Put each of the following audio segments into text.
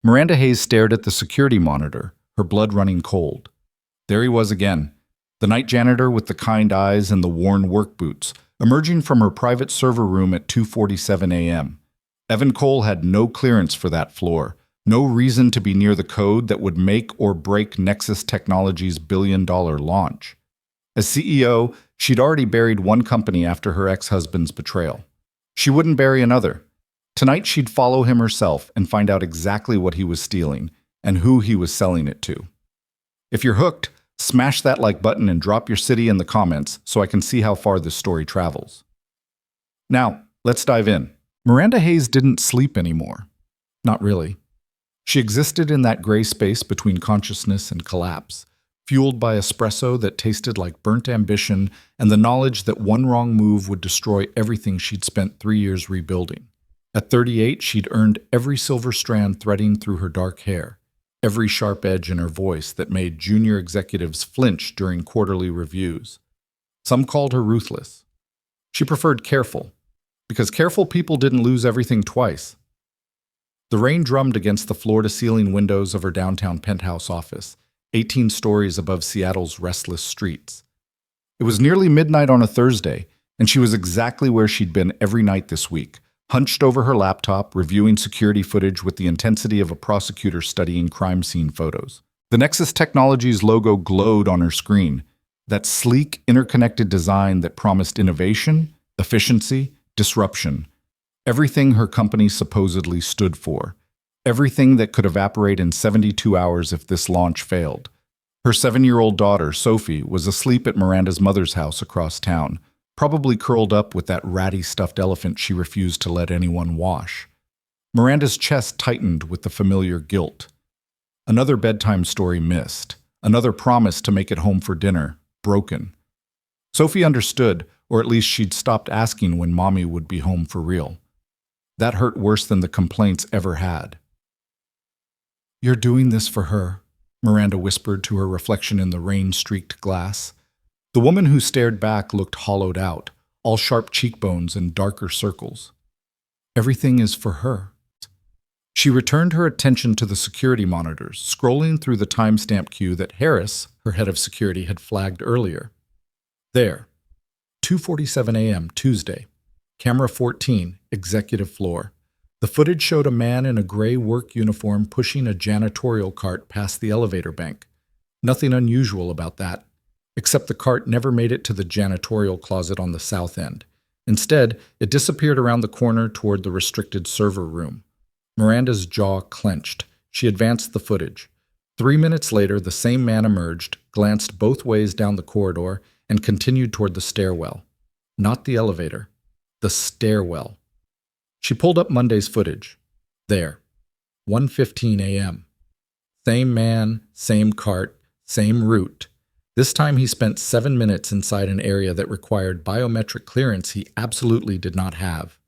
Miranda Hayes stared at the security monitor, her blood running cold. There he was again, the night janitor with the kind eyes and the worn work boots, emerging from her private server room at 2:47 a.m. Evan Cole had no clearance for that floor, no reason to be near the code that would make or break Nexus Technologies' billion-dollar launch. As CEO, she'd already buried one company after her ex-husband's betrayal. She wouldn't bury another. Tonight she'd follow him herself and find out exactly what he was stealing and who he was selling it to. If you're hooked, smash that like button and drop your city in the comments so I can see how far this story travels. Now, let's dive in. Miranda Hayes didn't sleep anymore. Not really. She existed in that gray space between consciousness and collapse, fueled by espresso that tasted like burnt ambition and the knowledge that one wrong move would destroy everything she'd spent 3 years rebuilding. At 38, she'd earned every silver strand threading through her dark hair, every sharp edge in her voice that made junior executives flinch during quarterly reviews. Some called her ruthless. She preferred careful, because careful people didn't lose everything twice. The rain drummed against the floor-to-ceiling windows of her downtown penthouse office, 18 stories above Seattle's restless streets. It was nearly midnight on a Thursday, and she was exactly where she'd been every night this week, hunched over her laptop, reviewing security footage with the intensity of a prosecutor studying crime scene photos. The Nexus Technologies logo glowed on her screen, that sleek, interconnected design that promised innovation, efficiency, disruption. Everything her company supposedly stood for. Everything that could evaporate in 72 hours if this launch failed. Her 7-year-old daughter, Sophie, was asleep at Miranda's mother's house across town, probably curled up with that ratty stuffed elephant she refused to let anyone wash. Miranda's chest tightened with the familiar guilt. Another bedtime story missed. Another promise to make it home for dinner, broken. Sophie understood, or at least she'd stopped asking when Mommy would be home for real. That hurt worse than the complaints ever had. "You're doing this for her," Miranda whispered to her reflection in the rain-streaked glass. The woman who stared back looked hollowed out, all sharp cheekbones and darker circles. "Everything is for her." She returned her attention to the security monitors, scrolling through the timestamp queue that Harris, her head of security, had flagged earlier. There. 2:47 a.m. Tuesday. Camera 14, executive floor. The footage showed a man in a gray work uniform pushing a janitorial cart past the elevator bank. Nothing unusual about that, except the cart never made it to the janitorial closet on the south end. Instead, it disappeared around the corner toward the restricted server room. Miranda's jaw clenched. She advanced the footage. 3 minutes later, the same man emerged, glanced both ways down the corridor, and continued toward the stairwell. Not the elevator. The stairwell. She pulled up Monday's footage. There. 1:15 a.m. Same man, same cart, same route. This time he spent 7 minutes inside an area that required biometric clearance he absolutely did not have.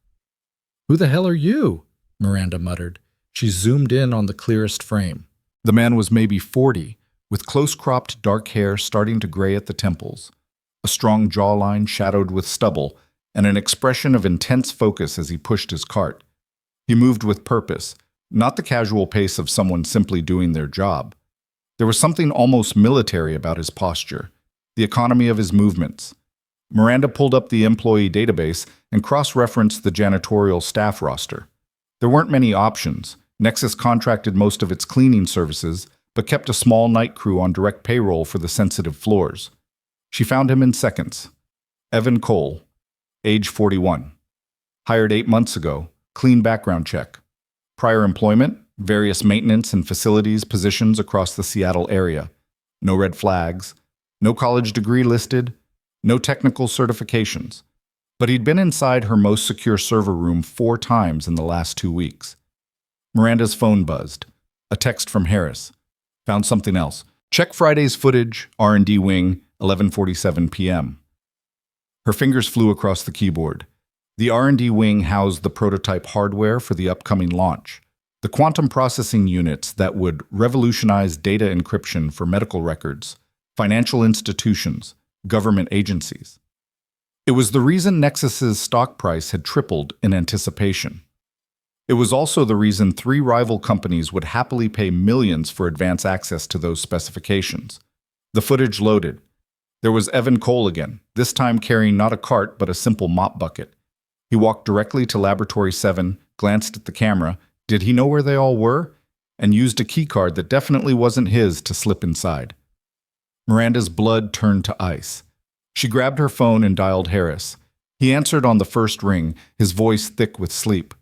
"Who the hell are you?" Miranda muttered. She zoomed in on the clearest frame. The man was maybe 40, with close-cropped dark hair starting to gray at the temples, a strong jawline shadowed with stubble, and an expression of intense focus as he pushed his cart. He moved with purpose, not the casual pace of someone simply doing their job. There was something almost military about his posture, the economy of his movements. Miranda pulled up the employee database and cross-referenced the janitorial staff roster. There weren't many options. Nexus contracted most of its cleaning services, but kept a small night crew on direct payroll for the sensitive floors. She found him in seconds. Evan Cole, age 41. Hired 8 months ago, clean background check. Prior employment, various maintenance and facilities positions across the Seattle area. No red flags, no college degree listed, no technical certifications. But he'd been inside her most secure server room 4 times in the last 2 weeks. Miranda's phone buzzed. A text from Harris. Found something else. Check Friday's footage, R&D wing, 11:47 p.m. Her fingers flew across the keyboard. The R&D wing housed the prototype hardware for the upcoming launch, the quantum processing units that would revolutionize data encryption for medical records, financial institutions, government agencies. It was the reason Nexus's stock price had tripled in anticipation. It was also the reason three rival companies would happily pay millions for advance access to those specifications. The footage loaded. There was Evan Cole again, this time carrying not a cart but a simple mop bucket. He walked directly to Laboratory 7, glanced at the camera. Did he know where they all were? And used a keycard that definitely wasn't his to slip inside. Miranda's blood turned to ice. She grabbed her phone and dialed Harris. He answered on the first ring, his voice thick with sleep.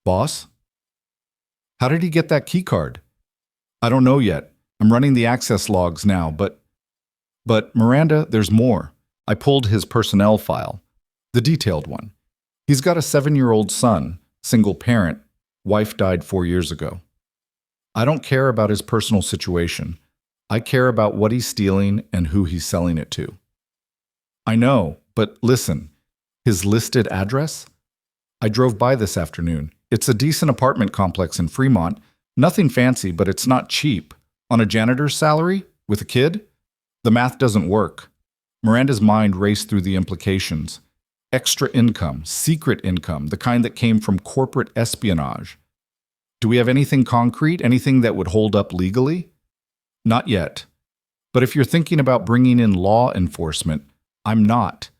Boss? How did he get that keycard? I don't know yet. I'm running the access logs now, but Miranda, there's more. I pulled his personnel file, the detailed one. He's got a 7-year-old son, single parent. Wife died 4 years ago. I don't care about his personal situation. I care about what he's stealing and who he's selling it to. I know, but listen, his listed address? I drove by this afternoon. It's a decent apartment complex in Fremont. Nothing fancy, but it's not cheap. On a janitor's salary? With a kid? The math doesn't work. Miranda's mind raced through the implications. Extra income, secret income, the kind that came from corporate espionage. Do we have anything concrete, anything that would hold up legally? Not yet. But if you're thinking about bringing in law enforcement, I'm not.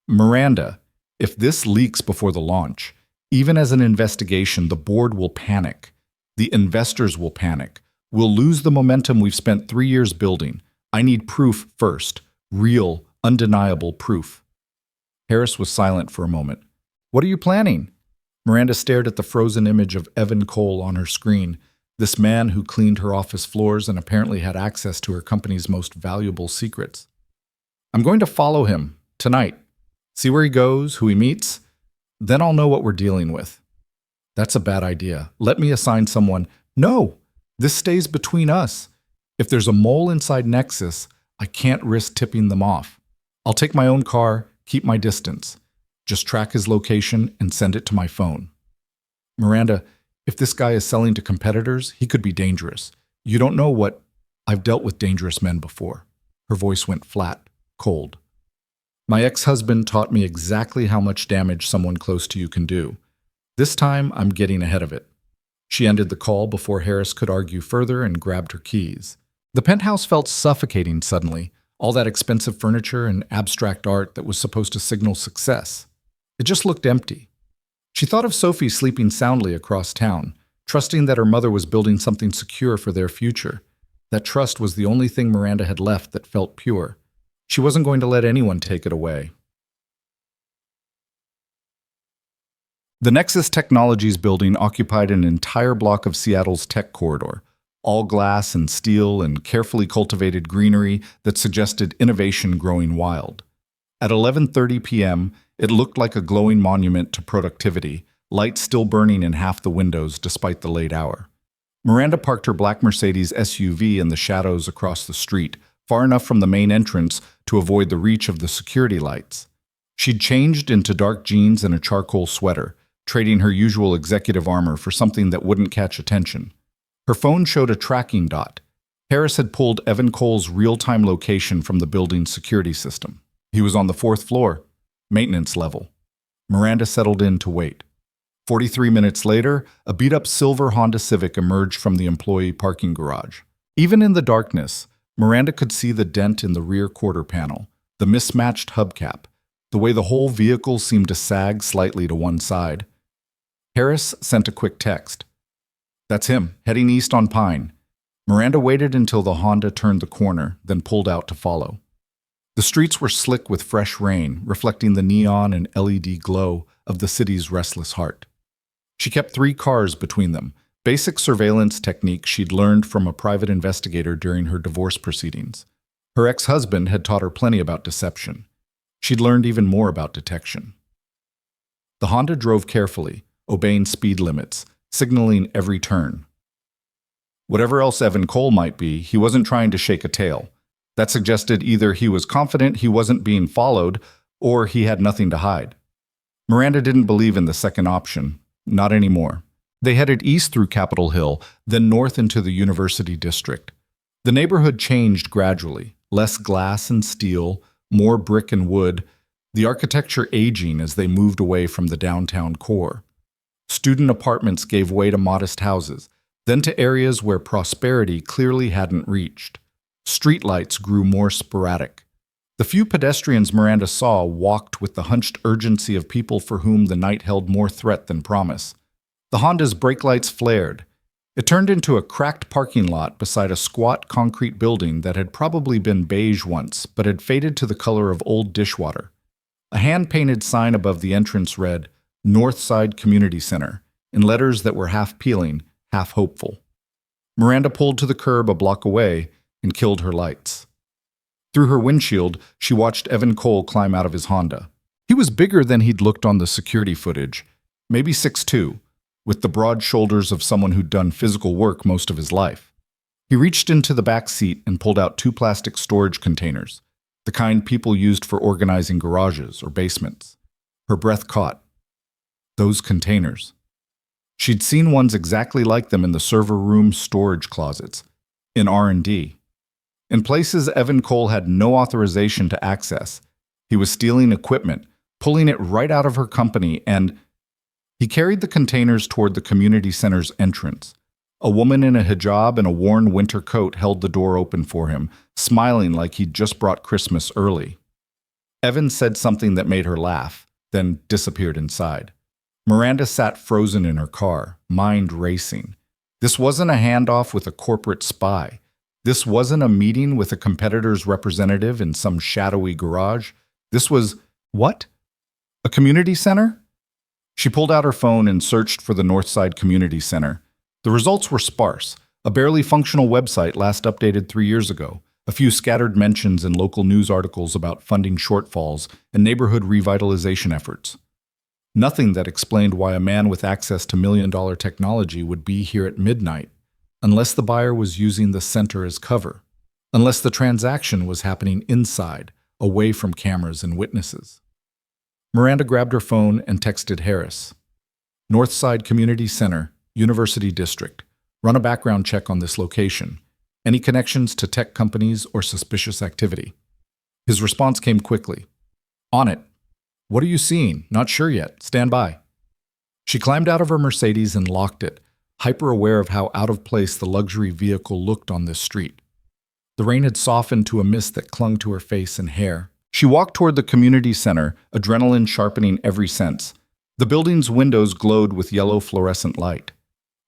Miranda, if this leaks before the launch, even as an investigation, the board will panic. The investors will panic. We'll lose the momentum we've spent 3 years building. I need proof first. Real, undeniable proof. Harris was silent for a moment. What are you planning? Miranda stared at the frozen image of Evan Cole on her screen, this man who cleaned her office floors and apparently had access to her company's most valuable secrets. I'm going to follow him, tonight. See where he goes, who he meets. Then I'll know what we're dealing with. That's a bad idea. Let me assign someone. No, this stays between us. If there's a mole inside Nexus, I can't risk tipping them off. I'll take my own car, keep my distance. Just track his location and send it to my phone. Miranda, if this guy is selling to competitors, he could be dangerous. You don't know what... I've dealt with dangerous men before. Her voice went flat, cold. My ex-husband taught me exactly how much damage someone close to you can do. This time, I'm getting ahead of it. She ended the call before Harris could argue further and grabbed her keys. The penthouse felt suffocating suddenly, all that expensive furniture and abstract art that was supposed to signal success. It just looked empty. She thought of Sophie sleeping soundly across town, trusting that her mother was building something secure for their future. That trust was the only thing Miranda had left that felt pure. She wasn't going to let anyone take it away. The Nexus Technologies building occupied an entire block of Seattle's tech corridor, all glass and steel and carefully cultivated greenery that suggested innovation growing wild. At 11:30 p.m., it looked like a glowing monument to productivity, lights still burning in half the windows despite the late hour. Miranda parked her black Mercedes SUV in the shadows across the street, far enough from the main entrance to avoid the reach of the security lights. She'd changed into dark jeans and a charcoal sweater, trading her usual executive armor for something that wouldn't catch attention. Her phone showed a tracking dot. Harris had pulled Evan Cole's real-time location from the building's security system. He was on the 4th floor, maintenance level. Miranda settled in to wait. 43 minutes later, a beat-up silver Honda Civic emerged from the employee parking garage. Even in the darkness, Miranda could see the dent in the rear quarter panel, the mismatched hubcap, the way the whole vehicle seemed to sag slightly to one side. Harris sent a quick text. That's him, heading east on Pine. Miranda waited until the Honda turned the corner, then pulled out to follow. The streets were slick with fresh rain, reflecting the neon and LED glow of the city's restless heart. She kept 3 cars between them, basic surveillance technique she'd learned from a private investigator during her divorce proceedings. Her ex-husband had taught her plenty about deception. She'd learned even more about detection. The Honda drove carefully, obeying speed limits, signaling every turn. Whatever else Evan Cole might be, he wasn't trying to shake a tail. That suggested either he was confident he wasn't being followed, or he had nothing to hide. Miranda didn't believe in the second option. Not anymore. They headed east through Capitol Hill, then north into the University District. The neighborhood changed gradually, less glass and steel, more brick and wood, the architecture aging as they moved away from the downtown core. Student apartments gave way to modest houses, then to areas where prosperity clearly hadn't reached. Streetlights grew more sporadic. The few pedestrians Miranda saw walked with the hunched urgency of people for whom the night held more threat than promise. The Honda's brake lights flared. It turned into a cracked parking lot beside a squat concrete building that had probably been beige once, but had faded to the color of old dishwater. A hand-painted sign above the entrance read, Northside Community Center, in letters that were half peeling, half hopeful. Miranda pulled to the curb a block away and killed her lights. Through her windshield, she watched Evan Cole climb out of his Honda. He was bigger than he'd looked on the security footage, maybe 6'2", with the broad shoulders of someone who'd done physical work most of his life. He reached into the back seat and pulled out 2 plastic storage containers, the kind people used for organizing garages or basements. Her breath caught. Those containers. She'd seen ones exactly like them in the server room storage closets, in R&D. In places Evan Cole had no authorization to access. He was stealing equipment, pulling it right out of her company, and he carried the containers toward the community center's entrance. A woman in a hijab and a worn winter coat held the door open for him, smiling like he'd just brought Christmas early. Evan said something that made her laugh, then disappeared inside. Miranda sat frozen in her car, mind racing. This wasn't a handoff with a corporate spy. This wasn't a meeting with a competitor's representative in some shadowy garage. This was, what? A community center? She pulled out her phone and searched for the Northside Community Center. The results were sparse. A barely functional website last updated 3 years ago. A few scattered mentions in local news articles about funding shortfalls and neighborhood revitalization efforts. Nothing that explained why a man with access to million-dollar technology would be here at midnight, unless the buyer was using the center as cover, unless the transaction was happening inside, away from cameras and witnesses. Miranda grabbed her phone and texted Harris. Northside Community Center, University District. Run a background check on this location. Any connections to tech companies or suspicious activity? His response came quickly. On it. What are you seeing? Not sure yet. Stand by. She climbed out of her Mercedes and locked it, hyper-aware of how out of place the luxury vehicle looked on this street. The rain had softened to a mist that clung to her face and hair. She walked toward the community center, adrenaline sharpening every sense. The building's windows glowed with yellow fluorescent light.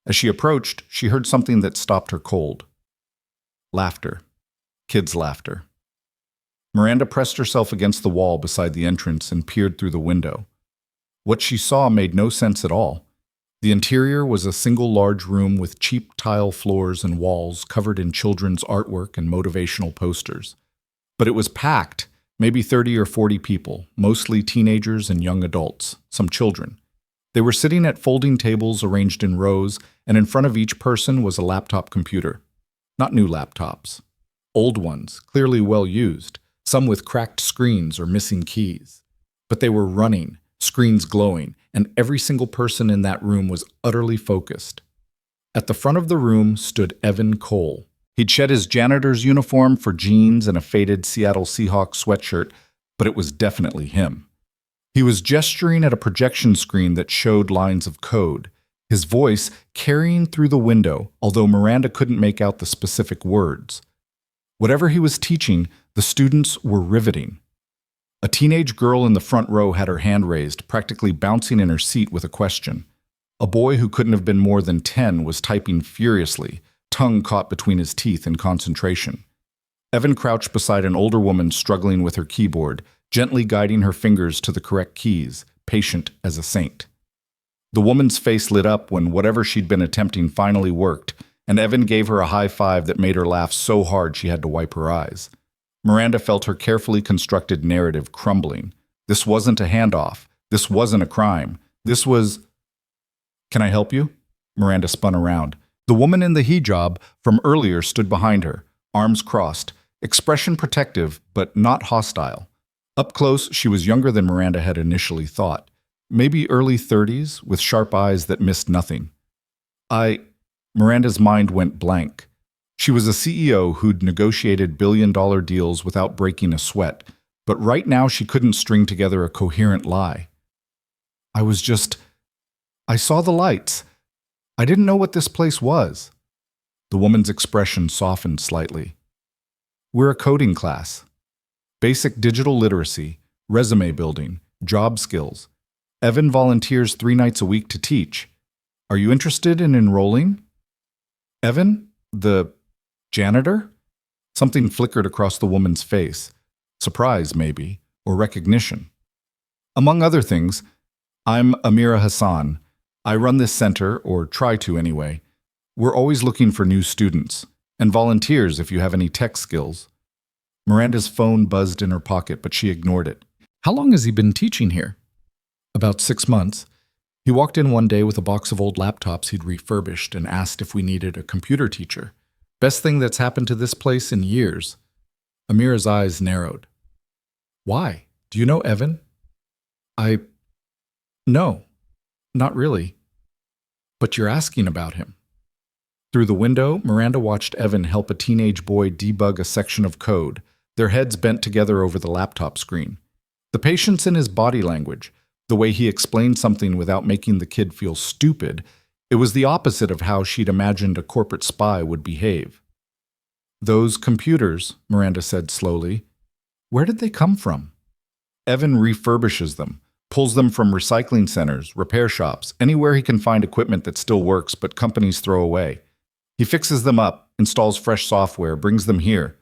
As she approached, she heard something that stopped her cold. Laughter. Kids' laughter. Miranda pressed herself against the wall beside the entrance and peered through the window. What she saw made no sense at all. The interior was a single large room with cheap tile floors and walls covered in children's artwork and motivational posters. But it was packed, maybe 30 or 40 people, mostly teenagers and young adults, some children. They were sitting at folding tables arranged in rows, and in front of each person was a laptop computer. Not new laptops. Old ones, clearly well used, some with cracked screens or missing keys. But they were running, screens glowing, and every single person in that room was utterly focused. At the front of the room stood Evan Cole. He'd shed his janitor's uniform for jeans and a faded Seattle Seahawks sweatshirt, but it was definitely him. He was gesturing at a projection screen that showed lines of code, his voice carrying through the window, although Miranda couldn't make out the specific words. Whatever he was teaching, the students were riveting. A teenage girl in the front row had her hand raised, practically bouncing in her seat with a question. A boy who couldn't have been more than 10 was typing furiously, tongue caught between his teeth in concentration. Evan crouched beside an older woman struggling with her keyboard, gently guiding her fingers to the correct keys, patient as a saint. The woman's face lit up when whatever she'd been attempting finally worked, and Evan gave her a high five that made her laugh so hard she had to wipe her eyes. Miranda felt her carefully constructed narrative crumbling. This wasn't a handoff. This wasn't a crime. This was... Can I help you? Miranda spun around. The woman in the hijab from earlier stood behind her, arms crossed, expression protective but not hostile. Up close, she was younger than Miranda had initially thought. Maybe early 30s, with sharp eyes that missed nothing. Miranda's mind went blank. She was a CEO who'd negotiated billion-dollar deals without breaking a sweat, but right now she couldn't string together a coherent lie. I I saw the lights. I didn't know what this place was. The woman's expression softened slightly. We're a coding class. Basic digital literacy, resume building, job skills. Evan volunteers 3 nights a week to teach. Are you interested in enrolling? Evan? The janitor? Something flickered across the woman's face. Surprise, maybe, or recognition. Among other things, I'm Amira Hassan. I run this center, or try to anyway. We're always looking for new students, and volunteers if you have any tech skills. Miranda's phone buzzed in her pocket, but she ignored it. How long has he been teaching here? About 6 months. He walked in one day with a box of old laptops he'd refurbished and asked if we needed a computer teacher. Best thing that's happened to this place in years. Amira's eyes narrowed. Why? Do you know Evan? No, not really. But you're asking about him. Through the window, Miranda watched Evan help a teenage boy debug a section of code, their heads bent together over the laptop screen. The patience in his body language, the way he explained something without making the kid feel stupid, it was the opposite of how she'd imagined a corporate spy would behave. Those computers, Miranda said slowly, where did they come from? Evan refurbishes them, pulls them from recycling centers, repair shops, anywhere he can find equipment that still works but companies throw away. He fixes them up, installs fresh software, brings them here.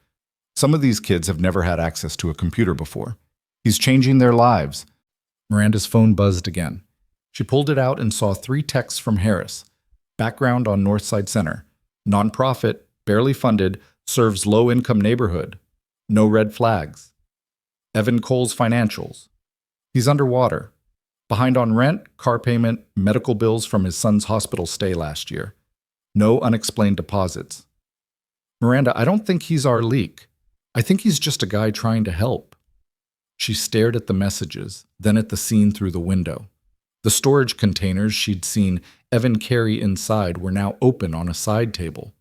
Some of these kids have never had access to a computer before. He's changing their lives. Miranda's phone buzzed again. She pulled it out and saw 3 texts from Harris. Background on Northside Center. Nonprofit, barely funded, serves low-income neighborhood. No red flags. Evan Cole's financials. He's underwater. Behind on rent, car payment, medical bills from his son's hospital stay last year. No unexplained deposits. Miranda, I don't think he's our leak. I think he's just a guy trying to help. She stared at the messages, then at the scene through the window. The storage containers she'd seen Evan carry inside were now open on a side table.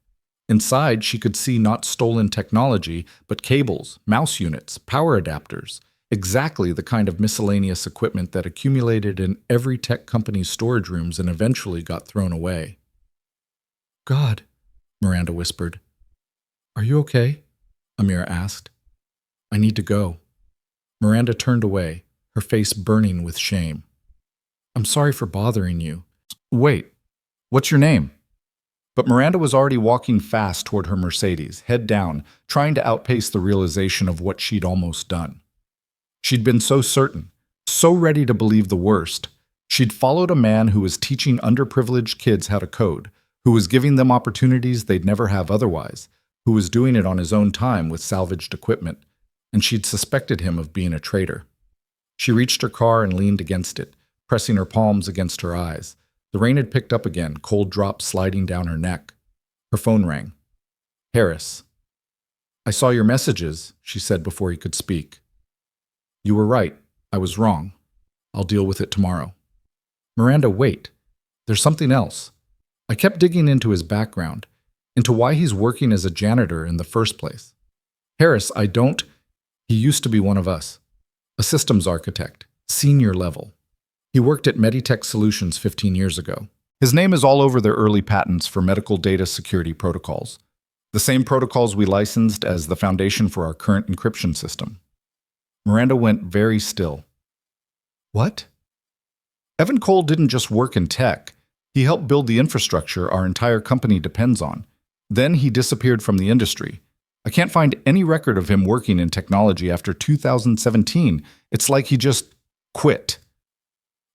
Inside, she could see not stolen technology, but cables, mouse units, power adapters, exactly the kind of miscellaneous equipment that accumulated in every tech company's storage rooms and eventually got thrown away. God, Miranda whispered. Are you okay? Amira asked. I need to go. Miranda turned away, her face burning with shame. I'm sorry for bothering you. Wait, what's your name? But Miranda was already walking fast toward her Mercedes, head down, trying to outpace the realization of what she'd almost done. She'd been so certain, so ready to believe the worst. She'd followed a man who was teaching underprivileged kids how to code, who was giving them opportunities they'd never have otherwise, who was doing it on his own time with salvaged equipment, and she'd suspected him of being a traitor. She reached her car and leaned against it, pressing her palms against her eyes. The rain had picked up again, cold drops sliding down her neck. Her phone rang. Harris. I saw your messages, she said before he could speak. You were right. I was wrong. I'll deal with it tomorrow. Miranda, wait. There's something else. I kept digging into his background, into why he's working as a janitor in the first place. Harris, He used to be one of us. A systems architect, senior level. He worked at Meditech Solutions 15 years ago. His name is all over their early patents for medical data security protocols, the same protocols we licensed as the foundation for our current encryption system. Miranda went very still. What? Evan Cole didn't just work in tech. He helped build the infrastructure our entire company depends on. Then he disappeared from the industry. I can't find any record of him working in technology after 2017. It's like he just quit.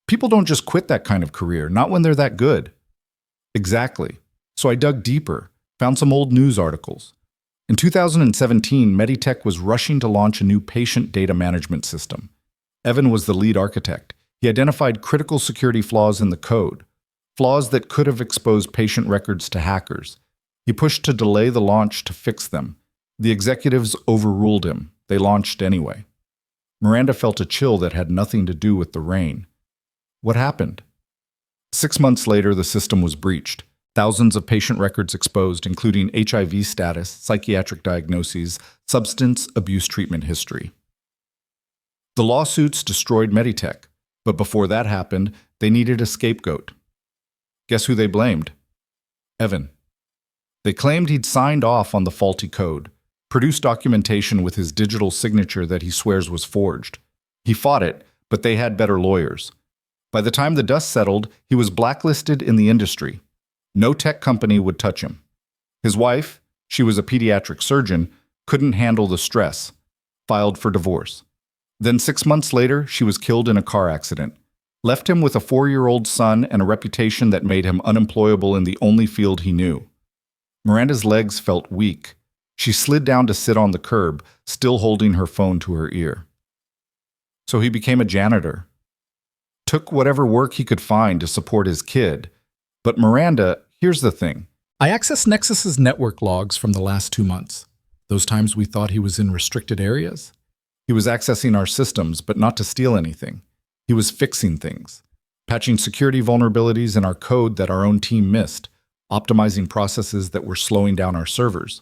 People don't just quit that kind of career, not when they're that good. Exactly. So I dug deeper, found some old news articles. In 2017, Meditech was rushing to launch a new patient data management system. Evan was the lead architect. He identified critical security flaws in the code, flaws that could have exposed patient records to hackers. He pushed to delay the launch to fix them. The executives overruled him. They launched anyway. Miranda felt a chill that had nothing to do with the rain. What happened? 6 months later, the system was breached. Thousands of patient records exposed, including HIV status, psychiatric diagnoses, substance abuse treatment history. The lawsuits destroyed Meditech, but before that happened, they needed a scapegoat. Guess who they blamed? Evan. They claimed he'd signed off on the faulty code, produced documentation with his digital signature that he swears was forged. He fought it, but they had better lawyers. By the time the dust settled, he was blacklisted in the industry. No tech company would touch him. His wife, she was a pediatric surgeon, couldn't handle the stress, filed for divorce. Then 6 months later, she was killed in a car accident, left him with a 4-year-old son and a reputation that made him unemployable in the only field he knew. Miranda's legs felt weak. She slid down to sit on the curb, still holding her phone to her ear. So he became a janitor. Took whatever work he could find to support his kid. But Miranda, here's the thing. I accessed Nexus's network logs from the last 2 months. Those times we thought he was in restricted areas. He was accessing our systems, but not to steal anything. He was fixing things, patching security vulnerabilities in our code that our own team missed, optimizing processes that were slowing down our servers.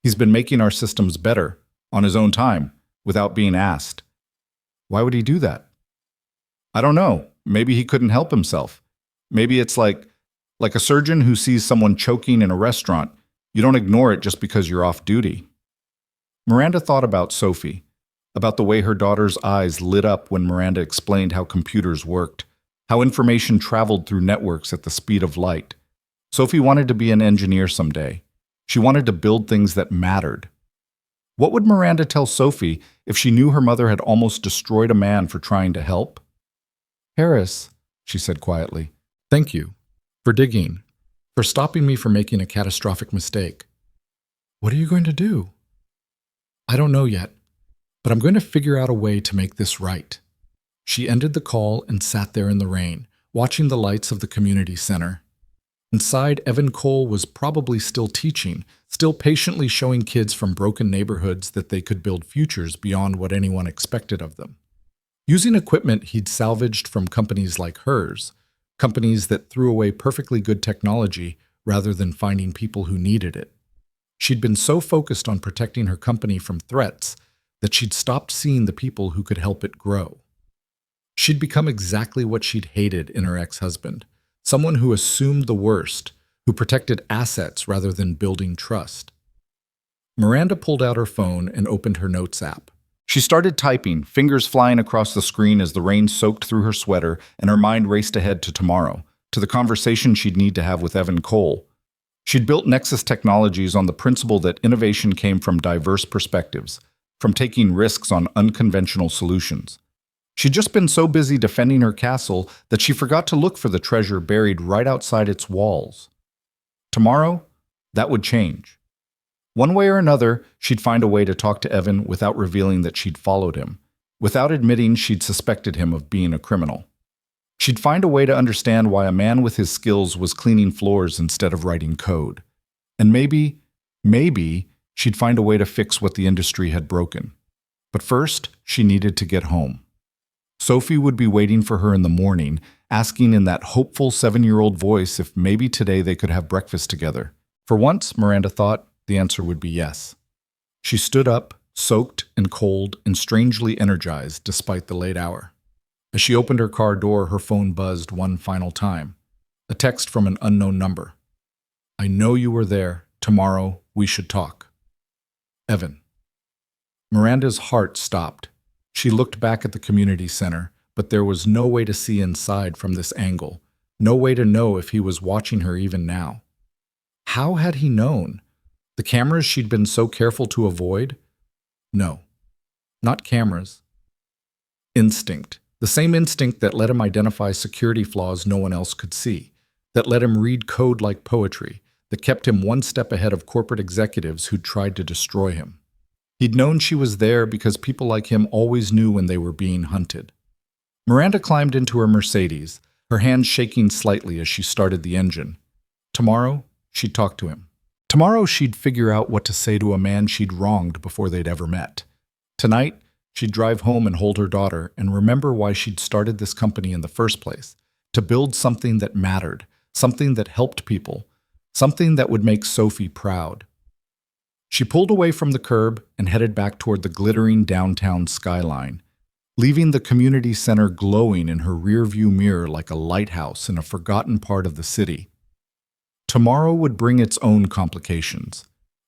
He's been making our systems better, on his own time, without being asked. Why would he do that? I don't know. Maybe he couldn't help himself. Maybe it's like a surgeon who sees someone choking in a restaurant. You don't ignore it just because you're off duty. Miranda thought about Sophie, about the way her daughter's eyes lit up when Miranda explained how computers worked, how information traveled through networks at the speed of light. Sophie wanted to be an engineer someday. She wanted to build things that mattered. What would Miranda tell Sophie if she knew her mother had almost destroyed a man for trying to help? Harris, she said quietly, thank you for digging, for stopping me from making a catastrophic mistake. What are you going to do? I don't know yet, but I'm going to figure out a way to make this right. She ended the call and sat there in the rain, watching the lights of the community center. Inside, Evan Cole was probably still teaching, still patiently showing kids from broken neighborhoods that they could build futures beyond what anyone expected of them. Using equipment he'd salvaged from companies like hers, companies that threw away perfectly good technology rather than finding people who needed it. She'd been so focused on protecting her company from threats that she'd stopped seeing the people who could help it grow. She'd become exactly what she'd hated in her ex-husband. Someone who assumed the worst, who protected assets rather than building trust. Miranda pulled out her phone and opened her notes app. She started typing, fingers flying across the screen as the rain soaked through her sweater and her mind raced ahead to tomorrow, to the conversation she'd need to have with Evan Cole. She'd built Nexus Technologies on the principle that innovation came from diverse perspectives, from taking risks on unconventional solutions. She'd just been so busy defending her castle that she forgot to look for the treasure buried right outside its walls. Tomorrow, that would change. One way or another, she'd find a way to talk to Evan without revealing that she'd followed him, without admitting she'd suspected him of being a criminal. She'd find a way to understand why a man with his skills was cleaning floors instead of writing code. And maybe she'd find a way to fix what the industry had broken. But first, she needed to get home. Sophie would be waiting for her in the morning, asking in that hopeful 7-year-old voice if maybe today they could have breakfast together. For once, Miranda thought, the answer would be yes. She stood up, soaked and cold and strangely energized despite the late hour. As she opened her car door, her phone buzzed one final time. A text from an unknown number. I know you were there. Tomorrow, we should talk. Evan. Miranda's heart stopped. She looked back at the community center, but there was no way to see inside from this angle, no way to know if he was watching her even now. How had he known? The cameras she'd been so careful to avoid? No, not cameras. Instinct. The same instinct that let him identify security flaws no one else could see, that let him read code like poetry, that kept him one step ahead of corporate executives who'd tried to destroy him. He'd known she was there because people like him always knew when they were being hunted. Miranda climbed into her Mercedes, her hands shaking slightly as she started the engine. Tomorrow, she'd talk to him. Tomorrow, she'd figure out what to say to a man she'd wronged before they'd ever met. Tonight, she'd drive home and hold her daughter and remember why she'd started this company in the first place, to build something that mattered, something that helped people, something that would make Sophie proud. She pulled away from the curb and headed back toward the glittering downtown skyline. leaving the community center glowing in her rearview mirror like a lighthouse in a forgotten part of the city. Tomorrow would bring its own complications.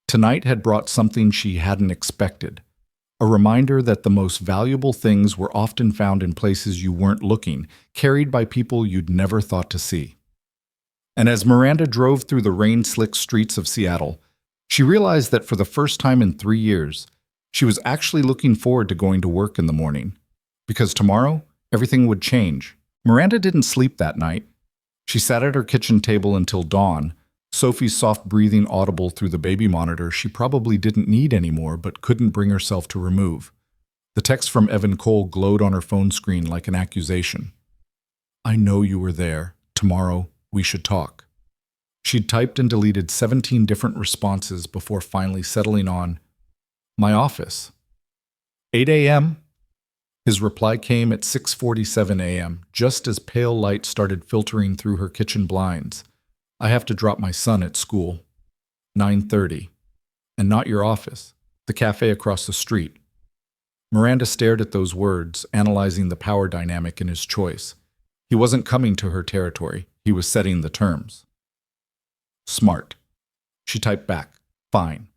Tonight had brought something she hadn't expected, a reminder that the most valuable things were often found in places you weren't looking, carried by people you'd never thought to see. And as Miranda drove through the rain-slick streets of Seattle, she realized that for the first time in 3 years, she was actually looking forward to going to work in the morning. Because tomorrow, everything would change. Miranda didn't sleep that night. She sat at her kitchen table until dawn, Sophie's soft breathing audible through the baby monitor she probably didn't need anymore but couldn't bring herself to remove. The text from Evan Cole glowed on her phone screen like an accusation. "I know you were there. Tomorrow, we should talk." She'd typed and deleted 17 different responses before finally settling on, "My office." 8 a.m.? His reply came at 6:47 a.m., just as pale light started filtering through her kitchen blinds. "I have to drop my son at school." 9:30. "And not your office. The cafe across the street." Miranda stared at those words, analyzing the power dynamic in his choice. He wasn't coming to her territory. He was setting the terms. "Smart." She typed back, "Fine."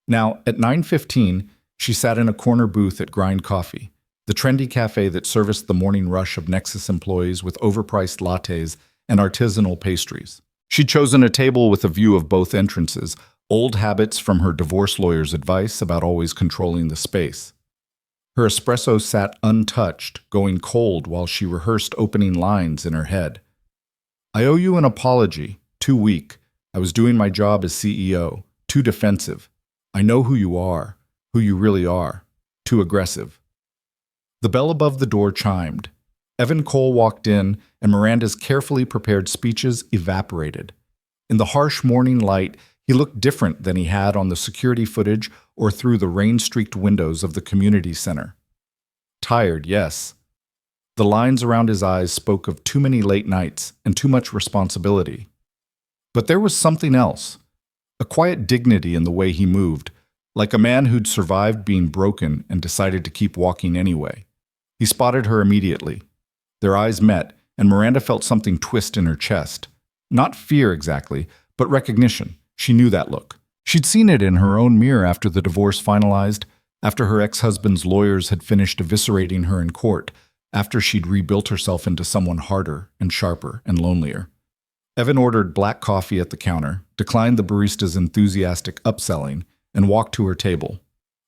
Now, at 9:15, she sat in a corner booth at Grind Coffee, the trendy cafe that serviced the morning rush of Nexus employees with overpriced lattes and artisanal pastries. She'd chosen a table with a view of both entrances, old habits from her divorce lawyer's advice about always controlling the space. Her espresso sat untouched, going cold while she rehearsed opening lines in her head. "I owe you an apology. Too weak. I was doing my job as CEO. Too defensive. I know who you are, who you really are. Too aggressive." The bell above the door chimed. Evan Cole walked in, and Miranda's carefully prepared speeches evaporated. In the harsh morning light, he looked different than he had on the security footage or through the rain-streaked windows of the community center. Tired, yes. The lines around his eyes spoke of too many late nights and too much responsibility. But there was something else, a quiet dignity in the way he moved, like a man who'd survived being broken and decided to keep walking anyway. He spotted her immediately. Their eyes met, and Miranda felt something twist in her chest. Not fear exactly, but recognition. She knew that look. She'd seen it in her own mirror after the divorce finalized, after her ex-husband's lawyers had finished eviscerating her in court, after she'd rebuilt herself into someone harder and sharper and lonelier. Evan ordered black coffee at the counter, declined the barista's enthusiastic upselling, and walked to her table.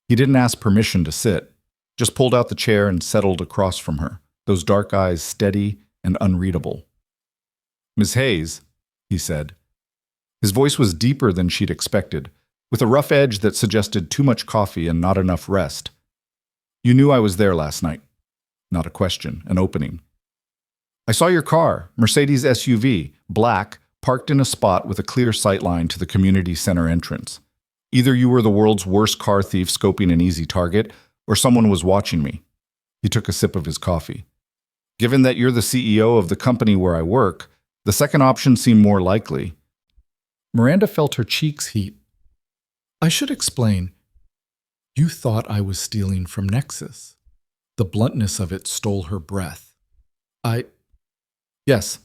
He didn't ask permission to sit, just pulled out the chair and settled across from her, those dark eyes steady and unreadable. "Miss Hayes," he said. His voice was deeper than she'd expected, with a rough edge that suggested too much coffee and not enough rest. "You knew I was there last night." Not a question, an opening. "I saw your car, Mercedes SUV, black, parked in a spot with a clear sightline to the community center entrance. Either you were the world's worst car thief scoping an easy target, or someone was watching me." He took a sip of his coffee. "Given that you're the CEO of the company where I work, the second option seemed more likely." Miranda felt her cheeks heat. "I should explain. You thought I was stealing from Nexus." The bluntness of it stole her breath. Yes.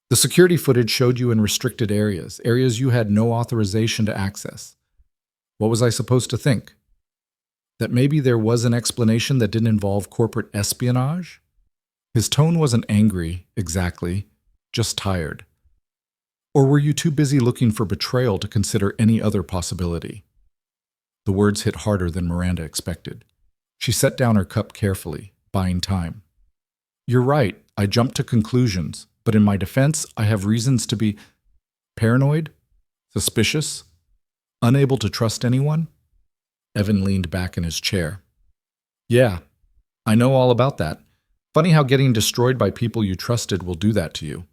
The security footage showed you in restricted areas you had no authorization to access. What was I supposed to think? That maybe there was an explanation that didn't involve corporate espionage? His tone wasn't angry, exactly, just tired. Or were you too busy looking for betrayal to consider any other possibility? The words hit harder than Miranda expected. She set down her cup carefully, buying time. "You're right, I jumped to conclusions, but in my defense, I have reasons to be paranoid, suspicious, unable to trust anyone." Evan leaned back in his chair. "Yeah, I know all about that. Funny how getting destroyed by people you trusted will do that to you."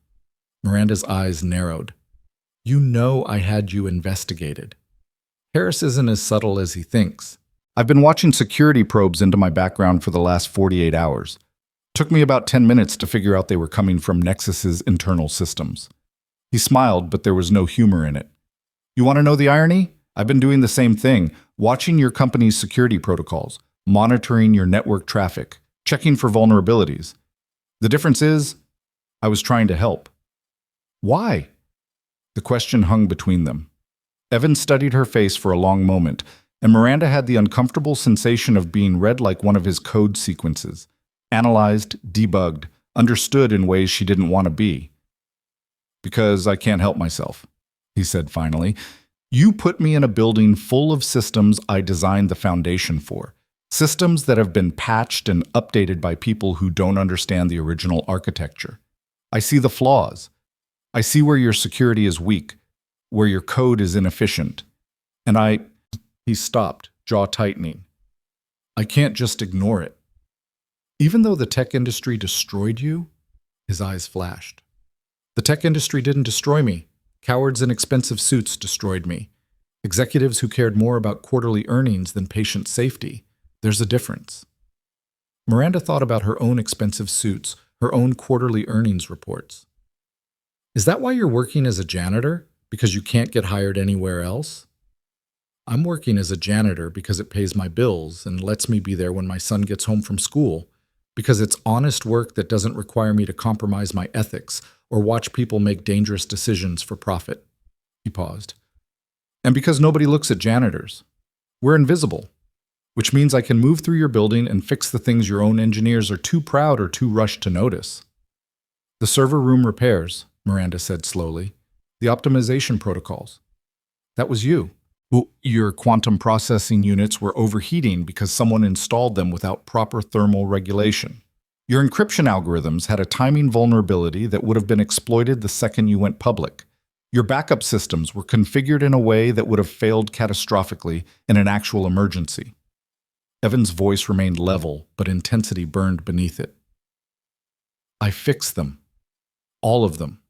Miranda's eyes narrowed. "You know I had you investigated. Harris isn't as subtle as he thinks. I've been watching security probes into my background for the last 48 hours. Took me about 10 minutes to figure out they were coming from Nexus's internal systems." He smiled, but there was no humor in it. "You want to know the irony? I've been doing the same thing, watching your company's security protocols, monitoring your network traffic, checking for vulnerabilities. The difference is, I was trying to help. Why? The question hung between them. Evan studied her face for a long moment, and Miranda had the uncomfortable sensation of being read like one of his code sequences, analyzed, debugged, understood in ways she didn't want to be. Because I can't help myself, he said finally. You put me in a building full of systems I designed the foundation for. Systems that have been patched and updated by people who don't understand the original architecture. I see the flaws. I see where your security is weak, where your code is inefficient. And he stopped, jaw tightening. I can't just ignore it. Even though the tech industry destroyed you, his eyes flashed. The tech industry didn't destroy me. Cowards in expensive suits destroyed me. Executives who cared more about quarterly earnings than patient safety. There's a difference. Miranda thought about her own expensive suits, her own quarterly earnings reports. Is that why you're working as a janitor? Because you can't get hired anywhere else? I'm working as a janitor because it pays my bills and lets me be there when my son gets home from school, because it's honest work that doesn't require me to compromise my ethics or watch people make dangerous decisions for profit. He paused. And because nobody looks at janitors. We're invisible, which means I can move through your building and fix the things your own engineers are too proud or too rushed to notice. The server room repairs, Miranda said slowly. The optimization protocols. That was you. Your quantum processing units were overheating because someone installed them without proper thermal regulation. Your encryption algorithms had a timing vulnerability that would have been exploited the second you went public. Your backup systems were configured in a way that would have failed catastrophically in an actual emergency. Evan's voice remained level, but intensity burned beneath it. I fixed them. All of them.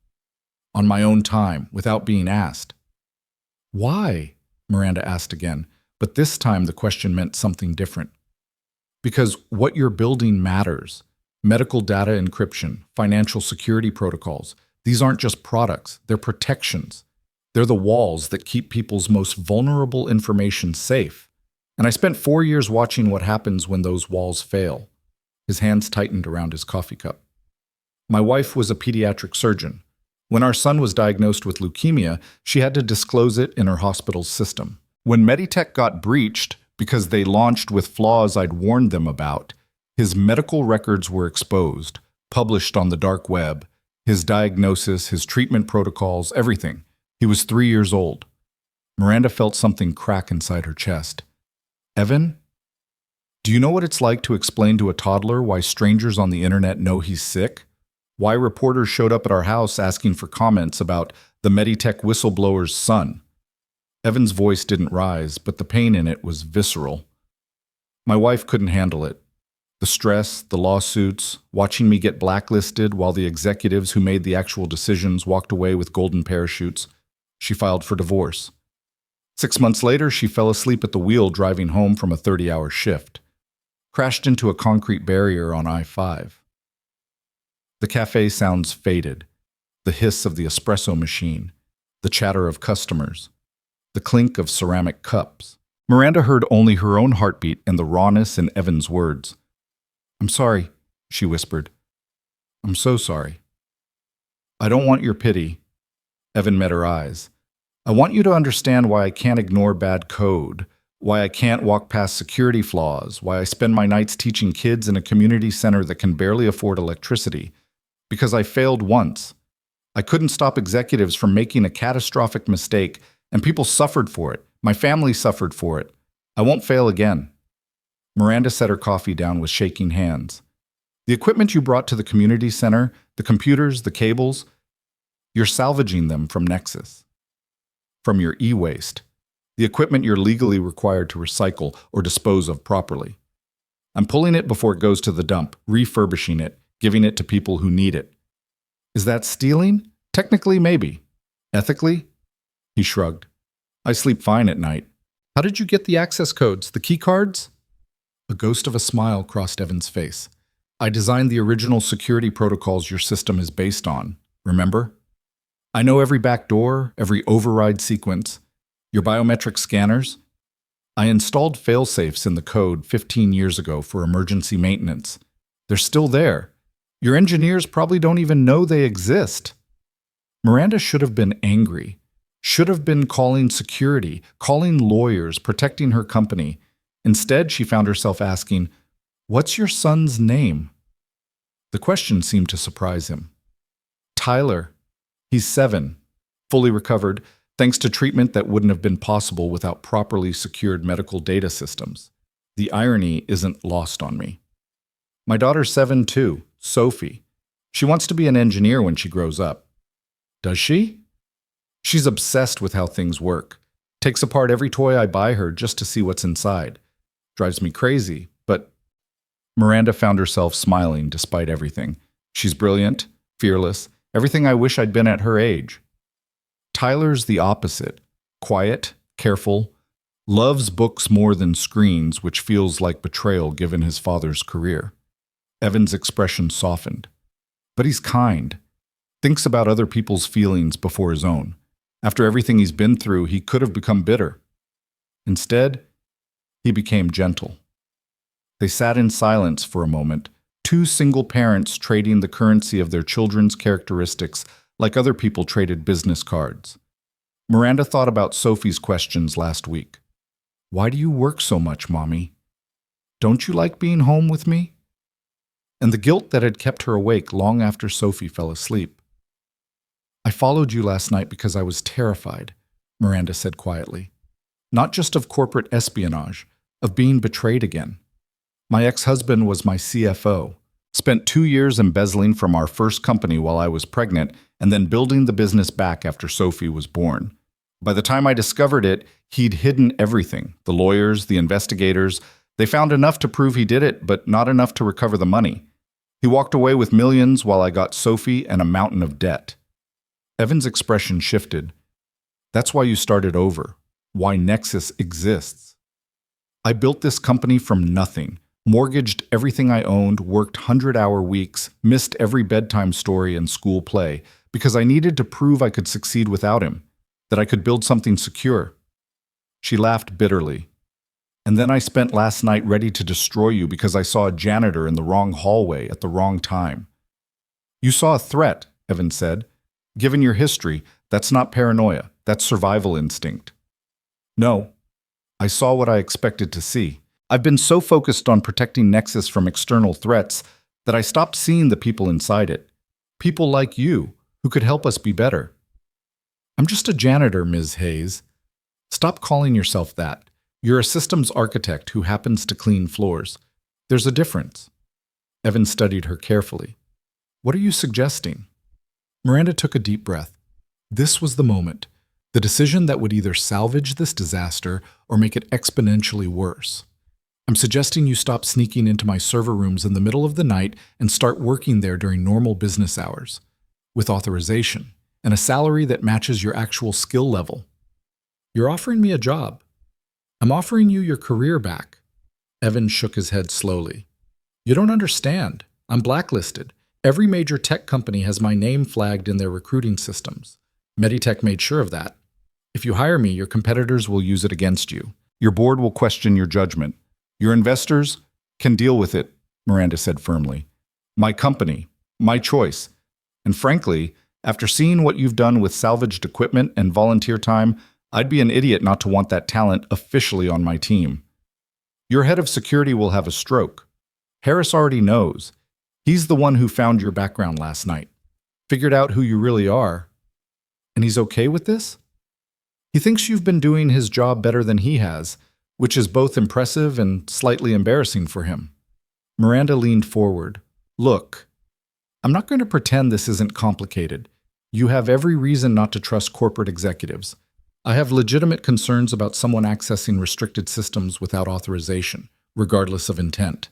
On my own time, without being asked. Why? Miranda asked again, but this time the question meant something different. Because what you're building matters. Medical data encryption, financial security protocols, these aren't just products, they're protections. They're the walls that keep people's most vulnerable information safe. And I spent 4 years watching what happens when those walls fail. His hands tightened around his coffee cup. My wife was a pediatric surgeon. When our son was diagnosed with leukemia, she had to disclose it in her hospital's system. When Meditech got breached because they launched with flaws I'd warned them about, his medical records were exposed, published on the dark web. His diagnosis, his treatment protocols, everything. He was 3 years old. Miranda felt something crack inside her chest. Evan, do you know what it's like to explain to a toddler why strangers on the internet know he's sick? Why reporters showed up at our house asking for comments about the Meditech whistleblower's son? Evan's voice didn't rise, but the pain in it was visceral. My wife couldn't handle it. The stress, the lawsuits, watching me get blacklisted while the executives who made the actual decisions walked away with golden parachutes. She filed for divorce. 6 months later, she fell asleep at the wheel driving home from a 30-hour shift. Crashed into a concrete barrier on I-5. The cafe sounds faded. The hiss of the espresso machine. The chatter of customers. The clink of ceramic cups. Miranda heard only her own heartbeat and the rawness in Evan's words. I'm sorry, she whispered. I'm so sorry. I don't want your pity. Evan met her eyes. I want you to understand why I can't ignore bad code, why I can't walk past security flaws, why I spend my nights teaching kids in a community center that can barely afford electricity. Because I failed once. I couldn't stop executives from making a catastrophic mistake, and people suffered for it. My family suffered for it. I won't fail again. Miranda set her coffee down with shaking hands. The equipment you brought to the community center, the computers, the cables, you're salvaging them from Nexus. From your e-waste. The equipment you're legally required to recycle or dispose of properly. I'm pulling it before it goes to the dump, refurbishing it, giving it to people who need it. Is that stealing? Technically, maybe. Ethically? He shrugged. I sleep fine at night. How did you get the access codes, the key cards? A ghost of a smile crossed Evan's face. I designed the original security protocols your system is based on, remember? I know every backdoor, every override sequence, your biometric scanners. I installed fail-safes in the code 15 years ago for emergency maintenance. They're still there. Your engineers probably don't even know they exist. Miranda should have been angry, should have been calling security, calling lawyers, protecting her company. Instead, she found herself asking, "What's your son's name?" The question seemed to surprise him. "Tyler. He's 7, fully recovered, thanks to treatment that wouldn't have been possible without properly secured medical data systems. The irony isn't lost on me. My daughter's 7 too, Sophie. She wants to be an engineer when she grows up." "Does she?" "She's obsessed with how things work. Takes apart every toy I buy her just to see what's inside. Drives me crazy, but..." Miranda found herself smiling despite everything. She's brilliant, fearless, everything I wish I'd been at her age. Tyler's the opposite. Quiet, careful, loves books more than screens, which feels like betrayal given his father's career. Evan's expression softened. But he's kind. Thinks about other people's feelings before his own. After everything he's been through, he could have become bitter. Instead, he became gentle. They sat in silence for a moment, two single parents trading the currency of their children's characteristics like other people traded business cards. Miranda thought about Sophie's questions last week. "Why do you work so much, Mommy? Don't you like being home with me?" And the guilt that had kept her awake long after Sophie fell asleep. "I followed you last night because I was terrified," Miranda said quietly. "Not just of corporate espionage, of being betrayed again. My ex-husband was my CFO, spent 2 years embezzling from our first company while I was pregnant, and then building the business back after Sophie was born. By the time I discovered it, he'd hidden everything. The lawyers, the investigators, they found enough to prove he did it, but not enough to recover the money. He walked away with millions while I got Sophie and a mountain of debt." Evan's expression shifted. "That's why you started over. Why Nexus exists. I built this company from nothing. Mortgaged everything I owned, worked 100-hour weeks, missed every bedtime story and school play, because I needed to prove I could succeed without him, that I could build something secure." She laughed bitterly. "And then I spent last night ready to destroy you because I saw a janitor in the wrong hallway at the wrong time." "You saw a threat," Evan said. "Given your history, that's not paranoia, that's survival instinct." "No, I saw what I expected to see. I've been so focused on protecting Nexus from external threats that I stopped seeing the people inside it. People like you, who could help us be better." "I'm just a janitor, Ms. Hayes." "Stop calling yourself that. You're a systems architect who happens to clean floors. There's a difference." Evan studied her carefully. "What are you suggesting?" Miranda took a deep breath. This was the moment, the decision that would either salvage this disaster or make it exponentially worse. "I'm suggesting you stop sneaking into my server rooms in the middle of the night and start working there during normal business hours, with authorization and a salary that matches your actual skill level." "You're offering me a job." "I'm offering you your career back." Evan shook his head slowly. "You don't understand. I'm blacklisted. Every major tech company has my name flagged in their recruiting systems. Meditech made sure of that. If you hire me, your competitors will use it against you. Your board will question your judgment. Your investors can deal with it," Miranda said firmly. "My company, my choice. And frankly, after seeing what you've done with salvaged equipment and volunteer time, I'd be an idiot not to want that talent officially on my team. Your head of security will have a stroke. Harris already knows. He's the one who found your background last night, figured out who you really are. And he's okay with this? He thinks you've been doing his job better than he has, which is both impressive and slightly embarrassing for him." Miranda leaned forward. "Look, I'm not going to pretend this isn't complicated. You have every reason not to trust corporate executives. I have legitimate concerns about someone accessing restricted systems without authorization, regardless of intent.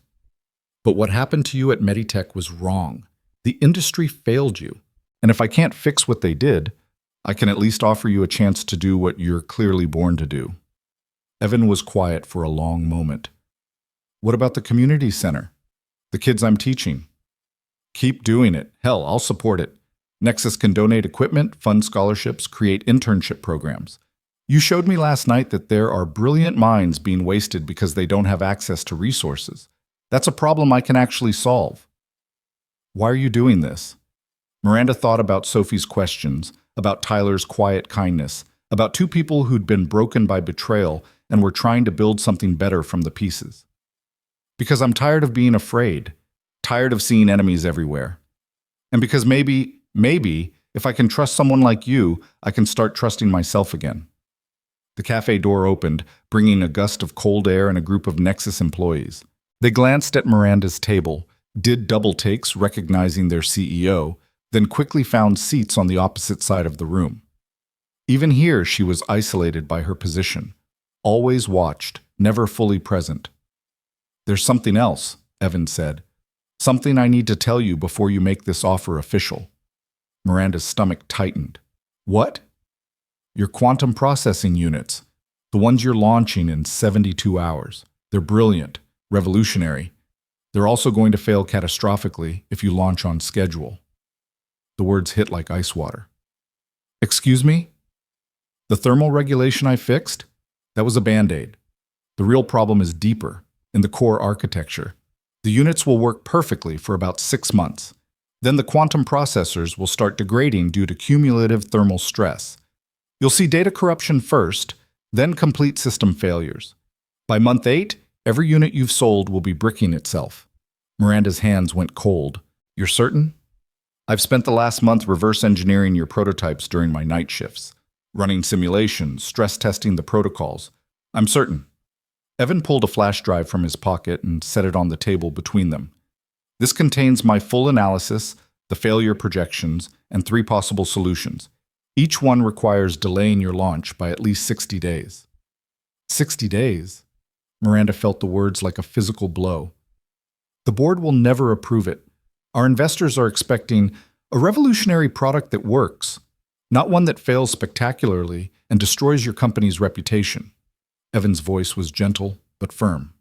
But what happened to you at Meditech was wrong. The industry failed you. And if I can't fix what they did, I can at least offer you a chance to do what you're clearly born to do." Evan was quiet for a long moment. "What about the community center? The kids I'm teaching?" "Keep doing it. Hell, I'll support it. Nexus can donate equipment, fund scholarships, create internship programs. You showed me last night that there are brilliant minds being wasted because they don't have access to resources. That's a problem I can actually solve. Why are you doing this? Miranda thought about Sophie's questions, about Tyler's quiet kindness, about two people who'd been broken by betrayal and were trying to build something better from the pieces. Because I'm tired of being afraid, tired of seeing enemies everywhere. And because maybe, if I can trust someone like you, I can start trusting myself again. The cafe door opened, bringing a gust of cold air and a group of Nexus employees. They glanced at Miranda's table, did double takes recognizing their CEO, then quickly found seats on the opposite side of the room. Even here, she was isolated by her position. Always watched, never fully present. There's something else, Evan said. Something I need to tell you before you make this offer official. Miranda's stomach tightened. What? Your quantum processing units. The ones you're launching in 72 hours. They're brilliant, revolutionary. They're also going to fail catastrophically if you launch on schedule. The words hit like ice water. Excuse me? The thermal regulation I fixed? That was a band-aid. The real problem is deeper, in the core architecture. The units will work perfectly for about 6 months. Then the quantum processors will start degrading due to cumulative thermal stress. You'll see data corruption first, then complete system failures. By month 8, every unit you've sold will be bricking itself. Miranda's hands went cold. You're certain? I've spent the last month reverse engineering your prototypes during my night shifts, running simulations, stress testing the protocols. I'm certain. Evan pulled a flash drive from his pocket and set it on the table between them. This contains my full analysis, the failure projections, and 3 possible solutions. Each one requires delaying your launch by at least 60 days. 60 days? Miranda felt the words like a physical blow. The board will never approve it. Our investors are expecting a revolutionary product that works, not one that fails spectacularly and destroys your company's reputation. Evan's voice was gentle but firm.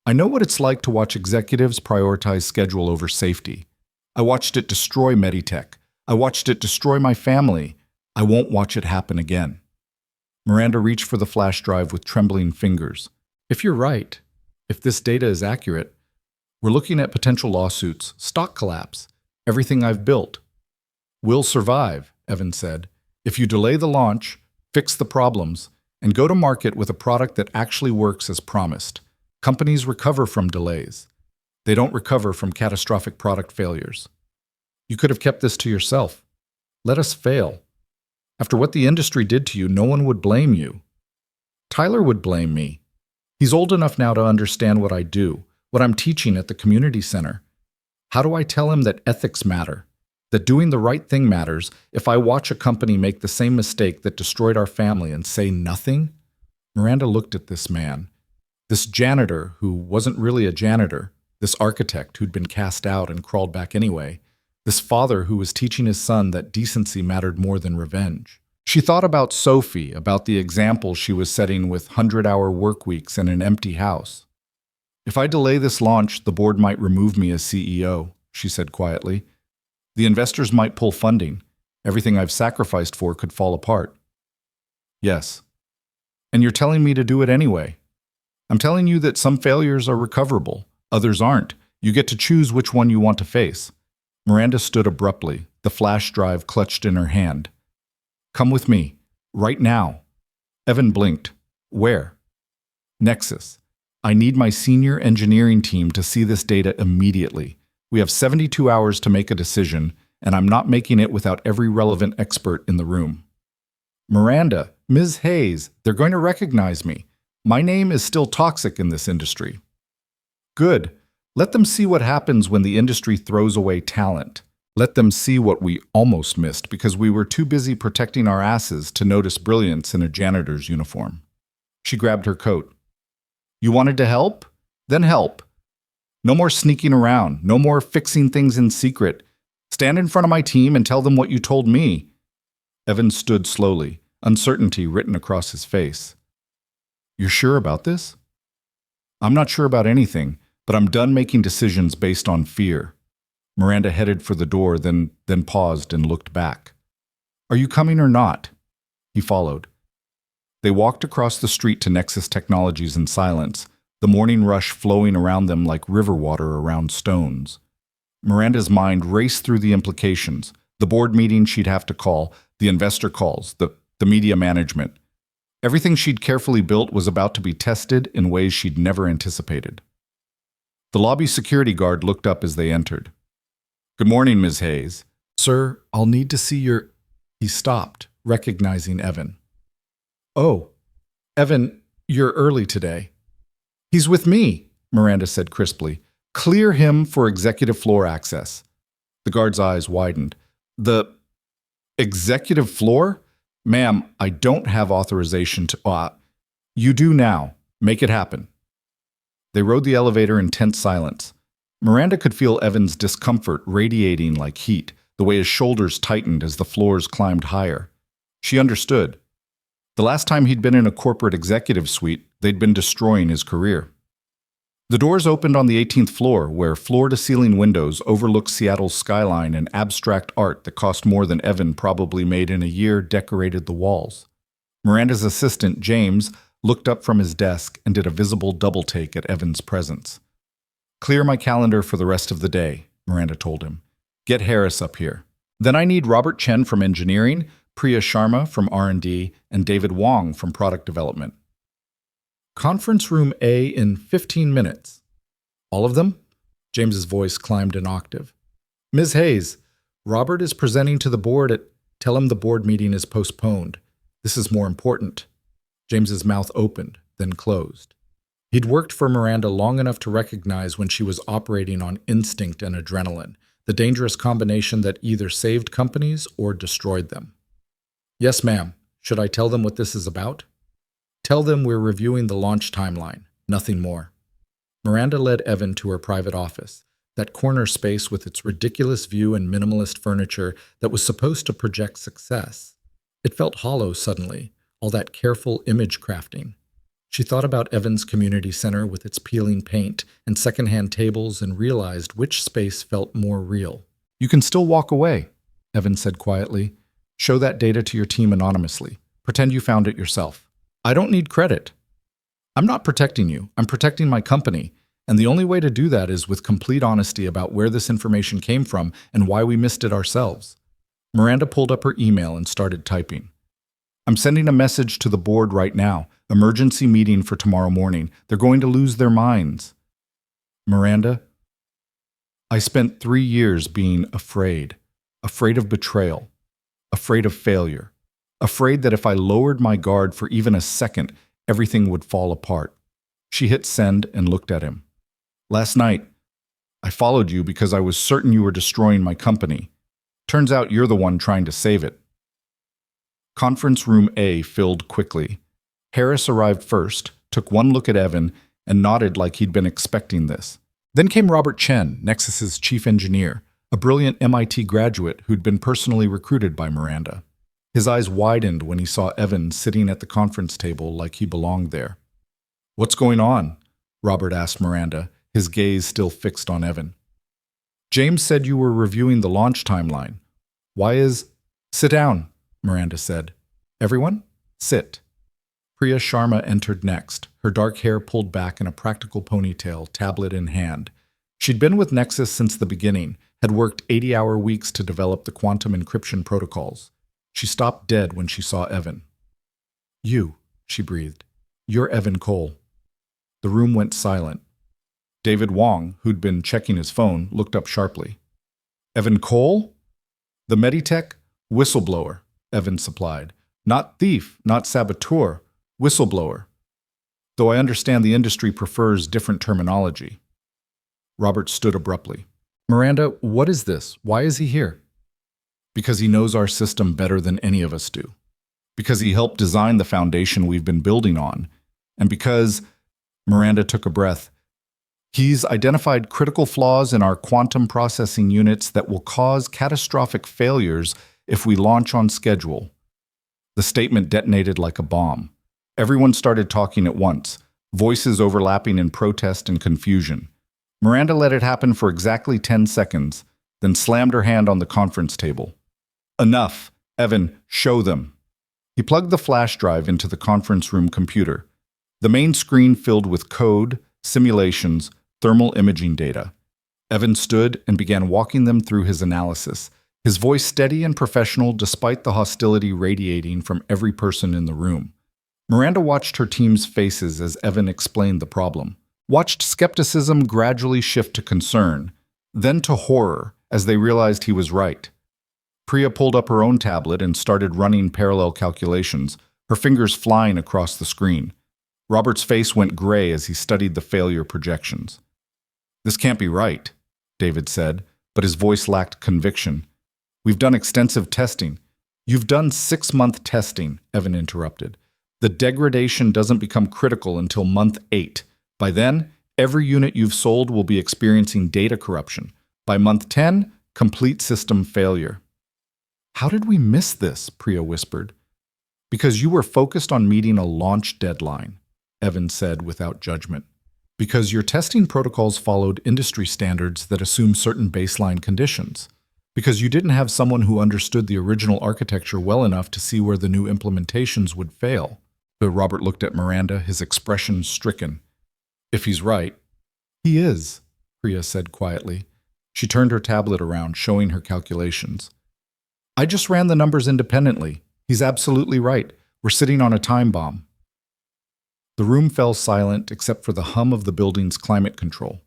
I know what it's like to watch executives prioritize schedule over safety. I watched it destroy Meditech. I watched it destroy my family. I won't watch it happen again. Miranda reached for the flash drive with trembling fingers. If you're right, if this data is accurate, we're looking at potential lawsuits, stock collapse, everything I've built. We'll survive, Evan said, if you delay the launch, fix the problems, and go to market with a product that actually works as promised. Companies recover from delays. They don't recover from catastrophic product failures. You could have kept this to yourself. Let us fail. After what the industry did to you, no one would blame you. Tyler would blame me. He's old enough now to understand what I do, what I'm teaching at the community center. How do I tell him that ethics matter, that doing the right thing matters if I watch a company make the same mistake that destroyed our family and say nothing? Miranda looked at this man, this janitor who wasn't really a janitor, this architect who'd been cast out and crawled back anyway, this father who was teaching his son that decency mattered more than revenge. She thought about Sophie, about the example she was setting with 100-hour work weeks and an empty house. If I delay this launch, the board might remove me as CEO, she said quietly. The investors might pull funding. Everything I've sacrificed for could fall apart. Yes. And you're telling me to do it anyway. I'm telling you that some failures are recoverable, others aren't. You get to choose which one you want to face. Miranda stood abruptly, the flash drive clutched in her hand. Come with me, right now. Evan blinked. Where? Nexus. I need my senior engineering team to see this data immediately. We have 72 hours to make a decision, and I'm not making it without every relevant expert in the room. Miranda, Ms. Hayes, they're going to recognize me. My name is still toxic in this industry. Good. Let them see what happens when the industry throws away talent. Let them see what we almost missed because we were too busy protecting our asses to notice brilliance in a janitor's uniform. She grabbed her coat. You wanted to help? Then help. No more sneaking around. No more fixing things in secret. Stand in front of my team and tell them what you told me. Evan stood slowly, uncertainty written across his face. You're sure about this? I'm not sure about anything, but I'm done making decisions based on fear. Miranda headed for the door, then paused and looked back. Are you coming or not? He followed. They walked across the street to Nexus Technologies in silence, the morning rush flowing around them like river water around stones. Miranda's mind raced through the implications, the board meeting she'd have to call, the investor calls, the media management. Everything she'd carefully built was about to be tested in ways she'd never anticipated. The lobby security guard looked up as they entered. "Good morning, Ms. Hayes." "Sir, I'll need to see your—" He stopped, recognizing Evan. "Oh, Evan, you're early today." "He's with me," Miranda said crisply. "Clear him for executive floor access." The guard's eyes widened. "The executive floor? Ma'am, I don't have authorization to— You do now. Make it happen." They rode the elevator in tense silence. Miranda could feel Evan's discomfort radiating like heat, the way his shoulders tightened as the floors climbed higher. She understood. The last time he'd been in a corporate executive suite, they'd been destroying his career. The doors opened on the 18th floor, where floor-to-ceiling windows overlooked Seattle's skyline and abstract art that cost more than Evan probably made in a year decorated the walls. Miranda's assistant, James, looked up from his desk and did a visible double-take at Evan's presence. "Clear my calendar for the rest of the day," Miranda told him. "Get Harris up here. Then I need Robert Chen from engineering, Priya Sharma from R&D, and David Wong from product development. Conference room A in 15 minutes. "All of them?" James's voice climbed an octave. "Ms. Hayes, Robert is presenting to the board at— Tell him the board meeting is postponed. This is more important." James's mouth opened, then closed. He'd worked for Miranda long enough to recognize when she was operating on instinct and adrenaline, the dangerous combination that either saved companies or destroyed them. "Yes, ma'am. Should I tell them what this is about?" "Tell them we're reviewing the launch timeline, nothing more." Miranda led Evan to her private office, that corner space with its ridiculous view and minimalist furniture that was supposed to project success. It felt hollow suddenly, all that careful image crafting. She thought about Evan's community center with its peeling paint and secondhand tables and realized which space felt more real. "You can still walk away," Evan said quietly. "Show that data to your team anonymously. Pretend you found it yourself. I don't need credit. I'm not protecting you. I'm protecting my company. And the only way to do that is with complete honesty about where this information came from and why we missed it ourselves." Miranda pulled up her email and started typing. "I'm sending a message to the board right now. Emergency meeting for tomorrow morning. They're going to lose their minds." "Miranda, I spent 3 years being afraid. Afraid of betrayal. Afraid of failure. Afraid that if I lowered my guard for even a second, everything would fall apart." She hit send and looked at him. "Last night, I followed you because I was certain you were destroying my company. Turns out you're the one trying to save it." Conference room A filled quickly. Harris arrived first, took one look at Evan, and nodded like he'd been expecting this. Then came Robert Chen, Nexus's chief engineer, a brilliant MIT graduate who'd been personally recruited by Miranda. His eyes widened when he saw Evan sitting at the conference table like he belonged there. "What's going on?" Robert asked Miranda, his gaze still fixed on Evan. "James said you were reviewing the launch timeline. Why is—" "Sit down," Miranda said. "Everyone, sit." Priya Sharma entered next, her dark hair pulled back in a practical ponytail, tablet in hand. She'd been with Nexus since the beginning, had worked 80-hour weeks to develop the quantum encryption protocols. She stopped dead when she saw Evan. "You," she breathed. "You're Evan Cole." The room went silent. David Wong, who'd been checking his phone, looked up sharply. "Evan Cole?" "The Meditech whistleblower," Evan supplied. "Not thief, not saboteur, whistleblower. Though I understand the industry prefers different terminology." Robert stood abruptly. "Miranda, what is this? Why is he here?" "Because he knows our system better than any of us do. Because he helped design the foundation we've been building on. And because," Miranda took a breath, "he's identified critical flaws in our quantum processing units that will cause catastrophic failures if we launch on schedule." The statement detonated like a bomb. Everyone started talking at once, voices overlapping in protest and confusion. Miranda let it happen for exactly 10 seconds, then slammed her hand on the conference table. "Enough. Evan, show them." He plugged the flash drive into the conference room computer. The main screen filled with code, simulations, thermal imaging data. Evan stood and began walking them through his analysis, his voice steady and professional despite the hostility radiating from every person in the room. Miranda watched her team's faces as Evan explained the problem, watched skepticism gradually shift to concern, then to horror as they realized he was right. Priya pulled up her own tablet and started running parallel calculations, her fingers flying across the screen. Robert's face went gray as he studied the failure projections. "This can't be right," David said, but his voice lacked conviction. "We've done extensive testing." "You've done 6-month testing," Evan interrupted. "The degradation doesn't become critical until month 8. By then, every unit you've sold will be experiencing data corruption. By month 10, complete system failure." "How did we miss this?" Priya whispered. "Because you were focused on meeting a launch deadline," Evan said without judgment. "Because your testing protocols followed industry standards that assume certain baseline conditions. Because you didn't have someone who understood the original architecture well enough to see where the new implementations would fail." But Robert looked at Miranda, his expression stricken. "If he's right." "He is," Priya said quietly. She turned her tablet around, showing her calculations. "I just ran the numbers independently. He's absolutely right. We're sitting on a time bomb." The room fell silent except for the hum of the building's climate control.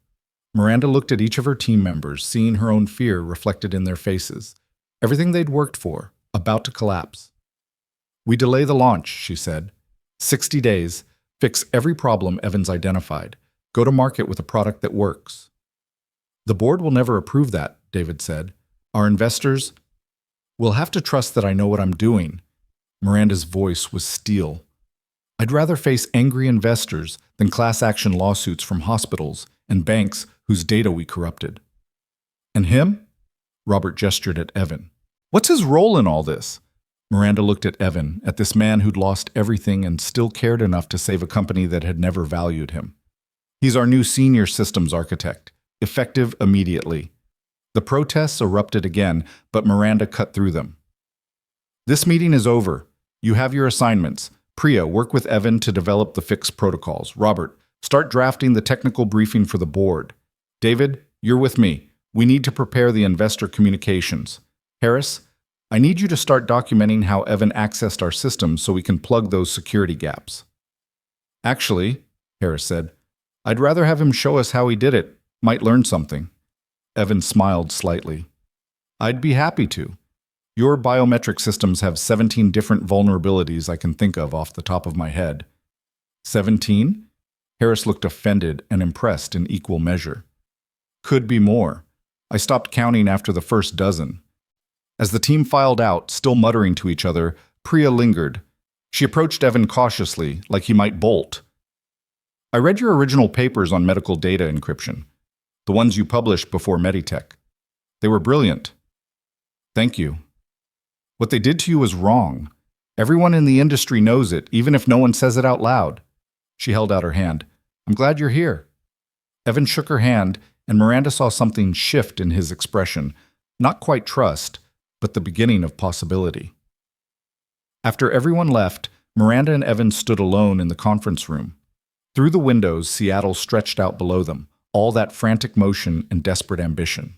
Miranda looked at each of her team members, seeing her own fear reflected in their faces. Everything they'd worked for, about to collapse. "We delay the launch," she said. 60 days, fix every problem Evans identified. Go to market with a product that works. "The board will never approve that," David said. "Our investors will have to trust that I know what I'm doing." Miranda's voice was steel. "I'd rather face angry investors than class action lawsuits from hospitals and banks whose data we corrupted." "And him?" Robert gestured at Evan. "What's his role in all this?" Miranda looked at Evan, at this man who'd lost everything and still cared enough to save a company that had never valued him. "He's our new senior systems architect, effective immediately." The protests erupted again, but Miranda cut through them. "This meeting is over. You have your assignments. Priya, work with Evan to develop the fixed protocols. Robert, start drafting the technical briefing for the board. David, you're with me. We need to prepare the investor communications. Harris, I need you to start documenting how Evan accessed our system so we can plug those security gaps." "Actually," Harris said, "I'd rather have him show us how he did it. Might learn something." Evan smiled slightly. "I'd be happy to. Your biometric systems have 17 different vulnerabilities I can think of off the top of my head." 17? Harris looked offended and impressed in equal measure. "Could be more. I stopped counting after the first dozen." As the team filed out, still muttering to each other, Priya lingered. She approached Evan cautiously, like he might bolt. "I read your original papers on medical data encryption, the ones you published before Meditech. They were brilliant." "Thank you. What they did to you was wrong. Everyone in the industry knows it, even if no one says it out loud." She held out her hand. "I'm glad you're here." Evan shook her hand, and Miranda saw something shift in his expression. Not quite trust, but the beginning of possibility. After everyone left, Miranda and Evan stood alone in the conference room. Through the windows, Seattle stretched out below them, all that frantic motion and desperate ambition.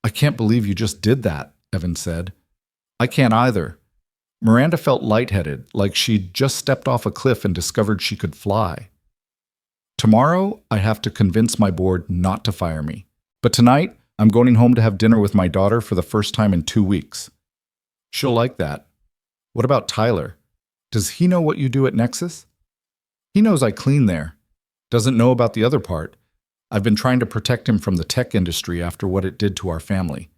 "I can't believe you just did that," Evan said. "I can't either." Miranda felt lightheaded, like she'd just stepped off a cliff and discovered she could fly. "Tomorrow, I have to convince my board not to fire me. But tonight, I'm going home to have dinner with my daughter for the first time in 2 weeks. She'll like that." "What about Tyler? Does he know what you do at Nexus?" "He knows I clean there. Doesn't know about the other part. I've been trying to protect him from the tech industry after what it did to our family."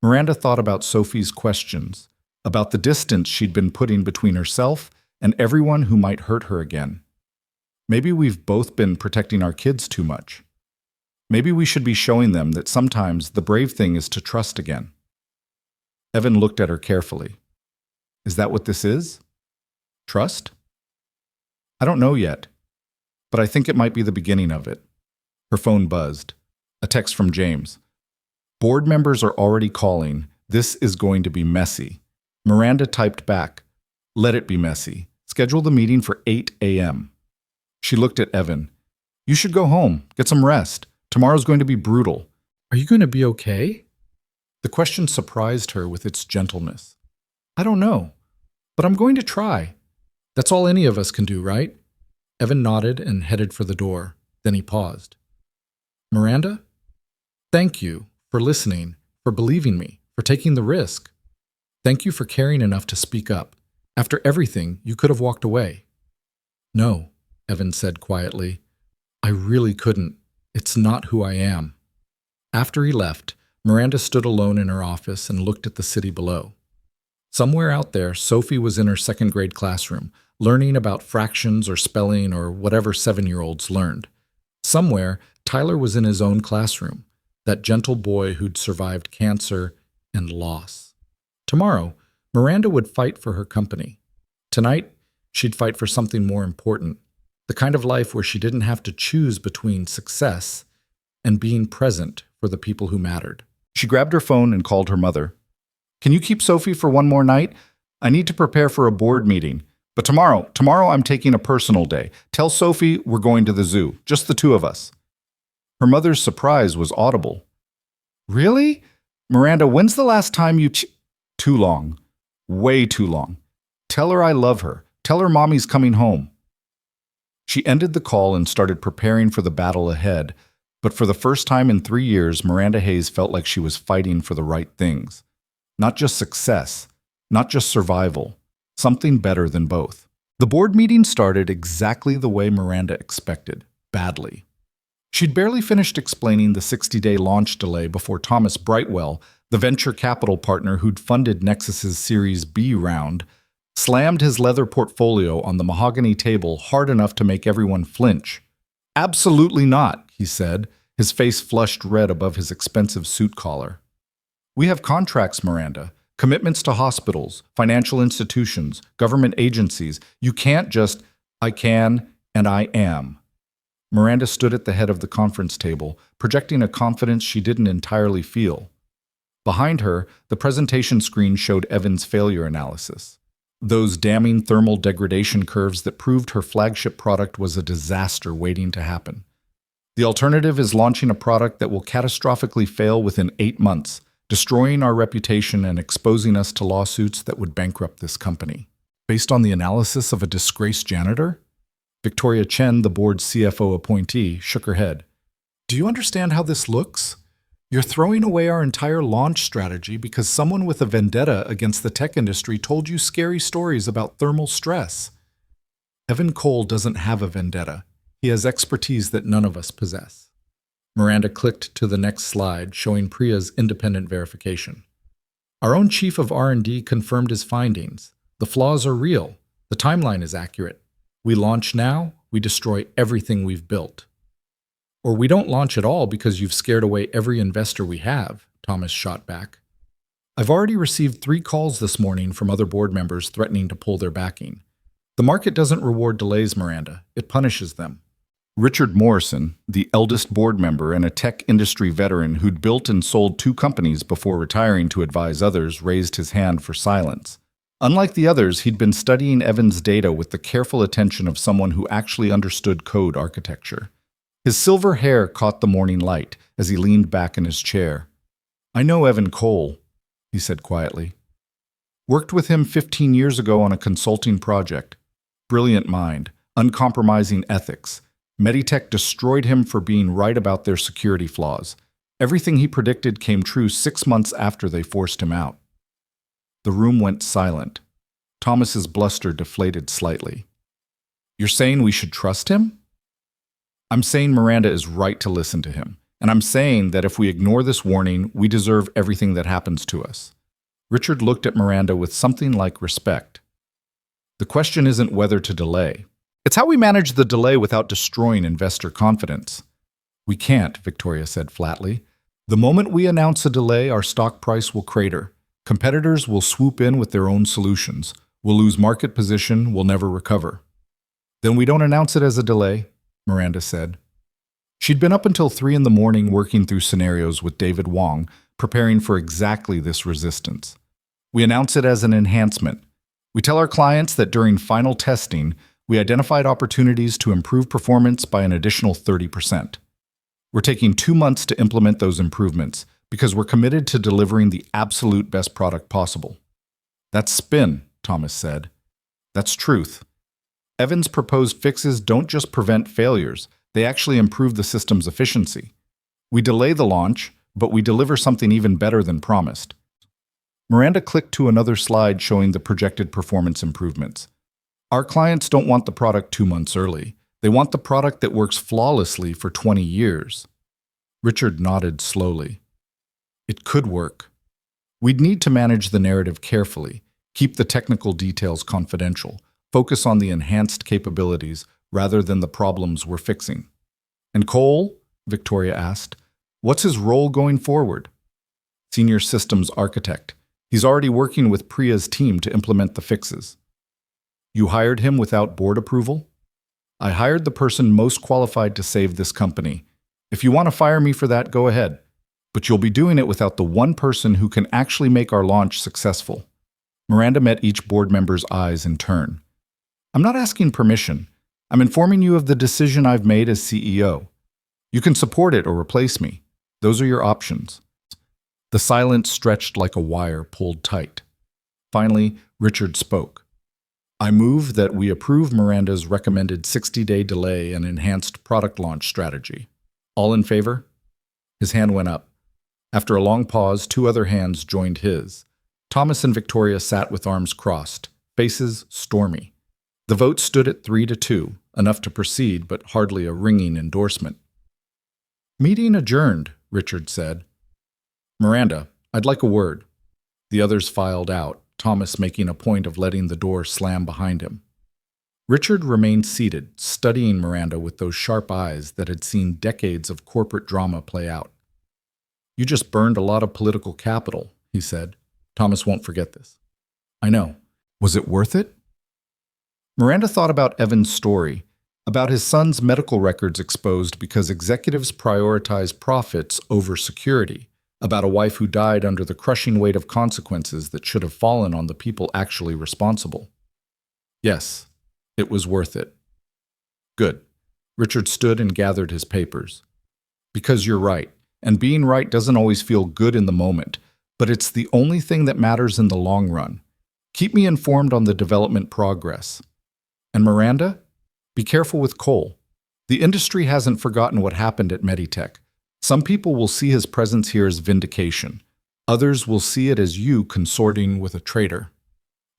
Miranda thought about Sophie's questions, about the distance she'd been putting between herself and everyone who might hurt her again. Maybe we've both been protecting our kids too much. Maybe we should be showing them that sometimes the brave thing is to trust again. Evan looked at her carefully. "Is that what this is? Trust?" "I don't know yet, but I think it might be the beginning of it." Her phone buzzed. A text from James. "Board members are already calling. This is going to be messy." Miranda typed back, "Let it be messy. Schedule the meeting for 8 a.m. She looked at Evan. You should go home, get some rest. Tomorrow's going to be brutal. Are you going to be okay? The question surprised her with its gentleness. I don't know, but I'm going to try. That's all any of us can do, right? Evan nodded and headed for the door. Then he paused. Miranda? Thank you for listening, for believing me, for taking the risk. Thank you for caring enough to speak up. After everything, you could have walked away. No, Evan said quietly. I really couldn't. It's not who I am. After he left, Miranda stood alone in her office and looked at the city below. Somewhere out there, Sophie was in her second-grade classroom, learning about fractions or spelling or whatever 7-year-olds learned. Somewhere, Tyler was in his own classroom, that gentle boy who'd survived cancer and loss. Tomorrow, Miranda would fight for her company. Tonight, she'd fight for something more important, the kind of life where she didn't have to choose between success and being present for the people who mattered. She grabbed her phone and called her mother. Can you keep Sophie for one more night? I need to prepare for a board meeting. But tomorrow I'm taking a personal day. Tell Sophie we're going to the zoo, just the two of us. Her mother's surprise was audible. Really? Miranda, when's the last time you... Too long. Way too long. Tell her I love her. Tell her mommy's coming home. She ended the call and started preparing for the battle ahead, but for the first time in 3 years, Miranda Hayes felt like she was fighting for the right things. Not just success, not just survival, something better than both. The board meeting started exactly the way Miranda expected, badly. She'd barely finished explaining the 60-day launch delay before Thomas Brightwell, the venture capital partner who'd funded Nexus's Series B round, slammed his leather portfolio on the mahogany table hard enough to make everyone flinch. Absolutely not, he said, his face flushed red above his expensive suit collar. We have contracts, Miranda, commitments to hospitals, financial institutions, government agencies. You can't just, I can and I am. Miranda stood at the head of the conference table, projecting a confidence she didn't entirely feel. Behind her, the presentation screen showed Evan's failure analysis. Those damning thermal degradation curves that proved her flagship product was a disaster waiting to happen. The alternative is launching a product that will catastrophically fail within 8 months, destroying our reputation and exposing us to lawsuits that would bankrupt this company. Based on the analysis of a disgraced janitor? Victoria Chen, the board's CFO appointee, shook her head. Do you understand how this looks? You're throwing away our entire launch strategy because someone with a vendetta against the tech industry told you scary stories about thermal stress. Evan Cole doesn't have a vendetta. He has expertise that none of us possess. Miranda clicked to the next slide, showing Priya's independent verification. Our own chief of R&D confirmed his findings. The flaws are real. The timeline is accurate. We launch now, we destroy everything we've built. Or we don't launch at all because you've scared away every investor we have, Thomas shot back. I've already received 3 calls this morning from other board members threatening to pull their backing. The market doesn't reward delays, Miranda. It punishes them. Richard Morrison, the eldest board member and a tech industry veteran who'd built and sold 2 companies before retiring to advise others, raised his hand for silence. Unlike the others, he'd been studying Evan's data with the careful attention of someone who actually understood code architecture. His silver hair caught the morning light as he leaned back in his chair. I know Evan Cole, he said quietly. Worked with him 15 years ago on a consulting project. Brilliant mind, uncompromising ethics. Meditech destroyed him for being right about their security flaws. Everything he predicted came true 6 months after they forced him out. The room went silent. Thomas's bluster deflated slightly. You're saying we should trust him? I'm saying Miranda is right to listen to him. And I'm saying that if we ignore this warning, we deserve everything that happens to us. Richard looked at Miranda with something like respect. The question isn't whether to delay. It's how we manage the delay without destroying investor confidence. We can't, Victoria said flatly. The moment we announce a delay, our stock price will crater. Competitors will swoop in with their own solutions. We'll lose market position, we'll never recover. Then we don't announce it as a delay, Miranda said. She'd been up until 3 a.m. working through scenarios with David Wong, preparing for exactly this resistance. We announce it as an enhancement. We tell our clients that during final testing, we identified opportunities to improve performance by an additional 30%. We're taking 2 months to implement those improvements because we're committed to delivering the absolute best product possible. That's spin, Thomas said. That's truth. Evan's proposed fixes don't just prevent failures, they actually improve the system's efficiency. We delay the launch, but we deliver something even better than promised. Miranda clicked to another slide showing the projected performance improvements. Our clients don't want the product 2 months early. They want the product that works flawlessly for 20 years. Richard nodded slowly. It could work. We'd need to manage the narrative carefully, keep the technical details confidential, focus on the enhanced capabilities rather than the problems we're fixing. And Cole, Victoria asked, what's his role going forward? Senior Systems Architect. He's already working with Priya's team to implement the fixes. You hired him without board approval? I hired the person most qualified to save this company. If you want to fire me for that, go ahead. But you'll be doing it without the one person who can actually make our launch successful. Miranda met each board member's eyes in turn. I'm not asking permission. I'm informing you of the decision I've made as CEO. You can support it or replace me. Those are your options. The silence stretched like a wire pulled tight. Finally, Richard spoke. I move that we approve Miranda's recommended 60-day delay and enhanced product launch strategy. All in favor? His hand went up. After a long pause, 2 other hands joined his. Thomas and Victoria sat with arms crossed, faces stormy. The vote stood at 3-2, enough to proceed, but hardly a ringing endorsement. Meeting adjourned, Richard said. Miranda, I'd like a word. The others filed out, Thomas making a point of letting the door slam behind him. Richard remained seated, studying Miranda with those sharp eyes that had seen decades of corporate drama play out. You just burned a lot of political capital, he said. Thomas won't forget this. I know. Was it worth it? Miranda thought about Evan's story, about his son's medical records exposed because executives prioritize profits over security, about a wife who died under the crushing weight of consequences that should have fallen on the people actually responsible. Yes, it was worth it. Good. Richard stood and gathered his papers. Because you're right, and being right doesn't always feel good in the moment, but it's the only thing that matters in the long run. Keep me informed on the development progress. And Miranda, be careful with Cole. The industry hasn't forgotten what happened at Meditech. Some people will see his presence here as vindication. Others will see it as you consorting with a traitor.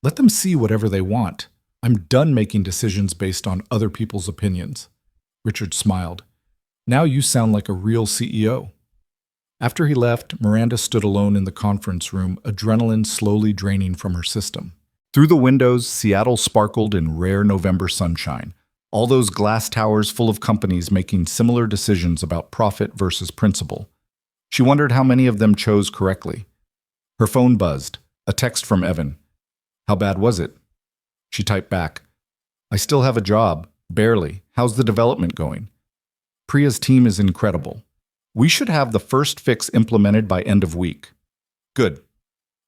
Let them see whatever they want. I'm done making decisions based on other people's opinions. Richard smiled. Now you sound like a real CEO. After he left, Miranda stood alone in the conference room, adrenaline slowly draining from her system. Through the windows, Seattle sparkled in rare November sunshine. All those glass towers full of companies making similar decisions about profit versus principle. She wondered how many of them chose correctly. Her phone buzzed, a text from Evan. How bad was it? She typed back, I still have a job, barely. How's the development going? Priya's team is incredible. We should have the first fix implemented by end of week. Good.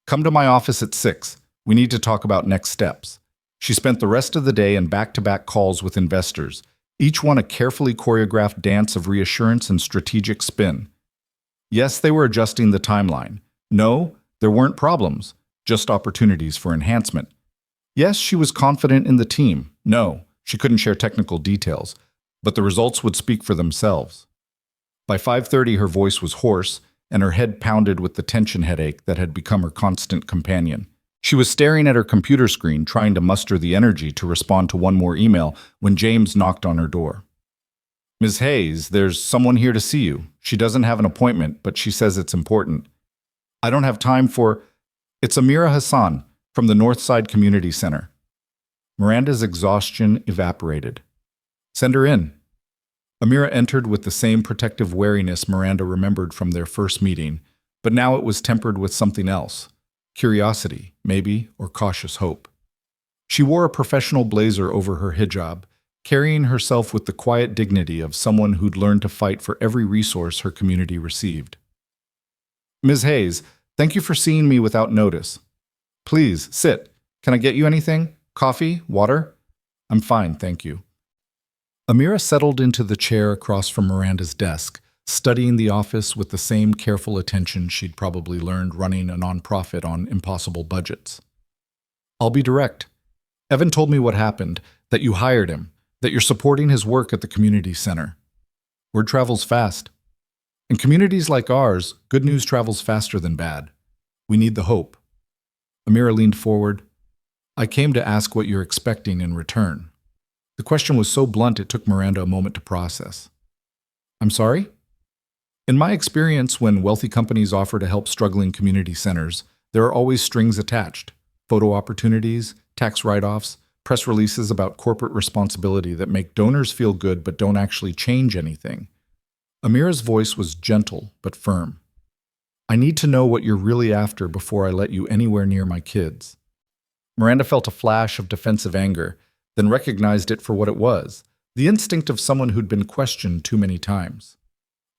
Come to my office at 6. We need to talk about next steps. She spent the rest of the day in back-to-back calls with investors, each one a carefully choreographed dance of reassurance and strategic spin. Yes, they were adjusting the timeline. No, there weren't problems, just opportunities for enhancement. Yes, she was confident in the team. No, she couldn't share technical details, but the results would speak for themselves. By 5:30, her voice was hoarse, and her head pounded with the tension headache that had become her constant companion. She was staring at her computer screen, trying to muster the energy to respond to one more email when James knocked on her door. Ms. Hayes, there's someone here to see you. She doesn't have an appointment, but she says it's important. I don't have time for... It's Amira Hassan from the Northside Community Center. Miranda's exhaustion evaporated. Send her in. Amira entered with the same protective wariness Miranda remembered from their first meeting, but now it was tempered with something else. Curiosity, maybe, or cautious hope. She wore a professional blazer over her hijab, carrying herself with the quiet dignity of someone who'd learned to fight for every resource her community received. Ms. Hayes, thank you for seeing me without notice. Please, sit. Can I get you anything? Coffee? Water? I'm fine, thank you. Amira settled into the chair across from Miranda's desk, studying the office with the same careful attention she'd probably learned running a nonprofit on impossible budgets. I'll be direct. Evan told me what happened, that you hired him, that you're supporting his work at the community center. Word travels fast. In communities like ours, good news travels faster than bad. We need the hope. Amira leaned forward. I came to ask what you're expecting in return. The question was so blunt it took Miranda a moment to process. I'm sorry? In my experience, when wealthy companies offer to help struggling community centers, there are always strings attached. Photo opportunities, tax write-offs, press releases about corporate responsibility that make donors feel good but don't actually change anything. Amira's voice was gentle but firm. I need to know what you're really after before I let you anywhere near my kids. Miranda felt a flash of defensive anger, then recognized it for what it was, the instinct of someone who'd been questioned too many times.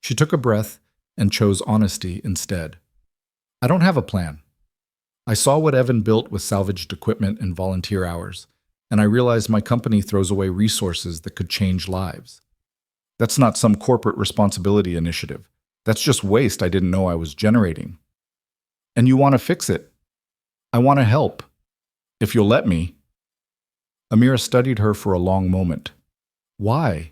She took a breath and chose honesty instead. I don't have a plan. I saw what Evan built with salvaged equipment and volunteer hours, and I realized my company throws away resources that could change lives. That's not some corporate responsibility initiative. That's just waste I didn't know I was generating. And you want to fix it. I want to help. If you'll let me. Amira studied her for a long moment. Why?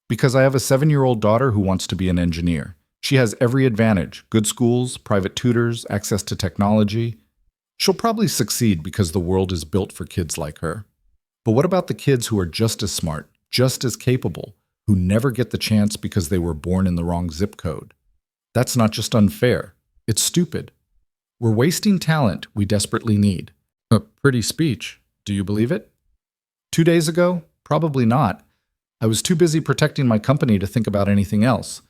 Because I have a 7-year-old daughter who wants to be an engineer. She has every advantage: good schools, private tutors, access to technology. She'll probably succeed because the world is built for kids like her. But what about the kids who are just as smart, just as capable, who never get the chance because they were born in the wrong zip code? That's not just unfair. It's stupid. We're wasting talent we desperately need. A pretty speech. Do you believe it? 2 days ago? Probably not. I was too busy protecting my company to think about anything else.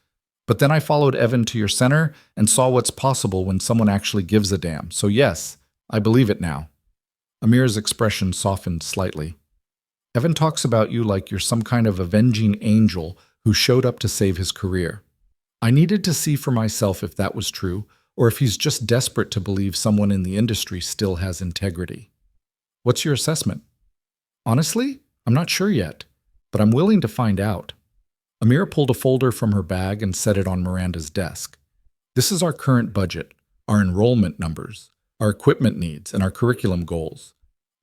But then I followed Evan to your center and saw what's possible when someone actually gives a damn. So yes, I believe it now. Amira's expression softened slightly. Evan talks about you like you're some kind of avenging angel who showed up to save his career. I needed to see for myself if that was true, or if he's just desperate to believe someone in the industry still has integrity. What's your assessment? Honestly, I'm not sure yet, but I'm willing to find out. Amira pulled a folder from her bag and set it on Miranda's desk. This is our current budget, our enrollment numbers, our equipment needs, and our curriculum goals.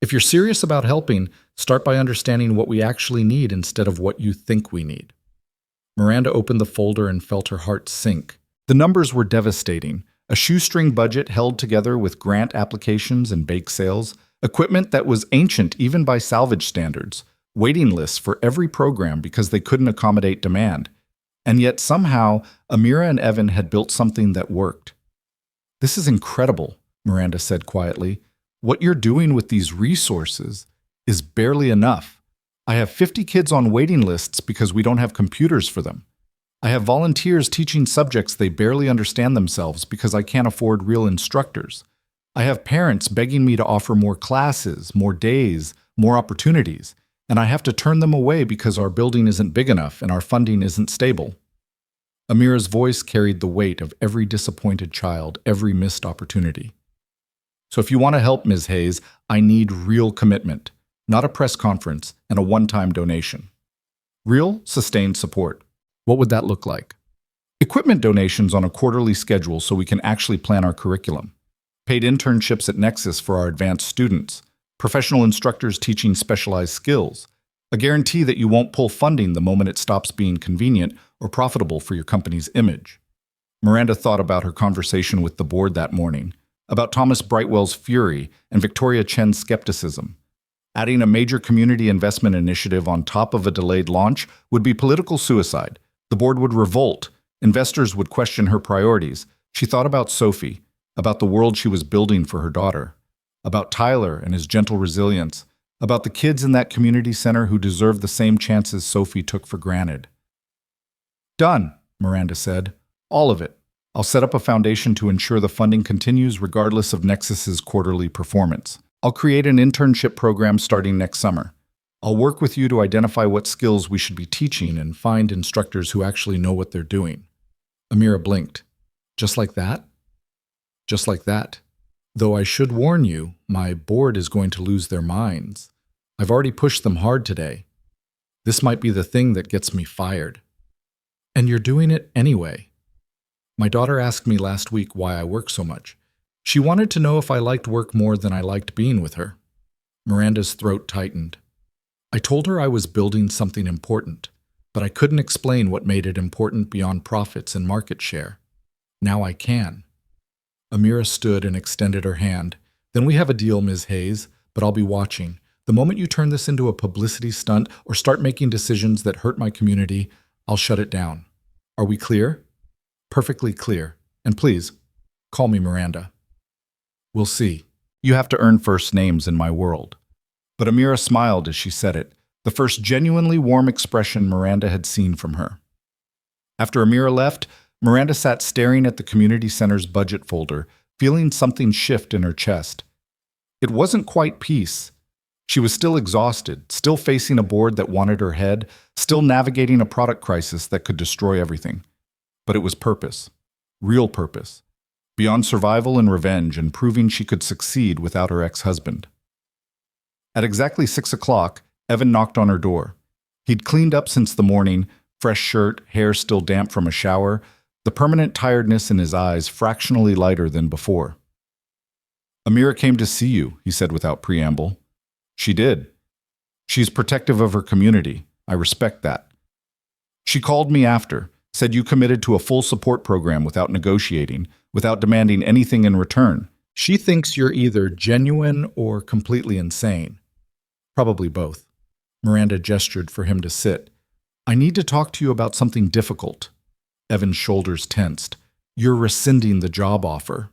If you're serious about helping, start by understanding what we actually need instead of what you think we need. Miranda opened the folder and felt her heart sink. The numbers were devastating. A shoestring budget held together with grant applications and bake sales, equipment that was ancient even by salvage standards, waiting lists for every program because they couldn't accommodate demand. And yet somehow, Amira and Evan had built something that worked. This is incredible, Miranda said quietly. What you're doing with these resources is barely enough. I have 50 kids on waiting lists because we don't have computers for them. I have volunteers teaching subjects they barely understand themselves because I can't afford real instructors. I have parents begging me to offer more classes, more days, more opportunities, and I have to turn them away because our building isn't big enough and our funding isn't stable. Amira's voice carried the weight of every disappointed child, every missed opportunity. So if you want to help, Ms. Hayes, I need real commitment, not a press conference and a one-time donation. Real, sustained support. What would that look like? Equipment donations on a quarterly schedule so we can actually plan our curriculum. Paid internships at Nexus for our advanced students. Professional instructors teaching specialized skills. A guarantee that you won't pull funding the moment it stops being convenient or profitable for your company's image. Miranda thought about her conversation with the board that morning, about Thomas Brightwell's fury and Victoria Chen's skepticism. Adding a major community investment initiative on top of a delayed launch would be political suicide. The board would revolt. Investors would question her priorities. She thought about Sophie, about the world she was building for her daughter, about Tyler and his gentle resilience, about the kids in that community center who deserve the same chances Sophie took for granted. Done, Miranda said. All of it. I'll set up a foundation to ensure the funding continues regardless of Nexus's quarterly performance. I'll create an internship program starting next summer. I'll work with you to identify what skills we should be teaching and find instructors who actually know what they're doing. Amira blinked. Just like that? Just like that. Though I should warn you, my board is going to lose their minds. I've already pushed them hard today. This might be the thing that gets me fired. And you're doing it anyway. My daughter asked me last week why I work so much. She wanted to know if I liked work more than I liked being with her. Miranda's throat tightened. I told her I was building something important, but I couldn't explain what made it important beyond profits and market share. Now I can. Amira stood and extended her hand. Then we have a deal, Ms. Hayes, but I'll be watching. The moment you turn this into a publicity stunt or start making decisions that hurt my community, I'll shut it down. Are we clear? Perfectly clear. And please, call me Miranda. We'll see. You have to earn first names in my world. But Amira smiled as she said it, the first genuinely warm expression Miranda had seen from her. After Amira left, Miranda sat staring at the community center's budget folder, feeling something shift in her chest. It wasn't quite peace. She was still exhausted, still facing a board that wanted her head, still navigating a product crisis that could destroy everything. But it was purpose. Real purpose. Beyond survival and revenge and proving she could succeed without her ex-husband. At exactly 6 o'clock, Evan knocked on her door. He'd cleaned up since the morning, fresh shirt, hair still damp from a shower, the permanent tiredness in his eyes fractionally lighter than before. Amira came to see you, he said without preamble. She did. She's protective of her community. I respect that. She called me after, said you committed to a full support program without negotiating, without demanding anything in return. She thinks you're either genuine or completely insane. Probably both. Miranda gestured for him to sit. I need to talk to you about something difficult. Evan's shoulders tensed. You're rescinding the job offer.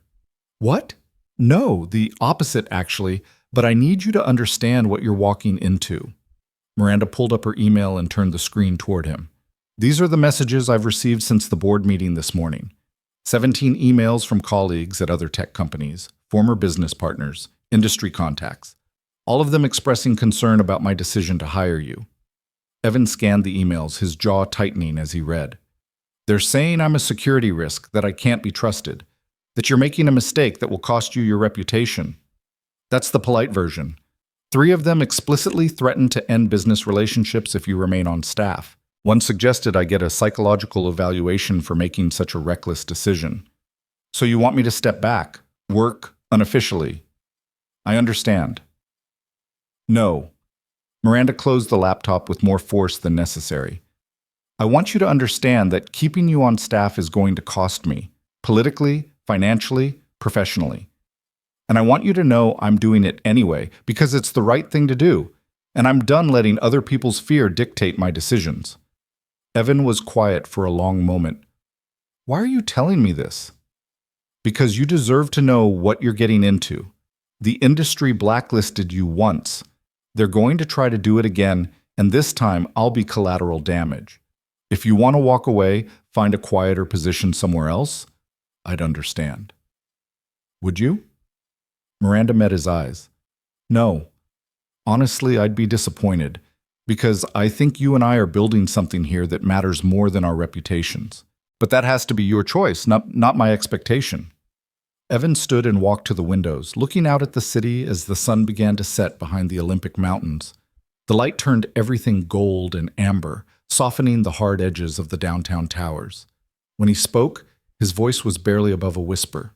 What? No, the opposite actually, but I need you to understand what you're walking into. Miranda pulled up her email and turned the screen toward him. These are the messages I've received since the board meeting this morning. 17 emails from colleagues at other tech companies, former business partners, industry contacts, all of them expressing concern about my decision to hire you. Evan scanned the emails, his jaw tightening as he read. They're saying I'm a security risk, that I can't be trusted, that you're making a mistake that will cost you your reputation. That's the polite version. 3 of them explicitly threaten to end business relationships if you remain on staff. One suggested I get a psychological evaluation for making such a reckless decision. So you want me to step back, work unofficially. I understand. No. Miranda closed the laptop with more force than necessary. I want you to understand that keeping you on staff is going to cost me, politically, financially, professionally. And I want you to know I'm doing it anyway, because it's the right thing to do, and I'm done letting other people's fear dictate my decisions. Evan was quiet for a long moment. Why are you telling me this? Because you deserve to know what you're getting into. The industry blacklisted you once. They're going to try to do it again, and this time I'll be collateral damage. If you want to walk away, find a quieter position somewhere else, I'd understand. Would you? Miranda met his eyes. No. Honestly, I'd be disappointed, because I think you and I are building something here that matters more than our reputations. But that has to be your choice, not my expectation. Evan stood and walked to the windows, looking out at the city as the sun began to set behind the Olympic Mountains. The light turned everything gold and amber, softening the hard edges of the downtown towers. When he spoke, his voice was barely above a whisper.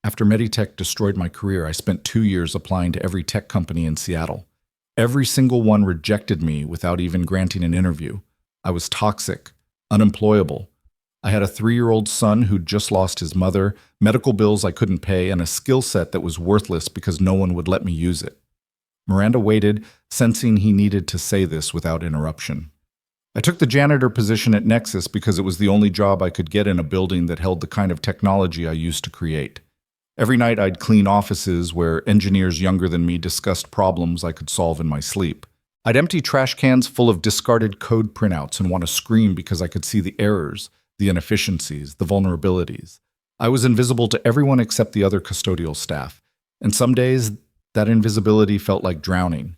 After Meditech destroyed my career, I spent 2 years applying to every tech company in Seattle. Every single one rejected me without even granting an interview. I was toxic, unemployable. I had a 3-year-old son who'd just lost his mother, medical bills I couldn't pay, and a skill set that was worthless because no one would let me use it. Miranda waited, sensing he needed to say this without interruption. I took the janitor position at Nexus because it was the only job I could get in a building that held the kind of technology I used to create. Every night I'd clean offices where engineers younger than me discussed problems I could solve in my sleep. I'd empty trash cans full of discarded code printouts and want to scream because I could see the errors, the inefficiencies, the vulnerabilities. I was invisible to everyone except the other custodial staff, and some days that invisibility felt like drowning.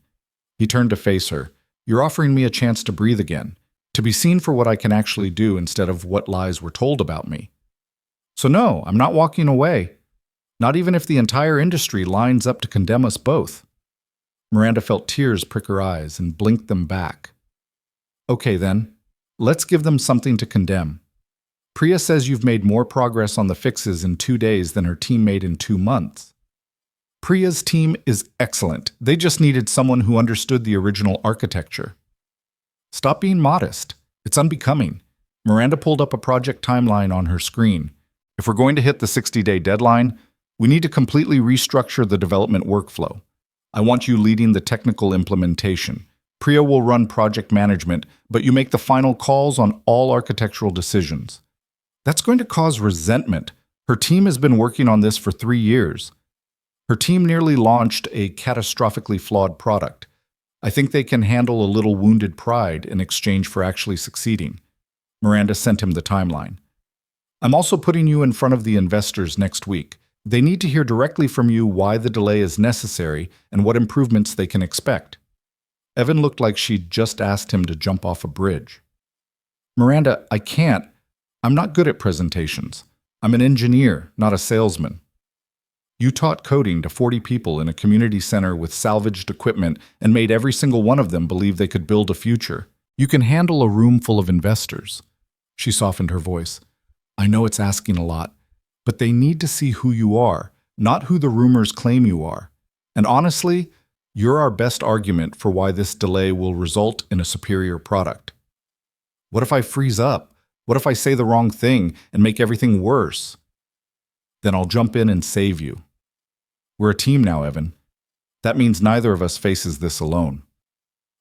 He turned to face her. You're offering me a chance to breathe again, to be seen for what I can actually do instead of what lies were told about me. So no, I'm not walking away. Not even if the entire industry lines up to condemn us both. Miranda felt tears prick her eyes and blinked them back. Okay then, let's give them something to condemn. Priya says you've made more progress on the fixes in 2 days than her team made in 2 months. Priya's team is excellent. They just needed someone who understood the original architecture. Stop being modest. It's unbecoming. Miranda pulled up a project timeline on her screen. If we're going to hit the 60-day deadline, we need to completely restructure the development workflow. I want you leading the technical implementation. Priya will run project management, but you make the final calls on all architectural decisions. That's going to cause resentment. Her team has been working on this for 3 years. Her team nearly launched a catastrophically flawed product. I think they can handle a little wounded pride in exchange for actually succeeding. Miranda sent him the timeline. I'm also putting you in front of the investors next week. They need to hear directly from you why the delay is necessary and what improvements they can expect. Evan looked like she'd just asked him to jump off a bridge. Miranda, I can't. I'm not good at presentations. I'm an engineer, not a salesman. You taught coding to 40 people in a community center with salvaged equipment and made every single one of them believe they could build a future. You can handle a room full of investors. She softened her voice. I know it's asking a lot, but they need to see who you are, not who the rumors claim you are. And honestly, you're our best argument for why this delay will result in a superior product. What if I freeze up? What if I say the wrong thing and make everything worse? Then I'll jump in and save you. We're a team now, Evan. That means neither of us faces this alone.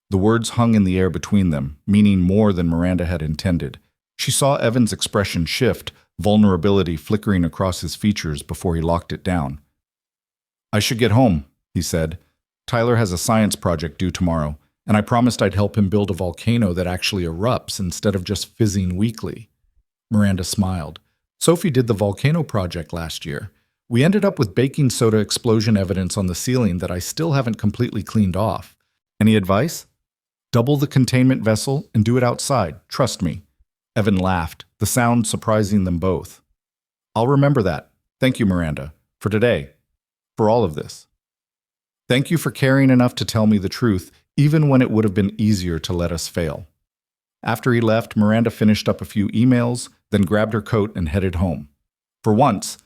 The words hung in the air between them, meaning more than Miranda had intended. She saw Evan's expression shift, vulnerability flickering across his features before he locked it down. I should get home, he said. Tyler has a science project due tomorrow, and I promised I'd help him build a volcano that actually erupts instead of just fizzing weakly. Miranda smiled. Sophie did the volcano project last year. We ended up with baking soda explosion evidence on the ceiling that I still haven't completely cleaned off. Any advice? Double the containment vessel and do it outside. Trust me. Evan laughed, the sound surprising them both. I'll remember that. Thank you, Miranda. For today. For all of this. Thank you for caring enough to tell me the truth, even when it would have been easier to let us fail. After he left, Miranda finished up a few emails, then grabbed her coat and headed home. For once,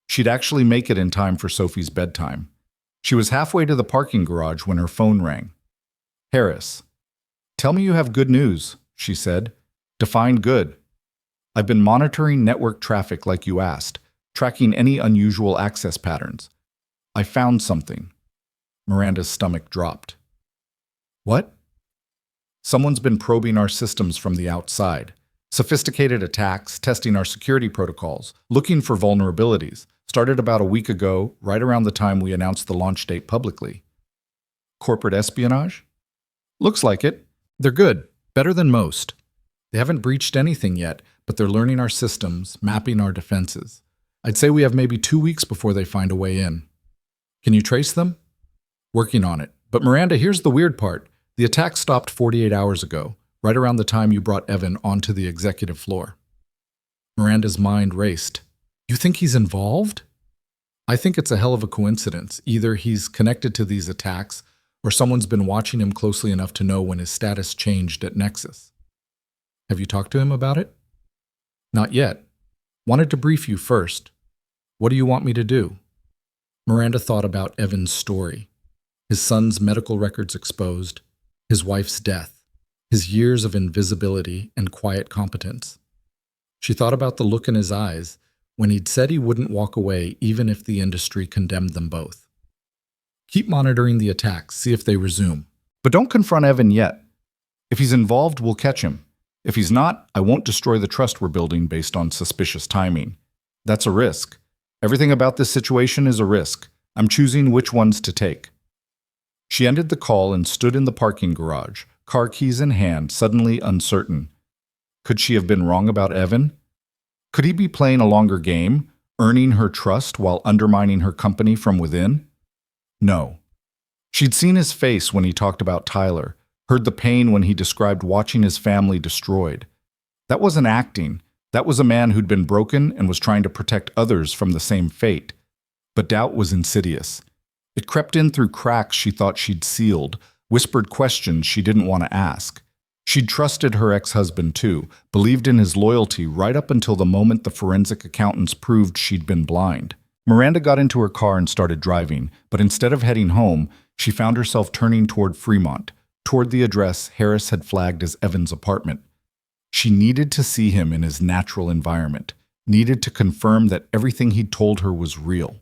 she'd actually make it in time for Sophie's bedtime. She was halfway to the parking garage when her phone rang. Harris. Tell me you have good news, she said. Define good. I've been monitoring network traffic like you asked, tracking any unusual access patterns. I found something. Miranda's stomach dropped. What? Someone's been probing our systems from the outside. Sophisticated attacks, testing our security protocols, looking for vulnerabilities. Started about a week ago, right around the time we announced the launch date publicly. Corporate espionage? Looks like it. They're good. Better than most. They haven't breached anything yet, but they're learning our systems, mapping our defenses. I'd say we have maybe 2 weeks before they find a way in. Can you trace them? Working on it. But Miranda, here's the weird part. The attack stopped 48 hours ago, right around the time you brought Evan onto the executive floor. Miranda's mind raced. You think he's involved? I think it's a hell of a coincidence. Either he's connected to these attacks, or someone's been watching him closely enough to know when his status changed at Nexus. Have you talked to him about it? Not yet. Wanted to brief you first. What do you want me to do? Miranda thought about Evan's story. His son's medical records exposed, his wife's death, his years of invisibility and quiet competence. She thought about the look in his eyes when he'd said he wouldn't walk away even if the industry condemned them both. Keep monitoring the attacks, see if they resume. But don't confront Evan yet. If he's involved, we'll catch him. If he's not, I won't destroy the trust we're building based on suspicious timing. That's a risk. Everything about this situation is a risk. I'm choosing which ones to take. She ended the call and stood in the parking garage, car keys in hand, suddenly uncertain. Could she have been wrong about Evan? Could he be playing a longer game, earning her trust while undermining her company from within? No. She'd seen his face when he talked about Tyler, heard the pain when he described watching his family destroyed. That wasn't acting. That was a man who'd been broken and was trying to protect others from the same fate. But doubt was insidious. It crept in through cracks she thought she'd sealed, whispered questions she didn't want to ask. She'd trusted her ex-husband too, believed in his loyalty right up until the moment the forensic accountants proved she'd been blind. Miranda got into her car and started driving, but instead of heading home, she found herself turning toward Fremont, toward the address Harris had flagged as Evan's apartment. She needed to see him in his natural environment, needed to confirm that everything he'd told her was real.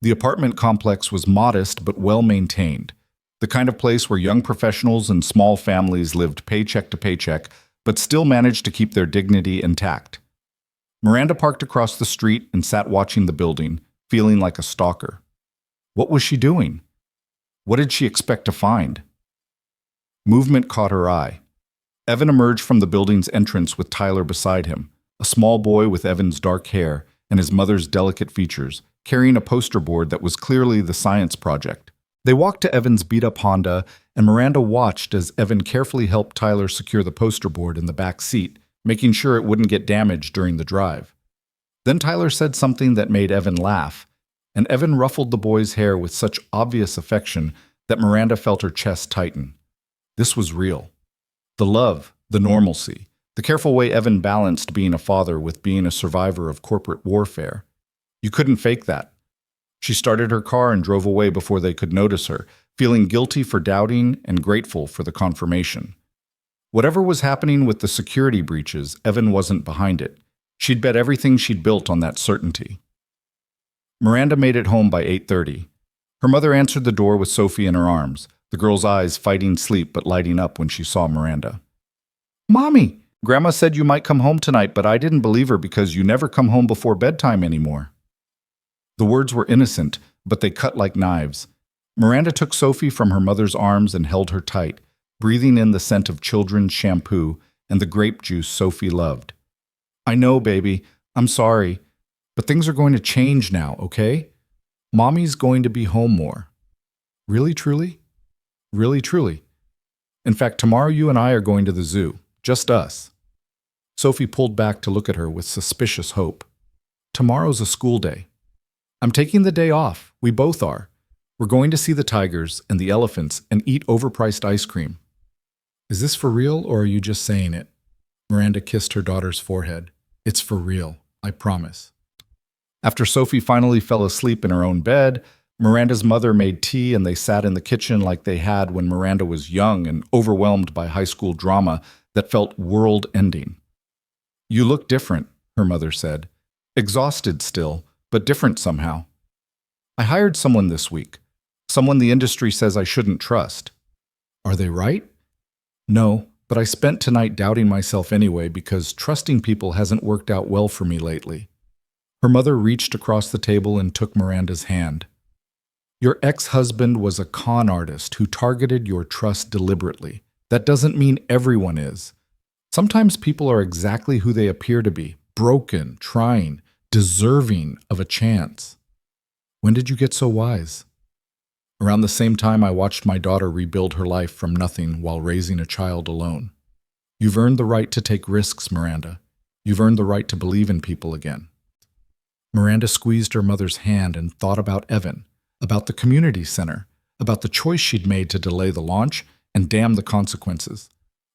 The apartment complex was modest but well-maintained, the kind of place where young professionals and small families lived paycheck to paycheck, but still managed to keep their dignity intact. Miranda parked across the street and sat watching the building, feeling like a stalker. What was she doing? What did she expect to find? Movement caught her eye. Evan emerged from the building's entrance with Tyler beside him, a small boy with Evan's dark hair and his mother's delicate features, carrying a poster board that was clearly the science project. They walked to Evan's beat-up Honda, and Miranda watched as Evan carefully helped Tyler secure the poster board in the back seat, making sure it wouldn't get damaged during the drive. Then Tyler said something that made Evan laugh, and Evan ruffled the boy's hair with such obvious affection that Miranda felt her chest tighten. This was real. The love, the normalcy, the careful way Evan balanced being a father with being a survivor of corporate warfare. You couldn't fake that. She started her car and drove away before they could notice her, feeling guilty for doubting and grateful for the confirmation. Whatever was happening with the security breaches, Evan wasn't behind it. She'd bet everything she'd built on that certainty. Miranda made it home by 8:30. Her mother answered the door with Sophie in her arms, the girl's eyes fighting sleep but lighting up when she saw Miranda. "Mommy, Grandma said you might come home tonight, but I didn't believe her because you never come home before bedtime anymore." The words were innocent, but they cut like knives. Miranda took Sophie from her mother's arms and held her tight, breathing in the scent of children's shampoo and the grape juice Sophie loved. "I know, baby. I'm sorry. But things are going to change now, okay? Mommy's going to be home more." "Really, truly?" "Really, truly. In fact, tomorrow you and I are going to the zoo. Just us." Sophie pulled back to look at her with suspicious hope. "Tomorrow's a school day." "I'm taking the day off. We both are. We're going to see the tigers and the elephants and eat overpriced ice cream." "Is this for real, or are you just saying it?" Miranda kissed her daughter's forehead. "It's for real. I promise." After Sophie finally fell asleep in her own bed, Miranda's mother made tea and they sat in the kitchen like they had when Miranda was young and overwhelmed by high school drama that felt world-ending. "You look different," her mother said. "Exhausted still, but different somehow. I hired someone this week, someone the industry says I shouldn't trust." "Are they right?" "No, but I spent tonight doubting myself anyway because trusting people hasn't worked out well for me lately." Her mother reached across the table and took Miranda's hand. "Your ex-husband was a con artist who targeted your trust deliberately. That doesn't mean everyone is. Sometimes people are exactly who they appear to be, broken, trying, deserving of a chance." "When did you get so wise?" "Around the same time I watched my daughter rebuild her life from nothing while raising a child alone." "You've earned the right to take risks, Miranda. You've earned the right to believe in people again." Miranda squeezed her mother's hand and thought about Evan, about the community center, about the choice she'd made to delay the launch, and damn the consequences.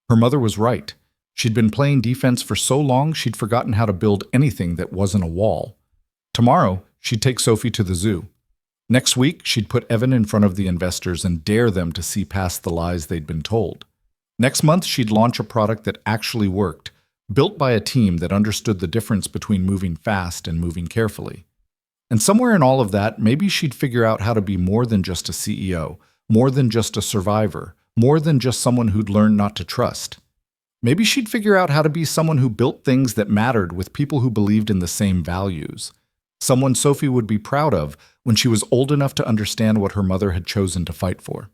Her mother was right. She'd been playing defense for so long she'd forgotten how to build anything that wasn't a wall. Tomorrow, she'd take Sophie to the zoo. Next week, she'd put Evan in front of the investors and dare them to see past the lies they'd been told. Next month, she'd launch a product that actually worked, built by a team that understood the difference between moving fast and moving carefully. And somewhere in all of that, maybe she'd figure out how to be more than just a CEO, more than just a survivor, more than just someone who'd learned not to trust. Maybe she'd figure out how to be someone who built things that mattered with people who believed in the same values. Someone Sophie would be proud of when she was old enough to understand what her mother had chosen to fight for.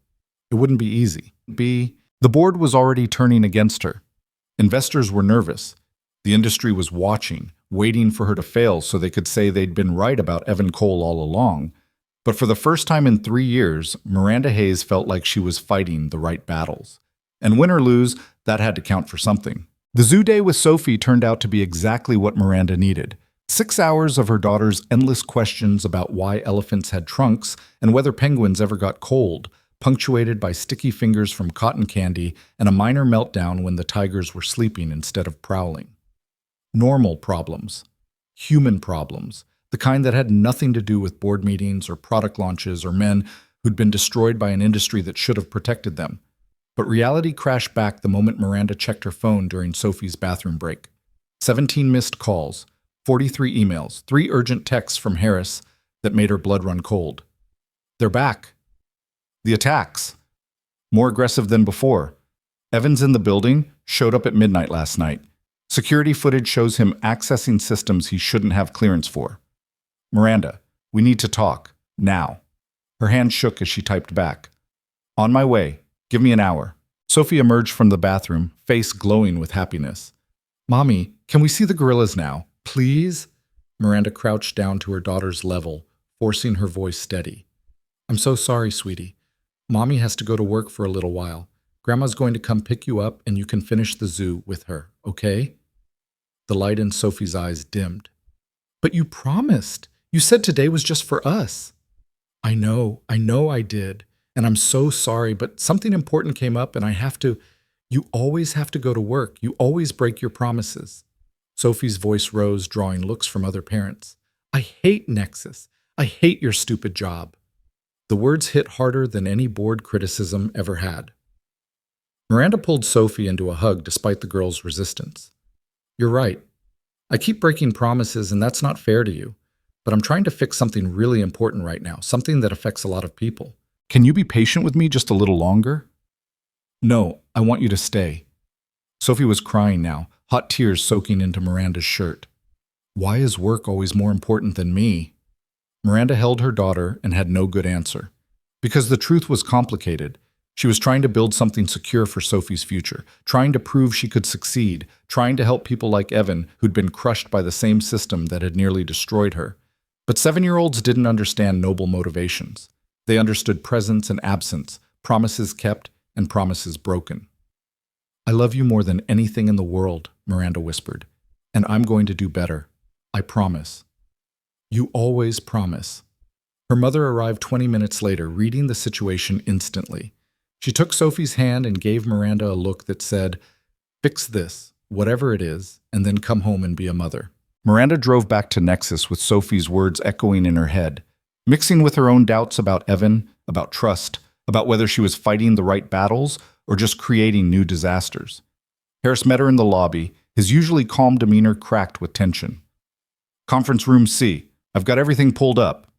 It wouldn't be easy. The board was already turning against her. Investors were nervous. The industry was watching, waiting for her to fail so they could say they'd been right about Evan Cole all along. But for the first time in 3 years, Miranda Hayes felt like she was fighting the right battles. And win or lose, that had to count for something. The zoo day with Sophie turned out to be exactly what Miranda needed. 6 hours of her daughter's endless questions about why elephants had trunks and whether penguins ever got cold, punctuated by sticky fingers from cotton candy and a minor meltdown when the tigers were sleeping instead of prowling. Normal problems. Human problems. The kind that had nothing to do with board meetings or product launches or men who'd been destroyed by an industry that should have protected them. But reality crashed back the moment Miranda checked her phone during Sophie's bathroom break. 17 missed calls, 43 emails, 3 urgent texts from Harris that made her blood run cold. They're back. The attacks. More aggressive than before. Evans in the building showed up at midnight last night. Security footage shows him accessing systems he shouldn't have clearance for. Miranda, we need to talk. Now. Her hand shook as she typed back. On my way. Give me an hour. Sophie emerged from the bathroom, face glowing with happiness. Mommy, can we see the gorillas now? Please? Miranda crouched down to her daughter's level, forcing her voice steady. I'm so sorry, sweetie. Mommy has to go to work for a little while. Grandma's going to come pick you up and you can finish the zoo with her, okay? The light in Sophie's eyes dimmed. But you promised. You said today was just for us. I know I did. And I'm so sorry, but something important came up and you always have to go to work. You always break your promises. Sophie's voice rose, drawing looks from other parents. I hate Nexus. I hate your stupid job. The words hit harder than any board criticism ever had. Miranda pulled Sophie into a hug despite the girl's resistance. You're right. I keep breaking promises and that's not fair to you. But I'm trying to fix something really important right now, something that affects a lot of people. Can you be patient with me just a little longer? No, I want you to stay. Sophie was crying now, hot tears soaking into Miranda's shirt. Why is work always more important than me? Miranda held her daughter and had no good answer. Because the truth was complicated. She was trying to build something secure for Sophie's future, trying to prove she could succeed, trying to help people like Evan who'd been crushed by the same system that had nearly destroyed her. But 7-year-olds didn't understand noble motivations. They understood presence and absence, promises kept and promises broken. I love you more than anything in the world, Miranda whispered, and I'm going to do better. I promise. You always promise. Her mother arrived 20 minutes later, reading the situation instantly. She took Sophie's hand and gave Miranda a look that said, fix this, whatever it is, and then come home and be a mother. Miranda drove back to Nexus with Sophie's words echoing in her head, mixing with her own doubts about Evan, about trust, about whether she was fighting the right battles or just creating new disasters. Harris met her in the lobby, his usually calm demeanor cracked with tension. Conference room C. I've got everything pulled up.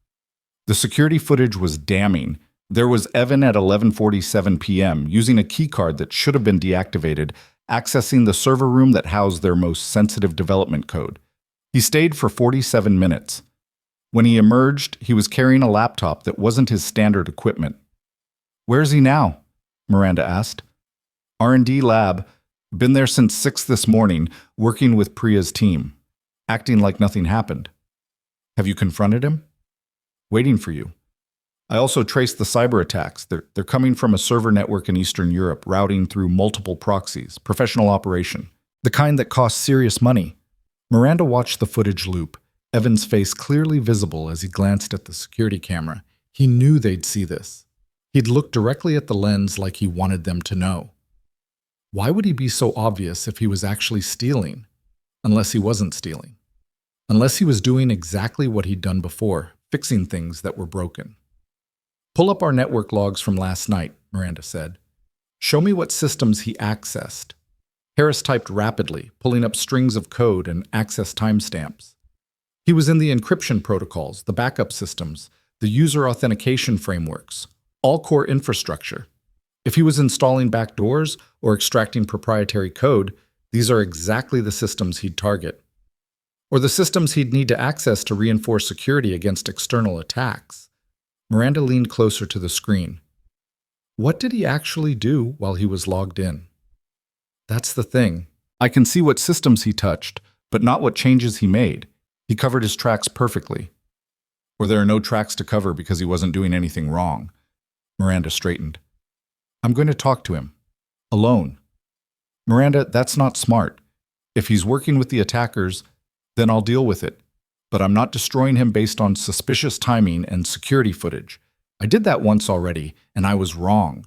The security footage was damning. There was Evan at 11:47 p.m. using a keycard that should have been deactivated, accessing the server room that housed their most sensitive development code. He stayed for 47 minutes. When he emerged, he was carrying a laptop that wasn't his standard equipment. Where's he now? Miranda asked. R&D lab. Been there since 6 this morning, working with Priya's team. Acting like nothing happened. Have you confronted him? Waiting for you. I also traced the cyber attacks. They're coming from a server network in Eastern Europe, routing through multiple proxies, professional operation. The kind that costs serious money. Miranda watched the footage loop, Evan's face clearly visible as he glanced at the security camera. He knew they'd see this. He'd look directly at the lens like he wanted them to know. Why would he be so obvious if he was actually stealing? Unless he wasn't stealing. Unless he was doing exactly what he'd done before, fixing things that were broken. Pull up our network logs from last night, Miranda said. Show me what systems he accessed. Harris typed rapidly, pulling up strings of code and access timestamps. He was in the encryption protocols, the backup systems, the user authentication frameworks, all core infrastructure. If he was installing backdoors or extracting proprietary code, these are exactly the systems he'd target. Or the systems he'd need to access to reinforce security against external attacks. Miranda leaned closer to the screen. What did he actually do while he was logged in? That's the thing. I can see what systems he touched, but not what changes he made. He covered his tracks perfectly. Or there are no tracks to cover because he wasn't doing anything wrong. Miranda straightened. I'm going to talk to him. Alone. Miranda, that's not smart. If he's working with the attackers, then I'll deal with it. but I'm not destroying him based on suspicious timing and security footage. I did that once already, and I was wrong.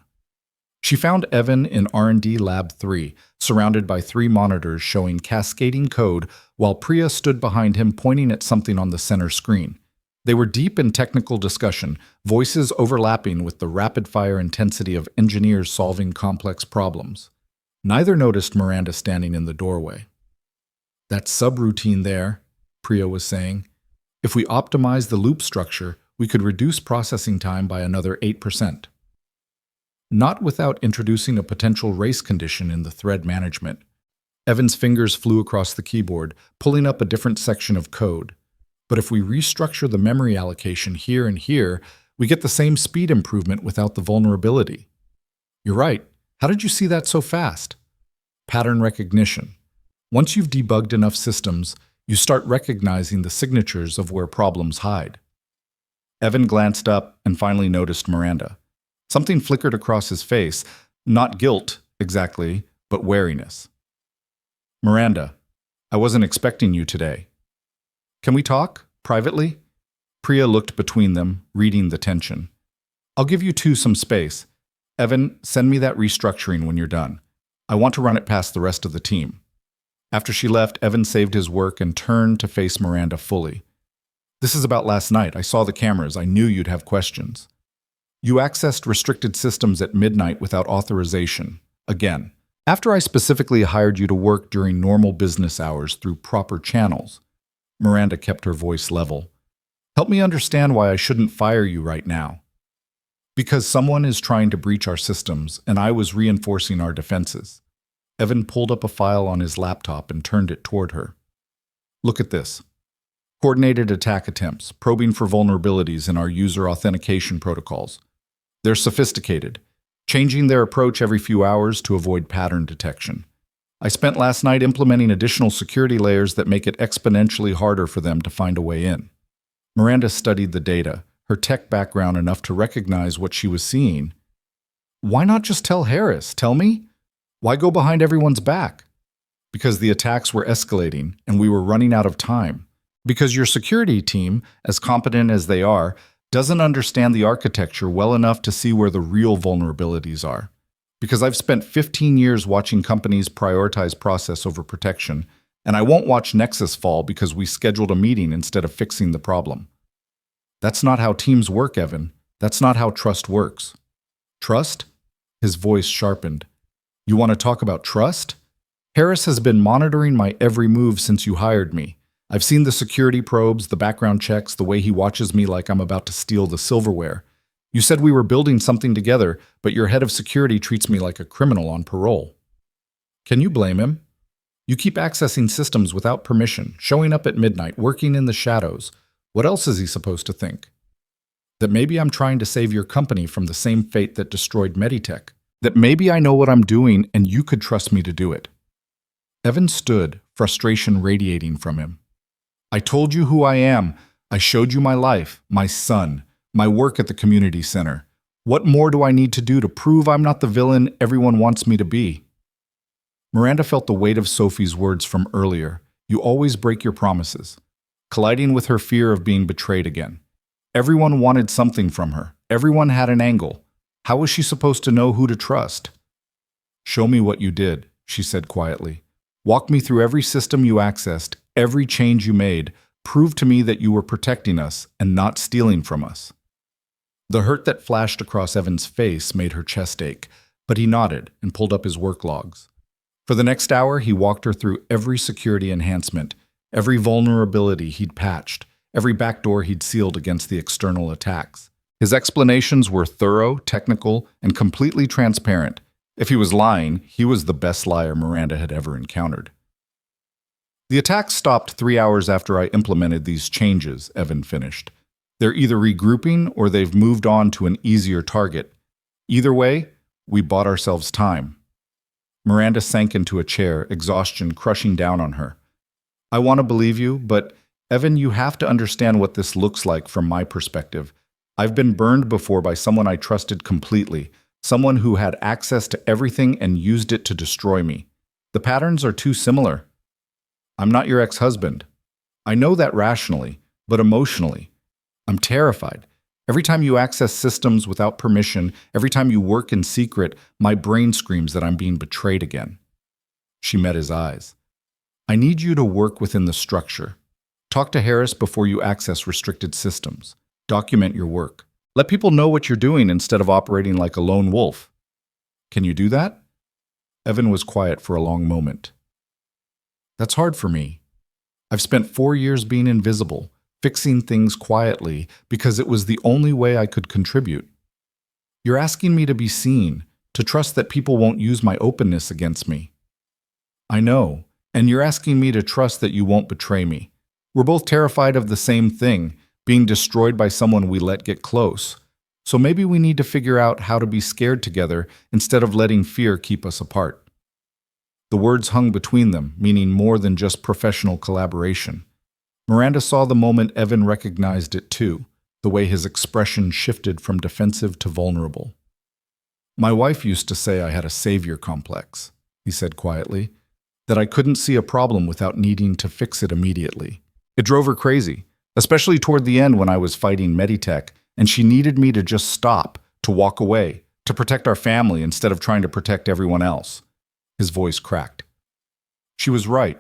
She found Evan in R&D Lab 3, surrounded by 3 monitors showing cascading code, while Priya stood behind him pointing at something on the center screen. They were deep in technical discussion, voices overlapping with the rapid-fire intensity of engineers solving complex problems. Neither noticed Miranda standing in the doorway. "That subroutine there," Priya was saying. "If we optimize the loop structure, we could reduce processing time by another 8%. Not without introducing a potential race condition in the thread management. Evan's fingers flew across the keyboard, pulling up a different section of code. But if we restructure the memory allocation here and here, we get the same speed improvement without the vulnerability. You're right. How did you see that so fast? Pattern recognition. Once you've debugged enough systems, you start recognizing the signatures of where problems hide. Evan glanced up and finally noticed Miranda. Something flickered across his face, not guilt, exactly, but wariness. "Miranda, I wasn't expecting you today. Can we talk, privately?" Priya looked between them, reading the tension. "I'll give you two some space. Evan, send me that restructuring when you're done. I want to run it past the rest of the team." After she left, Evan saved his work and turned to face Miranda fully. "This is about last night. I saw the cameras. I knew you'd have questions. You accessed restricted systems at midnight without authorization. Again. After I specifically hired you to work during normal business hours through proper channels." Miranda kept her voice level. "Help me understand why I shouldn't fire you right now." "Because someone is trying to breach our systems, and I was reinforcing our defenses." Evan pulled up a file on his laptop and turned it toward her. "Look at this. Coordinated attack attempts, probing for vulnerabilities in our user authentication protocols. They're sophisticated, changing their approach every few hours to avoid pattern detection. I spent last night implementing additional security layers that make it exponentially harder for them to find a way in." Miranda studied the data, her tech background enough to recognize what she was seeing. "Why not just tell Harris? Tell me? Why go behind everyone's back?" "Because the attacks were escalating, and we were running out of time. Because your security team, as competent as they are, doesn't understand the architecture well enough to see where the real vulnerabilities are. Because I've spent 15 years watching companies prioritize process over protection, and I won't watch Nexus fall because we scheduled a meeting instead of fixing the problem. That's not how teams work, Evan. That's not how trust works." "Trust?" His voice sharpened. "You want to talk about trust? Harris has been monitoring my every move since you hired me. I've seen the security probes, the background checks, the way he watches me like I'm about to steal the silverware. You said we were building something together, but your head of security treats me like a criminal on parole. Can you blame him? You keep accessing systems without permission, showing up at midnight, working in the shadows. What else is he supposed to think? That maybe I'm trying to save your company from the same fate that destroyed Meditech? That maybe I know what I'm doing and you could trust me to do it?" Evan stood, frustration radiating from him. "I told you who I am. I showed you my life, my son, my work at the community center. What more do I need to do to prove I'm not the villain everyone wants me to be?" Miranda felt the weight of Sophie's words from earlier. You always break your promises. Colliding with her fear of being betrayed again. Everyone wanted something from her. Everyone had an angle. How was she supposed to know who to trust? "Show me what you did," she said quietly. "Walk me through every system you accessed, every change you made. Prove to me that you were protecting us and not stealing from us." The hurt that flashed across Evan's face made her chest ache, but he nodded and pulled up his work logs. For the next hour, he walked her through every security enhancement, every vulnerability he'd patched, every backdoor he'd sealed against the external attacks. His explanations were thorough, technical, and completely transparent. If he was lying, he was the best liar Miranda had ever encountered. "The attacks stopped 3 hours after I implemented these changes," Evan finished. "They're either regrouping or they've moved on to an easier target. Either way, we bought ourselves time." Miranda sank into a chair, exhaustion crushing down on her. "I want to believe you, but Evan, you have to understand what this looks like from my perspective. I've been burned before by someone I trusted completely, someone who had access to everything and used it to destroy me. The patterns are too similar. I'm not your ex-husband." I know that rationally, but emotionally, I'm terrified. Every time you access systems without permission, every time you work in secret, my brain screams that I'm being betrayed again. She met his eyes. I need you to work within the structure. Talk to Harris before you access restricted systems. Document your work. Let people know what you're doing instead of operating like a lone wolf. Can you do that? Evan was quiet for a long moment. That's hard for me. I've spent 4 years being invisible, fixing things quietly because it was the only way I could contribute. You're asking me to be seen, to trust that people won't use my openness against me. I know, and you're asking me to trust that you won't betray me. We're both terrified of the same thing, being destroyed by someone we let get close. So maybe we need to figure out how to be scared together instead of letting fear keep us apart. The words hung between them, meaning more than just professional collaboration. Miranda saw the moment Evan recognized it too, the way his expression shifted from defensive to vulnerable. My wife used to say I had a savior complex, he said quietly, that I couldn't see a problem without needing to fix it immediately. It drove her crazy, especially toward the end when I was fighting Meditech, and she needed me to just stop, to walk away, to protect our family instead of trying to protect everyone else. His voice cracked. She was right.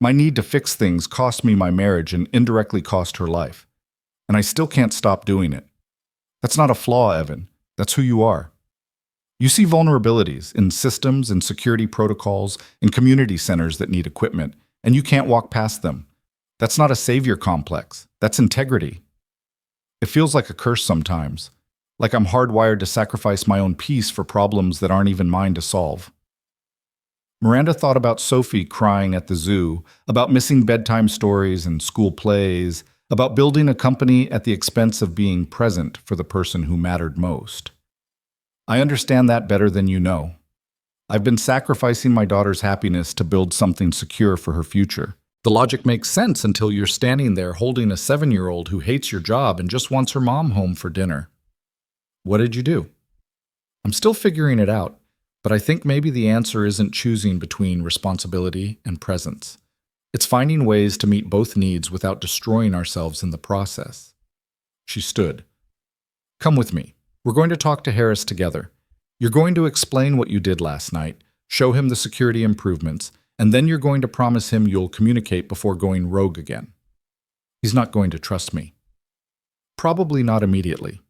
My need to fix things cost me my marriage and indirectly cost her life. And I still can't stop doing it. That's not a flaw, Evan. That's who you are. You see vulnerabilities in systems and security protocols, in community centers that need equipment, and you can't walk past them. That's not a savior complex. That's integrity. It feels like a curse sometimes, like I'm hardwired to sacrifice my own peace for problems that aren't even mine to solve. Miranda thought about Sophie crying at the zoo, about missing bedtime stories and school plays, about building a company at the expense of being present for the person who mattered most. I understand that better than you know. I've been sacrificing my daughter's happiness to build something secure for her future. The logic makes sense until you're standing there holding a 7-year-old who hates your job and just wants her mom home for dinner. What did you do? I'm still figuring it out. But I think maybe the answer isn't choosing between responsibility and presence. It's finding ways to meet both needs without destroying ourselves in the process. She stood. Come with me. We're going to talk to Harris together. You're going to explain what you did last night, show him the security improvements, and then you're going to promise him you'll communicate before going rogue again. He's not going to trust me. Probably not immediately.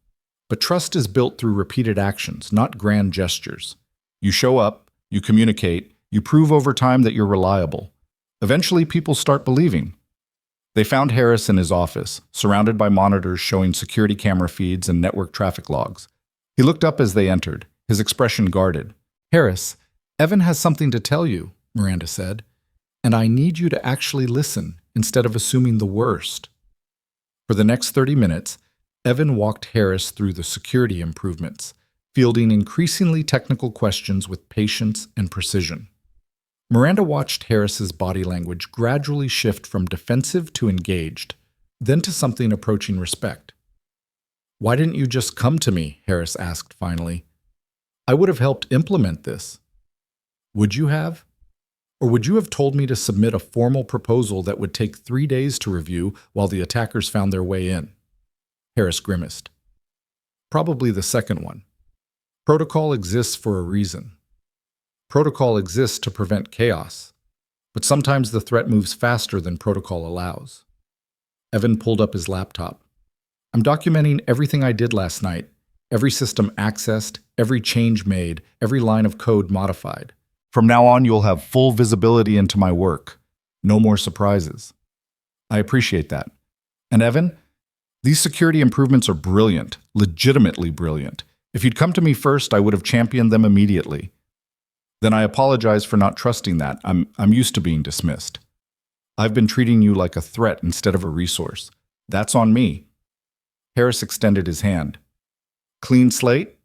But trust is built through repeated actions, not grand gestures. You show up, you communicate, you prove over time that you're reliable. Eventually, people start believing. They found Harris in his office, surrounded by monitors showing security camera feeds and network traffic logs. He looked up as they entered, his expression guarded. Harris, Evan has something to tell you, Miranda said, and I need you to actually listen instead of assuming the worst. For the next 30 minutes, Evan walked Harris through the security improvements, fielding increasingly technical questions with patience and precision. Miranda watched Harris's body language gradually shift from defensive to engaged, then to something approaching respect. Why didn't you just come to me? Harris asked finally. I would have helped implement this. Would you have? Or would you have told me to submit a formal proposal that would take 3 days to review while the attackers found their way in? Harris grimaced. Probably the second one. Protocol exists for a reason. Protocol exists to prevent chaos, but sometimes the threat moves faster than protocol allows. Evan pulled up his laptop. I'm documenting everything I did last night, every system accessed, every change made, every line of code modified. From now on, you'll have full visibility into my work. No more surprises. I appreciate that. And Evan, these security improvements are brilliant, legitimately brilliant. If you'd come to me first, I would have championed them immediately. Then I apologize for not trusting that. I'm used to being dismissed. I've been treating you like a threat instead of a resource. That's on me. Harris extended his hand. Clean slate?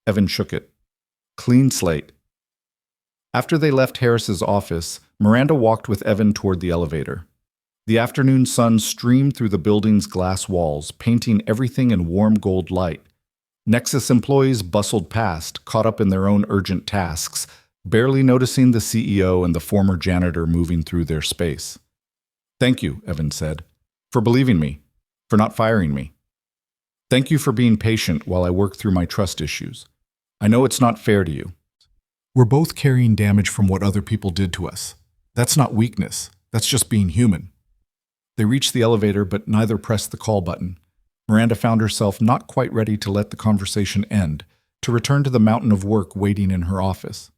Evan shook it. Clean slate. After they left Harris's office, Miranda walked with Evan toward the elevator. The afternoon sun streamed through the building's glass walls, painting everything in warm gold light. Nexus employees bustled past, caught up in their own urgent tasks, barely noticing the CEO and the former janitor moving through their space. Thank you, Evan said, for believing me, for not firing me. Thank you for being patient while I work through my trust issues. I know it's not fair to you. We're both carrying damage from what other people did to us. That's not weakness. That's just being human. They reached the elevator, but neither pressed the call button. Miranda found herself not quite ready to let the conversation end, to return to the mountain of work waiting in her office.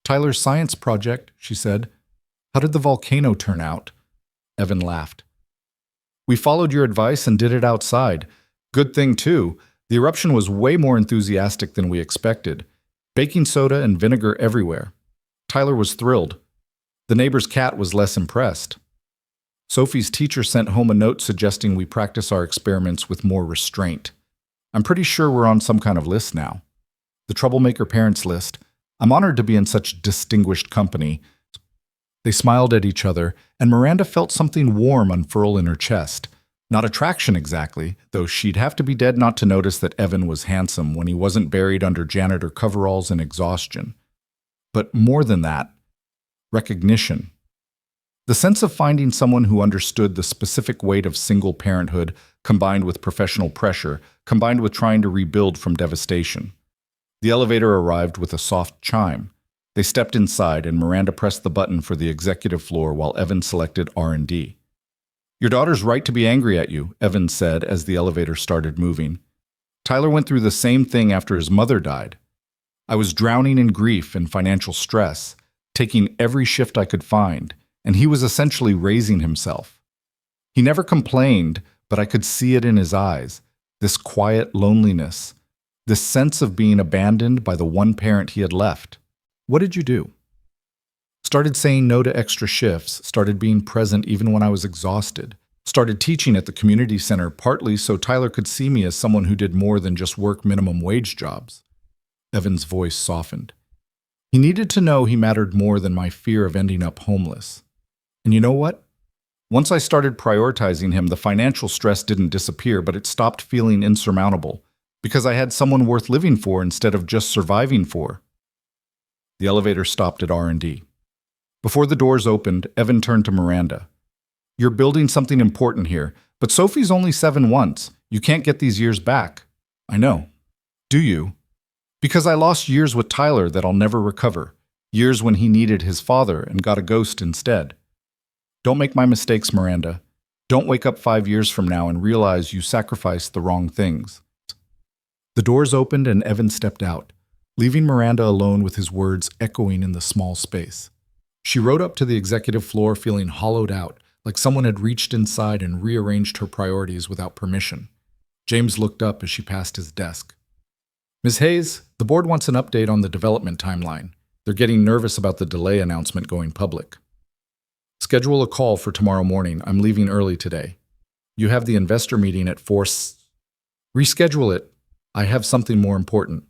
Tyler's science project, she said. How did the volcano turn out? Evan laughed. We followed your advice and did it outside. Good thing, too. The eruption was way more enthusiastic than we expected. Baking soda and vinegar everywhere. Tyler was thrilled. The neighbor's cat was less impressed. Sophie's teacher sent home a note suggesting we practice our experiments with more restraint. I'm pretty sure we're on some kind of list now. The troublemaker parents list. I'm honored to be in such distinguished company. They smiled at each other, and Miranda felt something warm unfurl in her chest. Not attraction exactly, though she'd have to be dead not to notice that Evan was handsome when he wasn't buried under janitor coveralls and exhaustion. But more than that, recognition. The sense of finding someone who understood the specific weight of single parenthood, combined with professional pressure, combined with trying to rebuild from devastation. The elevator arrived with a soft chime. They stepped inside, and Miranda pressed the button for the executive floor while Evan selected R&D. Your daughter's right to be angry at you, Evan said as the elevator started moving. Tyler went through the same thing after his mother died. I was drowning in grief and financial stress, taking every shift I could find, and he was essentially raising himself. He never complained, but I could see it in his eyes, this quiet loneliness, this sense of being abandoned by the one parent he had left. What did you do? Started saying no to extra shifts, started being present even when I was exhausted, started teaching at the community center partly so Tyler could see me as someone who did more than just work minimum wage jobs. Evan's voice softened. He needed to know he mattered more than my fear of ending up homeless. And you know what? Once I started prioritizing him, the financial stress didn't disappear, but it stopped feeling insurmountable, because I had someone worth living for instead of just surviving for. The elevator stopped at R&D. Before the doors opened, Evan turned to Miranda. You're building something important here, but Sophie's only 7 once. You can't get these years back. I know. Do you? Because I lost years with Tyler that I'll never recover. Years when he needed his father and got a ghost instead. Don't make my mistakes, Miranda. Don't wake up 5 years from now and realize you sacrificed the wrong things. The doors opened and Evan stepped out, leaving Miranda alone with his words echoing in the small space. She rode up to the executive floor feeling hollowed out, like someone had reached inside and rearranged her priorities without permission. James looked up as she passed his desk. Ms. Hayes, the board wants an update on the development timeline. They're getting nervous about the delay announcement going public. Schedule a call for tomorrow morning. I'm leaving early today. You have the investor meeting at 4. Reschedule it. I have something more important.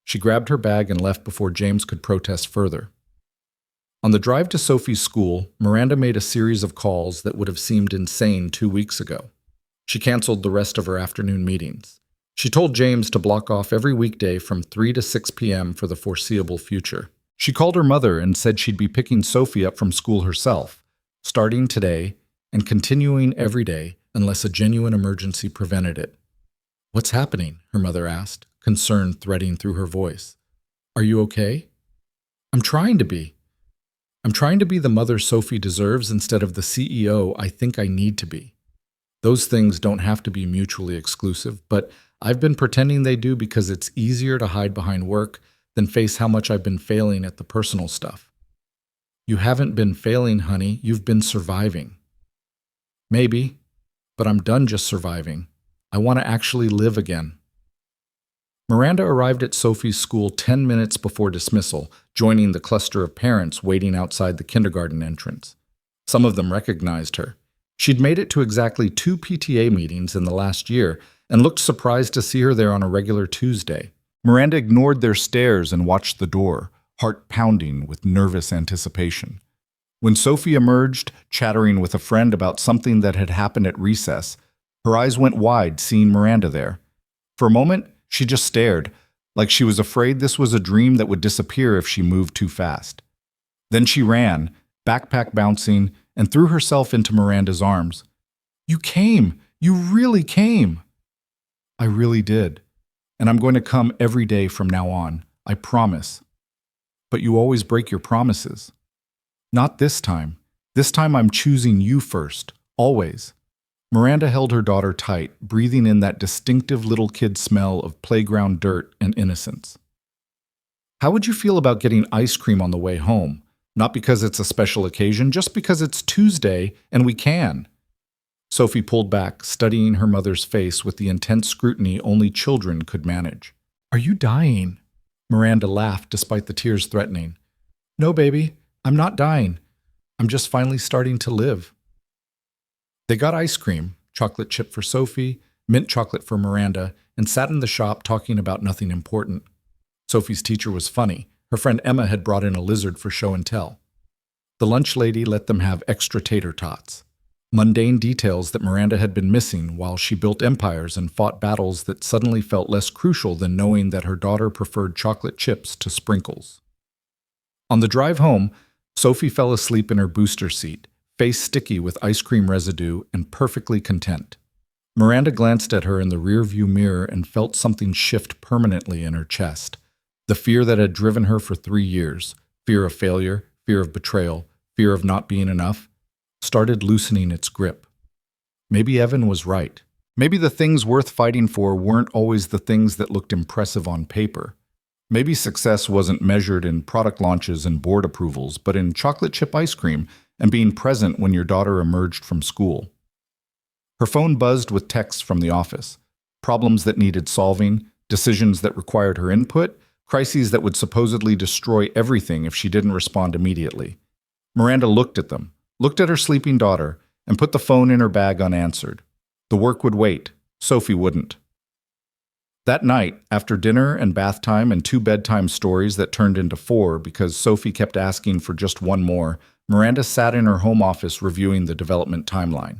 She grabbed her bag and left before James could protest further. On the drive to Sophie's school, Miranda made a series of calls that would have seemed insane 2 weeks ago. She canceled the rest of her afternoon meetings. She told James to block off every weekday from 3 to 6 p.m. for the foreseeable future. She called her mother and said she'd be picking Sophie up from school herself, starting today and continuing every day unless a genuine emergency prevented it. What's happening? Her mother asked, concern threading through her voice. Are you okay? I'm trying to be. I'm trying to be the mother Sophie deserves instead of the CEO I think I need to be. Those things don't have to be mutually exclusive, but I've been pretending they do because it's easier to hide behind work than face how much I've been failing at the personal stuff. You haven't been failing, honey. You've been surviving. Maybe, but I'm done just surviving. I want to actually live again. Miranda arrived at Sophie's school 10 minutes before dismissal, joining the cluster of parents waiting outside the kindergarten entrance. Some of them recognized her. She'd made it to exactly 2 PTA meetings in the last year and looked surprised to see her there on a regular Tuesday. Miranda ignored their stares and watched the door, heart pounding with nervous anticipation. When Sophie emerged, chattering with a friend about something that had happened at recess, her eyes went wide seeing Miranda there. For a moment, she just stared, like she was afraid this was a dream that would disappear if she moved too fast. Then she ran, backpack bouncing, and threw herself into Miranda's arms. "You came! You really came!" "I really did. And I'm going to come every day from now on. I promise." "But you always break your promises." "Not this time. This time I'm choosing you first. Always." Miranda held her daughter tight, breathing in that distinctive little kid smell of playground dirt and innocence. "How would you feel about getting ice cream on the way home? Not because it's a special occasion, just because it's Tuesday and we can." Sophie pulled back, studying her mother's face with the intense scrutiny only children could manage. "Are you dying?" Miranda laughed despite the tears threatening. "No, baby, I'm not dying. I'm just finally starting to live." They got ice cream, chocolate chip for Sophie, mint chocolate for Miranda, and sat in the shop talking about nothing important. Sophie's teacher was funny. Her friend Emma had brought in a lizard for show and tell. The lunch lady let them have extra tater tots. Mundane details that Miranda had been missing while she built empires and fought battles that suddenly felt less crucial than knowing that her daughter preferred chocolate chips to sprinkles. On the drive home, Sophie fell asleep in her booster seat, face sticky with ice cream residue and perfectly content. Miranda glanced at her in the rearview mirror and felt something shift permanently in her chest. The fear that had driven her for 3 years, fear of failure, fear of betrayal, fear of not being enough, started loosening its grip. Maybe Evan was right. Maybe the things worth fighting for weren't always the things that looked impressive on paper. Maybe success wasn't measured in product launches and board approvals, but in chocolate chip ice cream and being present when your daughter emerged from school. Her phone buzzed with texts from the office. Problems that needed solving, decisions that required her input, crises that would supposedly destroy everything if she didn't respond immediately. Miranda looked at them, looked at her sleeping daughter, and put the phone in her bag unanswered. The work would wait. Sophie wouldn't. That night, after dinner and bath time and 2 bedtime stories that turned into 4 because Sophie kept asking for just one more, Miranda sat in her home office reviewing the development timeline.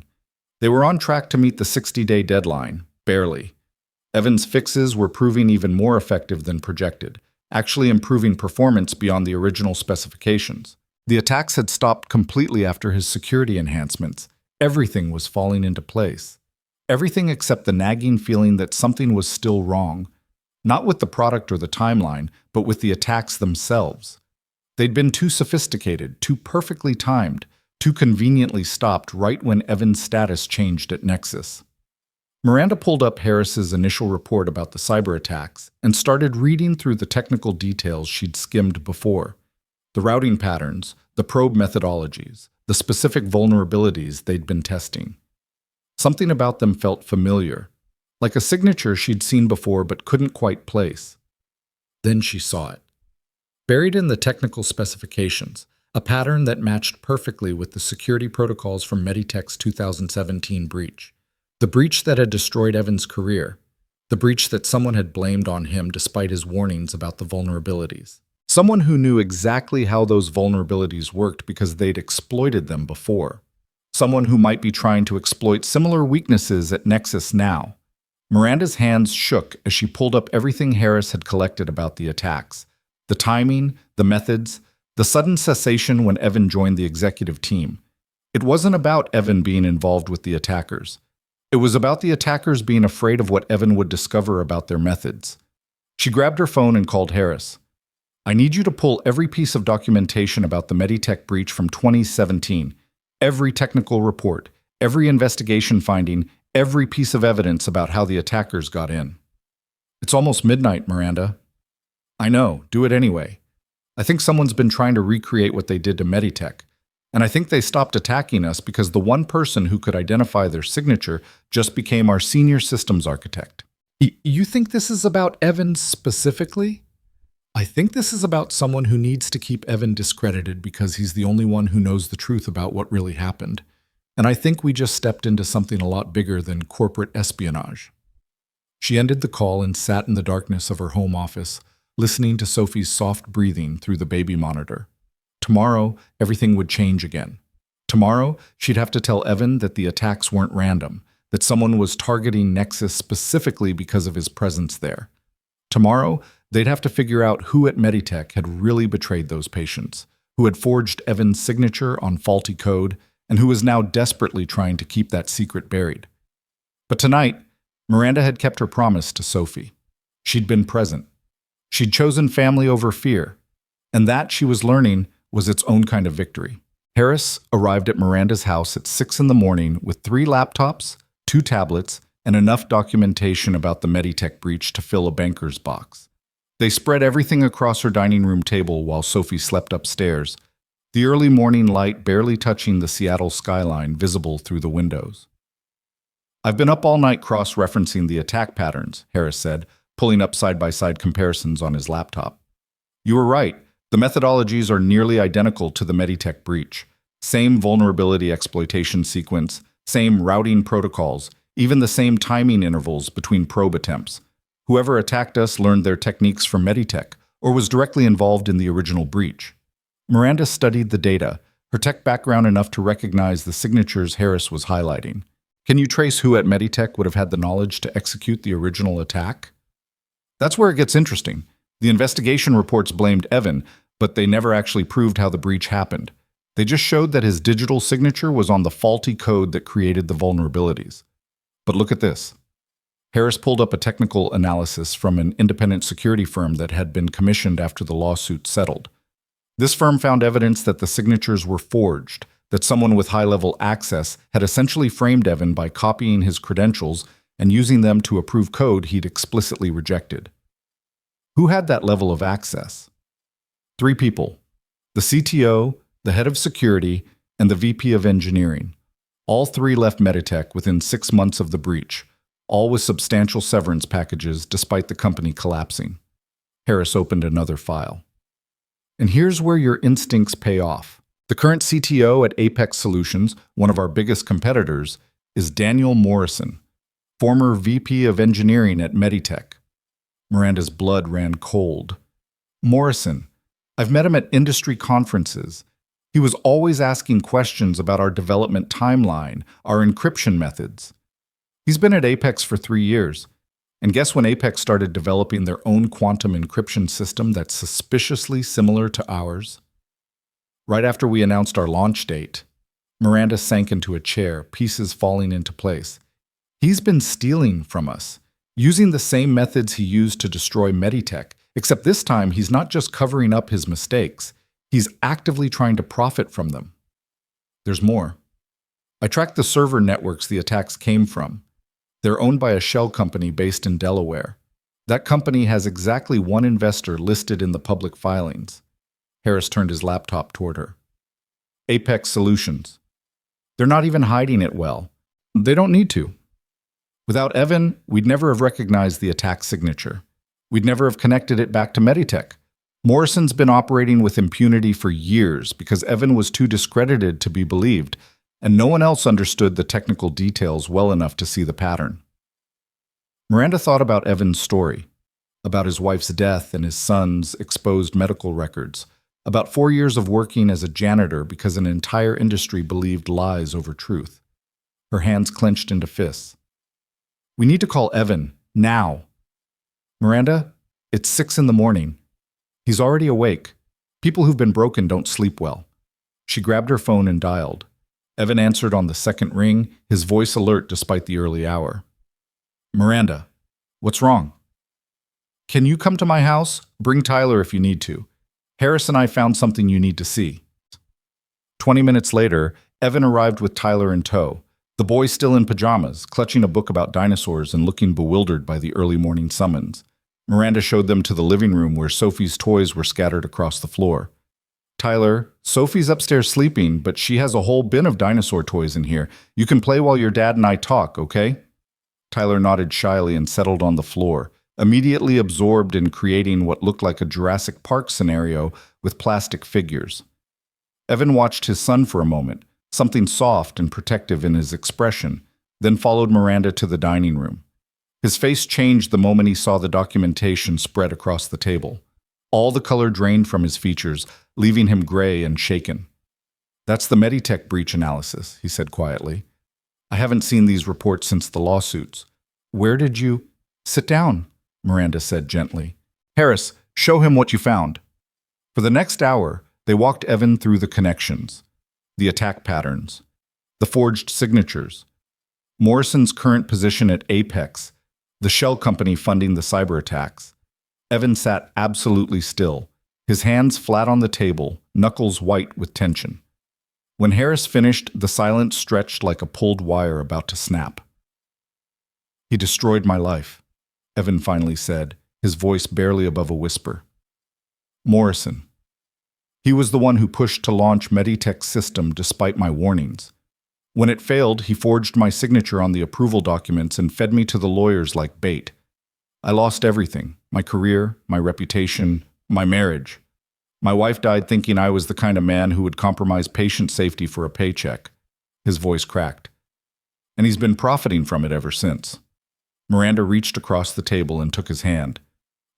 They were on track to meet the 60-day deadline, barely. Evan's fixes were proving even more effective than projected, actually improving performance beyond the original specifications. The attacks had stopped completely after his security enhancements. Everything was falling into place. Everything except the nagging feeling that something was still wrong, not with the product or the timeline, but with the attacks themselves. They'd been too sophisticated, too perfectly timed, too conveniently stopped right when Evan's status changed at Nexus. Miranda pulled up Harris's initial report about the cyber attacks and started reading through the technical details she'd skimmed before. The routing patterns, the probe methodologies, the specific vulnerabilities they'd been testing. Something about them felt familiar, like a signature she'd seen before but couldn't quite place. Then she saw it. Buried in the technical specifications, a pattern that matched perfectly with the security protocols from Meditech's 2017 breach. The breach that had destroyed Evan's career. The breach that someone had blamed on him despite his warnings about the vulnerabilities. Someone who knew exactly how those vulnerabilities worked because they'd exploited them before. Someone who might be trying to exploit similar weaknesses at Nexus now. Miranda's hands shook as she pulled up everything Harris had collected about the attacks. The timing, the methods, the sudden cessation when Evan joined the executive team. It wasn't about Evan being involved with the attackers. It was about the attackers being afraid of what Evan would discover about their methods. She grabbed her phone and called Harris. "I need you to pull every piece of documentation about the Meditech breach from 2017. Every technical report, every investigation finding, every piece of evidence about how the attackers got in." "It's almost midnight, Miranda." "I know, do it anyway. I think someone's been trying to recreate what they did to Meditech, and I think they stopped attacking us because the one person who could identify their signature just became our senior systems architect." You think this is about Evan specifically?" "I think this is about someone who needs to keep Evan discredited because he's the only one who knows the truth about what really happened. And I think we just stepped into something a lot bigger than corporate espionage." She ended the call and sat in the darkness of her home office, listening to Sophie's soft breathing through the baby monitor. Tomorrow, everything would change again. Tomorrow, she'd have to tell Evan that the attacks weren't random, that someone was targeting Nexus specifically because of his presence there. Tomorrow, they'd have to figure out who at Meditech had really betrayed those patients, who had forged Evan's signature on faulty code, and who was now desperately trying to keep that secret buried. But tonight, Miranda had kept her promise to Sophie. She'd been present. She'd chosen family over fear, and that, she was learning, was its own kind of victory. Harris arrived at Miranda's house at 6 in the morning with 3 laptops, 2 tablets, and enough documentation about the Meditech breach to fill a banker's box. They spread everything across her dining room table while Sophie slept upstairs, the early morning light barely touching the Seattle skyline visible through the windows. "I've been up all night cross-referencing the attack patterns," Harris said, pulling up side-by-side comparisons on his laptop. "You were right. The methodologies are nearly identical to the Meditech breach. Same vulnerability exploitation sequence, same routing protocols, even the same timing intervals between probe attempts. Whoever attacked us learned their techniques from Meditech or was directly involved in the original breach." Miranda studied the data, her tech background enough to recognize the signatures Harris was highlighting. "Can you trace who at Meditech would have had the knowledge to execute the original attack?" "That's where it gets interesting. The investigation reports blamed Evan, but they never actually proved how the breach happened. They just showed that his digital signature was on the faulty code that created the vulnerabilities. But look at this." Harris pulled up a technical analysis from an independent security firm that had been commissioned after the lawsuit settled. This firm found evidence that the signatures were forged, that someone with high-level access had essentially framed Evan by copying his credentials and using them to approve code he'd explicitly rejected. Who had that level of access? 3 people: the CTO, the head of security, and the VP of engineering. All 3 left Meditech within 6 months of the breach, all with substantial severance packages despite the company collapsing. Harris opened another file. "And here's where your instincts pay off. The current CTO at Apex Solutions, one of our biggest competitors, is Daniel Morrison, former VP of engineering at Meditech." Miranda's blood ran cold. "Morrison. I've met him at industry conferences. He was always asking questions about our development timeline, our encryption methods. He's been at Apex for 3 years. And guess when Apex started developing their own quantum encryption system that's suspiciously similar to ours? Right after we announced our launch date." Miranda sank into a chair, pieces falling into place. "He's been stealing from us, using the same methods he used to destroy Meditech, except this time he's not just covering up his mistakes, he's actively trying to profit from them. There's more. I tracked the server networks the attacks came from. They're owned by a shell company based in Delaware. That company has exactly 1 investor listed in the public filings." Harris turned his laptop toward her. "Apex Solutions. They're not even hiding it well. They don't need to. Without Evan, we'd never have recognized the attack signature. We'd never have connected it back to Meditech. Morrison's been operating with impunity for years because Evan was too discredited to be believed, and no one else understood the technical details well enough to see the pattern." Miranda thought about Evan's story, about his wife's death and his son's exposed medical records, about 4 years of working as a janitor because an entire industry believed lies over truth. Her hands clenched into fists. "We need to call Evan, now." "Miranda, it's 6 in the morning. He's already awake. People who've been broken don't sleep well." She grabbed her phone and dialed. Evan answered on the second ring, his voice alert despite the early hour. "Miranda, what's wrong?" "Can you come to my house? Bring Tyler if you need to. Harris and I found something you need to see." 20 minutes later, Evan arrived with Tyler in tow, the boy still in pajamas, clutching a book about dinosaurs and looking bewildered by the early morning summons. Miranda showed them to the living room where Sophie's toys were scattered across the floor. "Tyler, Sophie's upstairs sleeping, but she has a whole bin of dinosaur toys in here. You can play while your dad and I talk, okay?" Tyler nodded shyly and settled on the floor, immediately absorbed in creating what looked like a Jurassic Park scenario with plastic figures. Evan watched his son for a moment, something soft and protective in his expression, then followed Miranda to the dining room. His face changed the moment he saw the documentation spread across the table. All the color drained from his features, leaving him gray and shaken. "That's the Meditech breach analysis," he said quietly. "I haven't seen these reports since the lawsuits. Where did you—" "Sit down," Miranda said gently. "Harris, show him what you found." For the next hour, they walked Evan through the connections, the attack patterns, the forged signatures, Morrison's current position at Apex, the shell company funding the cyber attacks. Evan sat absolutely still, his hands flat on the table, knuckles white with tension. When Harris finished, the silence stretched like a pulled wire about to snap. "He destroyed my life," Evan finally said, his voice barely above a whisper. "Morrison. He was the one who pushed to launch Meditech's system despite my warnings. When it failed, he forged my signature on the approval documents and fed me to the lawyers like bait. I lost everything, my career, my reputation, my marriage. My wife died thinking I was the kind of man who would compromise patient safety for a paycheck." His voice cracked. "And he's been profiting from it ever since." Miranda reached across the table and took his hand.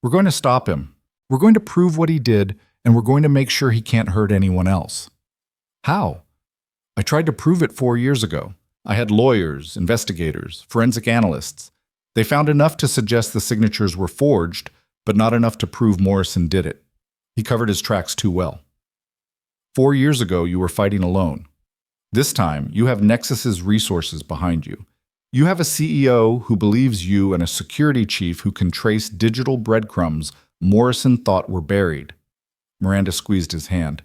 "We're going to stop him. We're going to prove what he did, and we're going to make sure he can't hurt anyone else." "How?" "I tried to prove it 4 years ago. I had lawyers, investigators, forensic analysts. They found enough to suggest the signatures were forged, but not enough to prove Morrison did it. He covered his tracks too well. 4 years ago, you were fighting alone. This time, you have Nexus's resources behind you. You have a CEO who believes you and a security chief who can trace digital breadcrumbs Morrison thought were buried." Miranda squeezed his hand.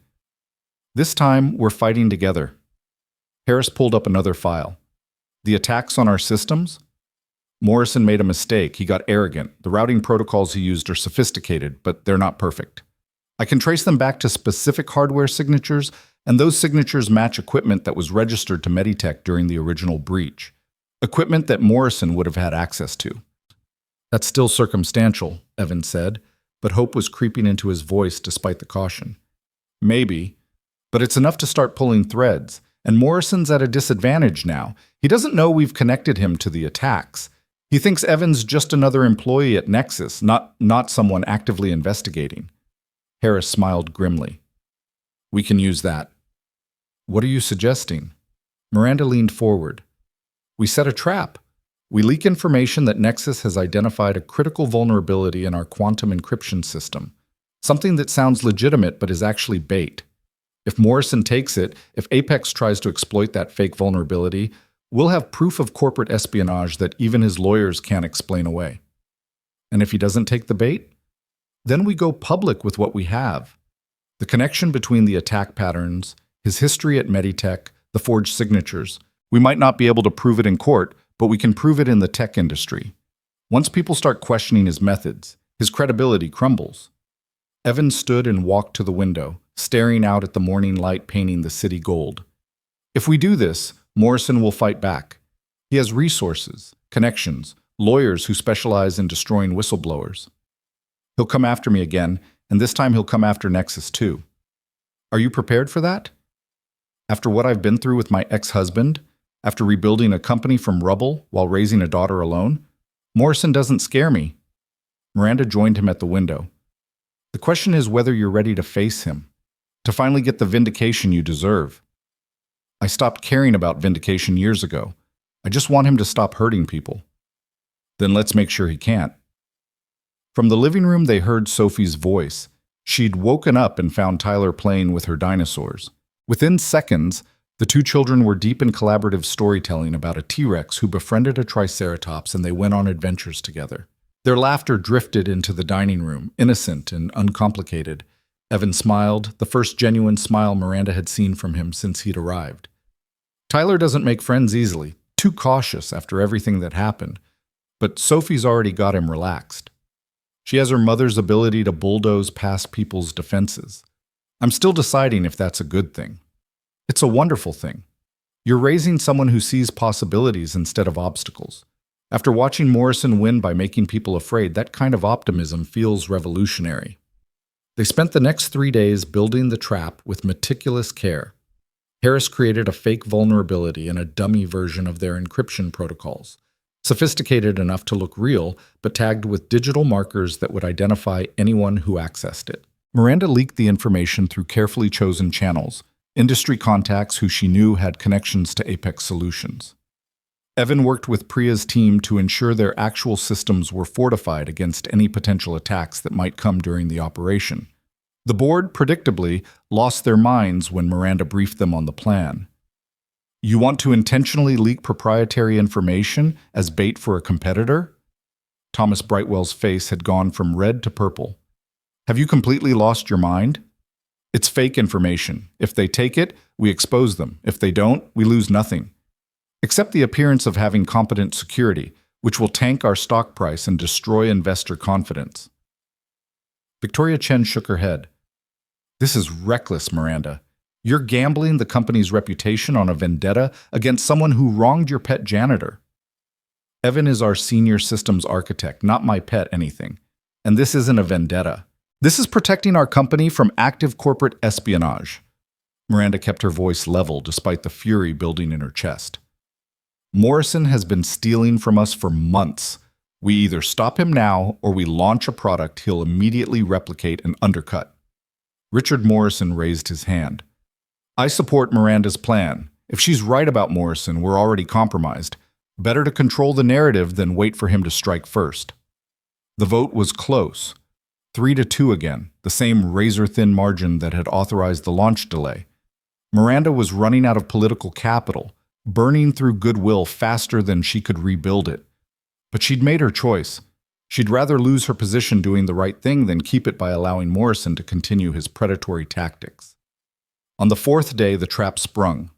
"This time, we're fighting together." Harris pulled up another file. "The attacks on our systems? Morrison made a mistake. He got arrogant. The routing protocols he used are sophisticated, but they're not perfect. I can trace them back to specific hardware signatures, and those signatures match equipment that was registered to Meditech during the original breach. Equipment that Morrison would have had access to." "That's still circumstantial," Evan said, but hope was creeping into his voice despite the caution. "Maybe, but it's enough to start pulling threads, and Morrison's at a disadvantage now. He doesn't know we've connected him to the attacks. He thinks Evan's just another employee at Nexus, not someone actively investigating." Harris smiled grimly. "We can use that." "What are you suggesting?" Miranda leaned forward. "We set a trap. We leak information that Nexus has identified a critical vulnerability in our quantum encryption system, something that sounds legitimate but is actually bait. If Morrison takes it, if Apex tries to exploit that fake vulnerability, we'll have proof of corporate espionage that even his lawyers can't explain away. And if he doesn't take the bait, then we go public with what we have. The connection between the attack patterns, his history at Meditech, the forged signatures. We might not be able to prove it in court, but we can prove it in the tech industry. Once people start questioning his methods, his credibility crumbles." Evan stood and walked to the window, staring out at the morning light painting the city gold. "If we do this, Morrison will fight back. He has resources, connections, lawyers who specialize in destroying whistleblowers. He'll come after me again, and this time he'll come after Nexus too. Are you prepared for that? After what I've been through with my ex-husband, after rebuilding a company from rubble while raising a daughter alone, Morrison doesn't scare me." Miranda joined him at the window. "The question is whether you're ready to face him, to finally get the vindication you deserve. I stopped caring about vindication years ago. I just want him to stop hurting people." "Then let's make sure he can't." From the living room, they heard Sophie's voice. She'd woken up and found Tyler playing with her dinosaurs. Within seconds, the two children were deep in collaborative storytelling about a T-Rex who befriended a Triceratops, and they went on adventures together. Their laughter drifted into the dining room, innocent and uncomplicated. Evan smiled, the first genuine smile Miranda had seen from him since he'd arrived. Tyler doesn't make friends easily, too cautious after everything that happened, but Sophie's already got him relaxed. She has her mother's ability to bulldoze past people's defenses. I'm still deciding if that's a good thing. It's a wonderful thing. You're raising someone who sees possibilities instead of obstacles. After watching Morrison win by making people afraid, that kind of optimism feels revolutionary. They spent the next 3 days building the trap with meticulous care. Harris created a fake vulnerability and a dummy version of their encryption protocols, sophisticated enough to look real, but tagged with digital markers that would identify anyone who accessed it. Miranda leaked the information through carefully chosen channels, industry contacts who she knew had connections to Apex Solutions. Evan worked with Priya's team to ensure their actual systems were fortified against any potential attacks that might come during the operation. The board, predictably, lost their minds when Miranda briefed them on the plan. You want to intentionally leak proprietary information as bait for a competitor? Thomas Brightwell's face had gone from red to purple. Have you completely lost your mind? It's fake information. If they take it, we expose them. If they don't, we lose nothing. Except the appearance of having competent security, which will tank our stock price and destroy investor confidence. Victoria Chen shook her head. This is reckless, Miranda. You're gambling the company's reputation on a vendetta against someone who wronged your pet janitor. Evan is our senior systems architect, not my pet anything. And this isn't a vendetta. This is protecting our company from active corporate espionage. Miranda kept her voice level despite the fury building in her chest. Morrison has been stealing from us for months. We either stop him now or we launch a product he'll immediately replicate and undercut. Richard Morrison raised his hand. I support Miranda's plan. If she's right about Morrison, we're already compromised. Better to control the narrative than wait for him to strike first. The vote was close. 3-2 again, the same razor-thin margin that had authorized the launch delay. Miranda was running out of political capital, burning through goodwill faster than she could rebuild it. But she'd made her choice. She'd rather lose her position doing the right thing than keep it by allowing Morrison to continue his predatory tactics. On the fourth day, the trap sprung.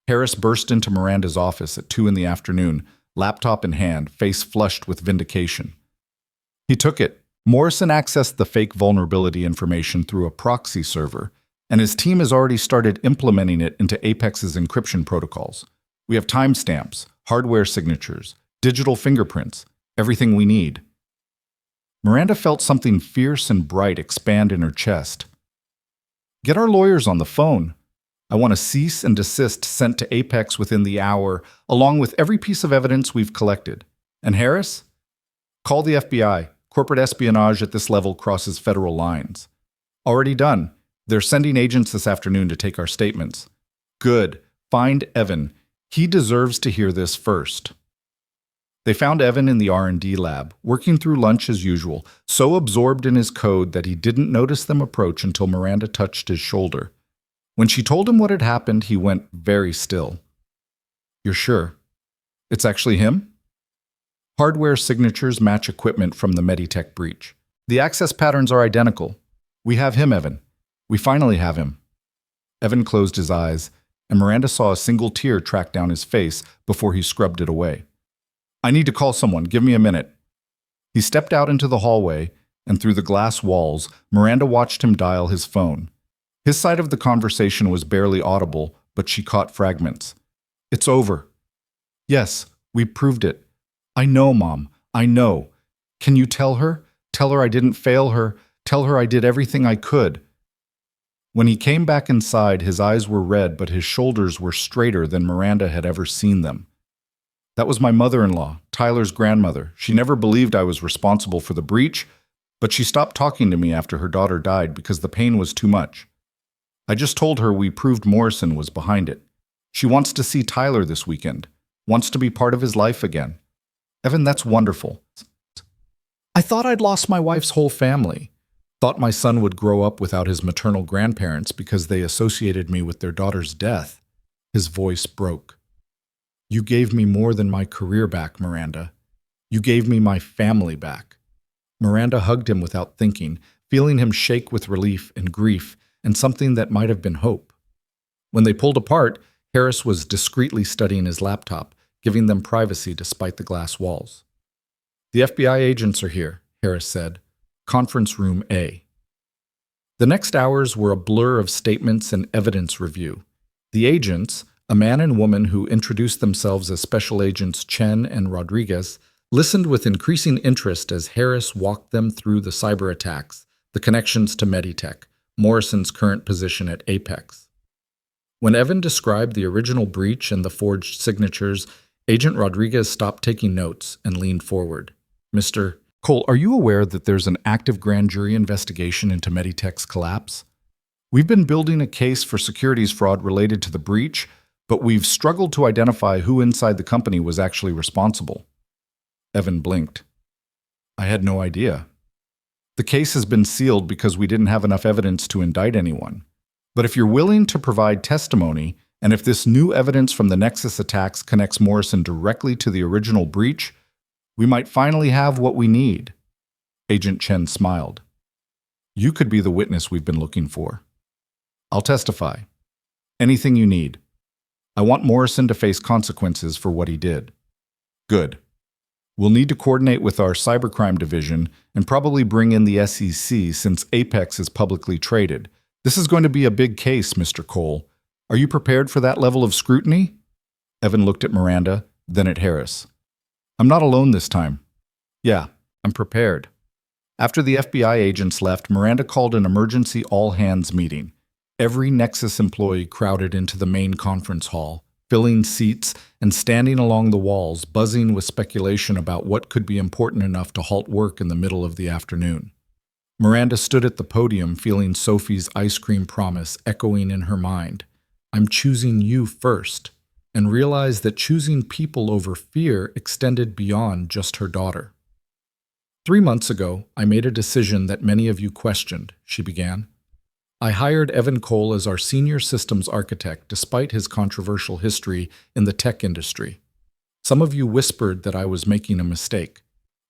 Harris burst into Miranda's office at 2 p.m, laptop in hand, face flushed with vindication. He took it. Morrison accessed the fake vulnerability information through a proxy server, and his team has already started implementing it into Apex's encryption protocols. We have timestamps, hardware signatures, digital fingerprints, everything we need. Miranda felt something fierce and bright expand in her chest. Get our lawyers on the phone. I want a cease and desist sent to Apex within the hour, along with every piece of evidence we've collected. And Harris? Call the FBI. Corporate espionage at this level crosses federal lines. Already done. They're sending agents this afternoon to take our statements. Good. Find Evan. He deserves to hear this first. They found Evan in the R&D lab, working through lunch as usual, so absorbed in his code that he didn't notice them approach until Miranda touched his shoulder. When she told him what had happened, he went very still. You're sure? It's actually him? Hardware signatures match equipment from the Meditech breach. The access patterns are identical. We have him, Evan. We finally have him. Evan closed his eyes, and Miranda saw a single tear track down his face before he scrubbed it away. I need to call someone. Give me a minute. He stepped out into the hallway, and through the glass walls, Miranda watched him dial his phone. His side of the conversation was barely audible, but she caught fragments. It's over. Yes, we proved it. I know, Mom. I know. Can you tell her? Tell her I didn't fail her. Tell her I did everything I could. When he came back inside, his eyes were red, but his shoulders were straighter than Miranda had ever seen them. That was my mother-in-law, Tyler's grandmother. She never believed I was responsible for the breach, but she stopped talking to me after her daughter died because the pain was too much. I just told her we proved Morrison was behind it. She wants to see Tyler this weekend, wants to be part of his life again. Evan, that's wonderful. I thought I'd lost my wife's whole family. Thought my son would grow up without his maternal grandparents because they associated me with their daughter's death. His voice broke. You gave me more than my career back, Miranda. You gave me my family back. Miranda hugged him without thinking, feeling him shake with relief and grief and something that might have been hope. When they pulled apart, Harris was discreetly studying his laptop, giving them privacy despite the glass walls. The FBI agents are here, Harris said. Conference room A. The next hours were a blur of statements and evidence review. The agents, a man and woman who introduced themselves as Special Agents Chen and Rodriguez, listened with increasing interest as Harris walked them through the cyber attacks, the connections to Meditech, Morrison's current position at Apex. When Evan described the original breach and the forged signatures, Agent Rodriguez stopped taking notes and leaned forward. Mr. Cole, are you aware that there's an active grand jury investigation into Meditech's collapse? We've been building a case for securities fraud related to the breach, but we've struggled to identify who inside the company was actually responsible. Evan blinked. I had no idea. The case has been sealed because we didn't have enough evidence to indict anyone. But if you're willing to provide testimony, And if this new evidence from the Nexus attacks connects Morrison directly to the original breach, we might finally have what we need. Agent Chen smiled. You could be the witness we've been looking for. I'll testify. Anything you need. I want Morrison to face consequences for what he did. Good. We'll need to coordinate with our cybercrime division and probably bring in the SEC since Apex is publicly traded. This is going to be a big case, Mr. Cole. Are you prepared for that level of scrutiny? Evan looked at Miranda, then at Harris. I'm not alone this time. Yeah, I'm prepared. After the FBI agents left, Miranda called an emergency all-hands meeting. Every Nexus employee crowded into the main conference hall, filling seats and standing along the walls, buzzing with speculation about what could be important enough to halt work in the middle of the afternoon. Miranda stood at the podium feeling Sophie's ice cream promise echoing in her mind. I'm choosing you first, and realized that choosing people over fear extended beyond just her daughter. 3 months ago, I made a decision that many of you questioned, she began. I hired Evan Cole as our senior systems architect despite his controversial history in the tech industry. Some of you whispered that I was making a mistake,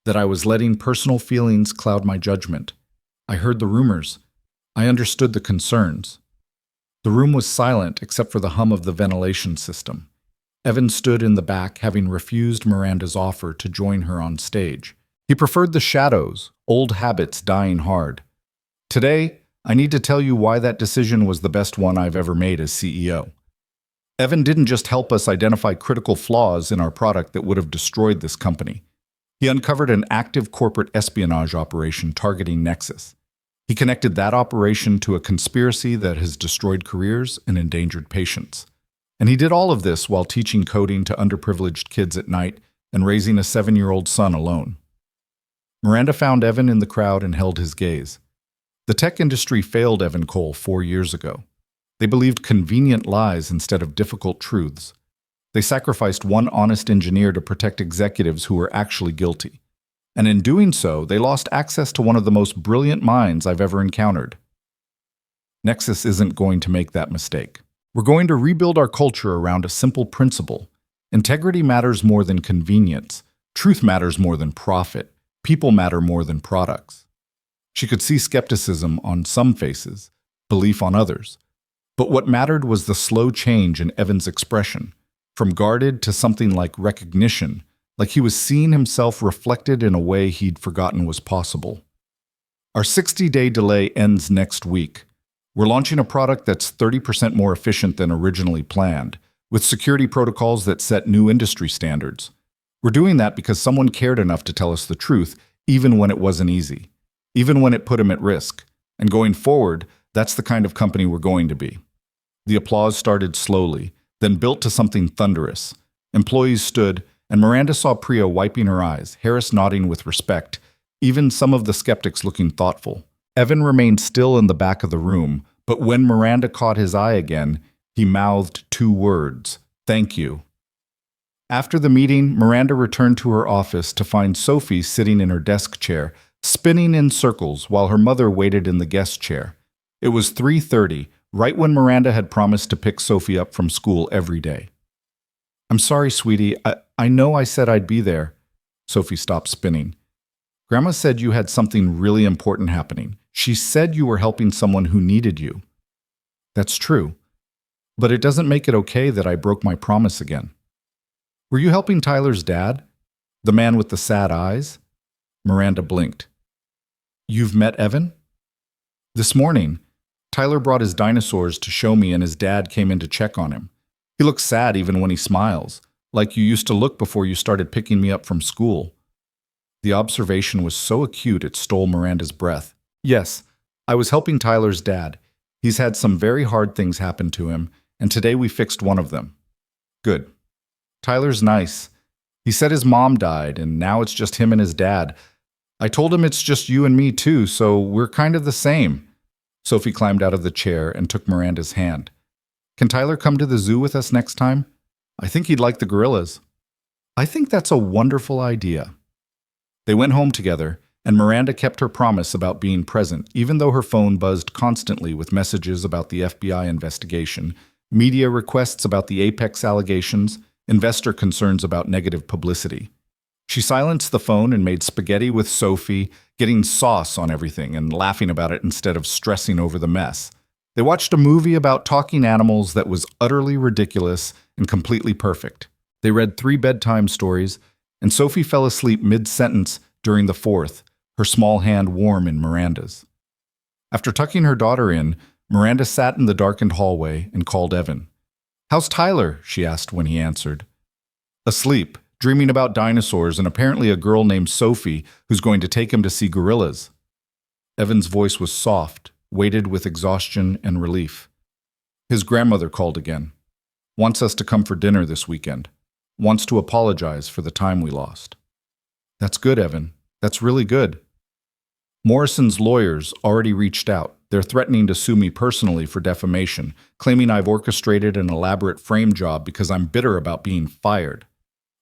that I was letting personal feelings cloud my judgment. I heard the rumors. I understood the concerns. The room was silent except for the hum of the ventilation system. Evan stood in the back, having refused Miranda's offer to join her on stage. He preferred the shadows, old habits dying hard. Today, I need to tell you why that decision was the best one I've ever made as CEO. Evan didn't just help us identify critical flaws in our product that would have destroyed this company. He uncovered an active corporate espionage operation targeting Nexus. He connected that operation to a conspiracy that has destroyed careers and endangered patients. And he did all of this while teaching coding to underprivileged kids at night and raising a 7-year-old son alone. Miranda found Evan in the crowd and held his gaze. The tech industry failed Evan Cole 4 years ago. They believed convenient lies instead of difficult truths. They sacrificed one honest engineer to protect executives who were actually guilty. And in doing so, they lost access to one of the most brilliant minds I've ever encountered. Nexus isn't going to make that mistake. We're going to rebuild our culture around a simple principle. Integrity matters more than convenience. Truth matters more than profit. People matter more than products. She could see skepticism on some faces, belief on others. But what mattered was the slow change in Evan's expression, from guarded to something like recognition, like he was seeing himself reflected in a way he'd forgotten was possible. Our 60-day delay ends next week. We're launching a product that's 30% more efficient than originally planned, with security protocols that set new industry standards. We're doing that because someone cared enough to tell us the truth, even when it wasn't easy, even when it put him at risk. And going forward, that's the kind of company we're going to be. The applause started slowly, then built to something thunderous. Employees stood, and Miranda saw Priya wiping her eyes, Harris nodding with respect, even some of the skeptics looking thoughtful. Evan remained still in the back of the room, but when Miranda caught his eye again, he mouthed 2 words, "Thank you." After the meeting, Miranda returned to her office to find Sophie sitting in her desk chair, spinning in circles while her mother waited in the guest chair. It was 3:30, right when Miranda had promised to pick Sophie up from school every day. "I'm sorry, sweetie. I know I said I'd be there." Sophie stopped spinning. "Grandma said you had something really important happening. She said you were helping someone who needed you." "That's true. But it doesn't make it okay that I broke my promise again." "Were you helping Tyler's dad? The man with the sad eyes?" Miranda blinked. "You've met Evan?" "This morning. Tyler brought his dinosaurs to show me and his dad came in to check on him. He looks sad even when he smiles, like you used to look before you started picking me up from school." The observation was so acute it stole Miranda's breath. "Yes, I was helping Tyler's dad. He's had some very hard things happen to him, and today we fixed one of them." "Good. Tyler's nice. He said his mom died, and now it's just him and his dad. I told him it's just you and me too, so we're kind of the same." Sophie climbed out of the chair and took Miranda's hand. "Can Tyler come to the zoo with us next time? I think he'd like the gorillas." "I think that's a wonderful idea." They went home together, and Miranda kept her promise about being present, even though her phone buzzed constantly with messages about the FBI investigation, media requests about the Apex allegations, investor concerns about negative publicity. She silenced the phone and made spaghetti with Sophie, getting sauce on everything and laughing about it instead of stressing over the mess. They watched a movie about talking animals that was utterly ridiculous and completely perfect. They read 3 bedtime stories, and Sophie fell asleep mid-sentence during the 4th, her small hand warm in Miranda's. After tucking her daughter in, Miranda sat in the darkened hallway and called Evan. "How's Tyler?" she asked when he answered. "Asleep, dreaming about dinosaurs and apparently a girl named Sophie who's going to take him to see gorillas." Evan's voice was soft, weighted with exhaustion and relief. His grandmother called again. "Wants us to come for dinner this weekend. Wants to apologize for the time we lost." "That's good, Evan. That's really good." Morrison's lawyers already reached out. They're threatening to sue me personally for defamation, claiming I've orchestrated an elaborate frame job because I'm bitter about being fired.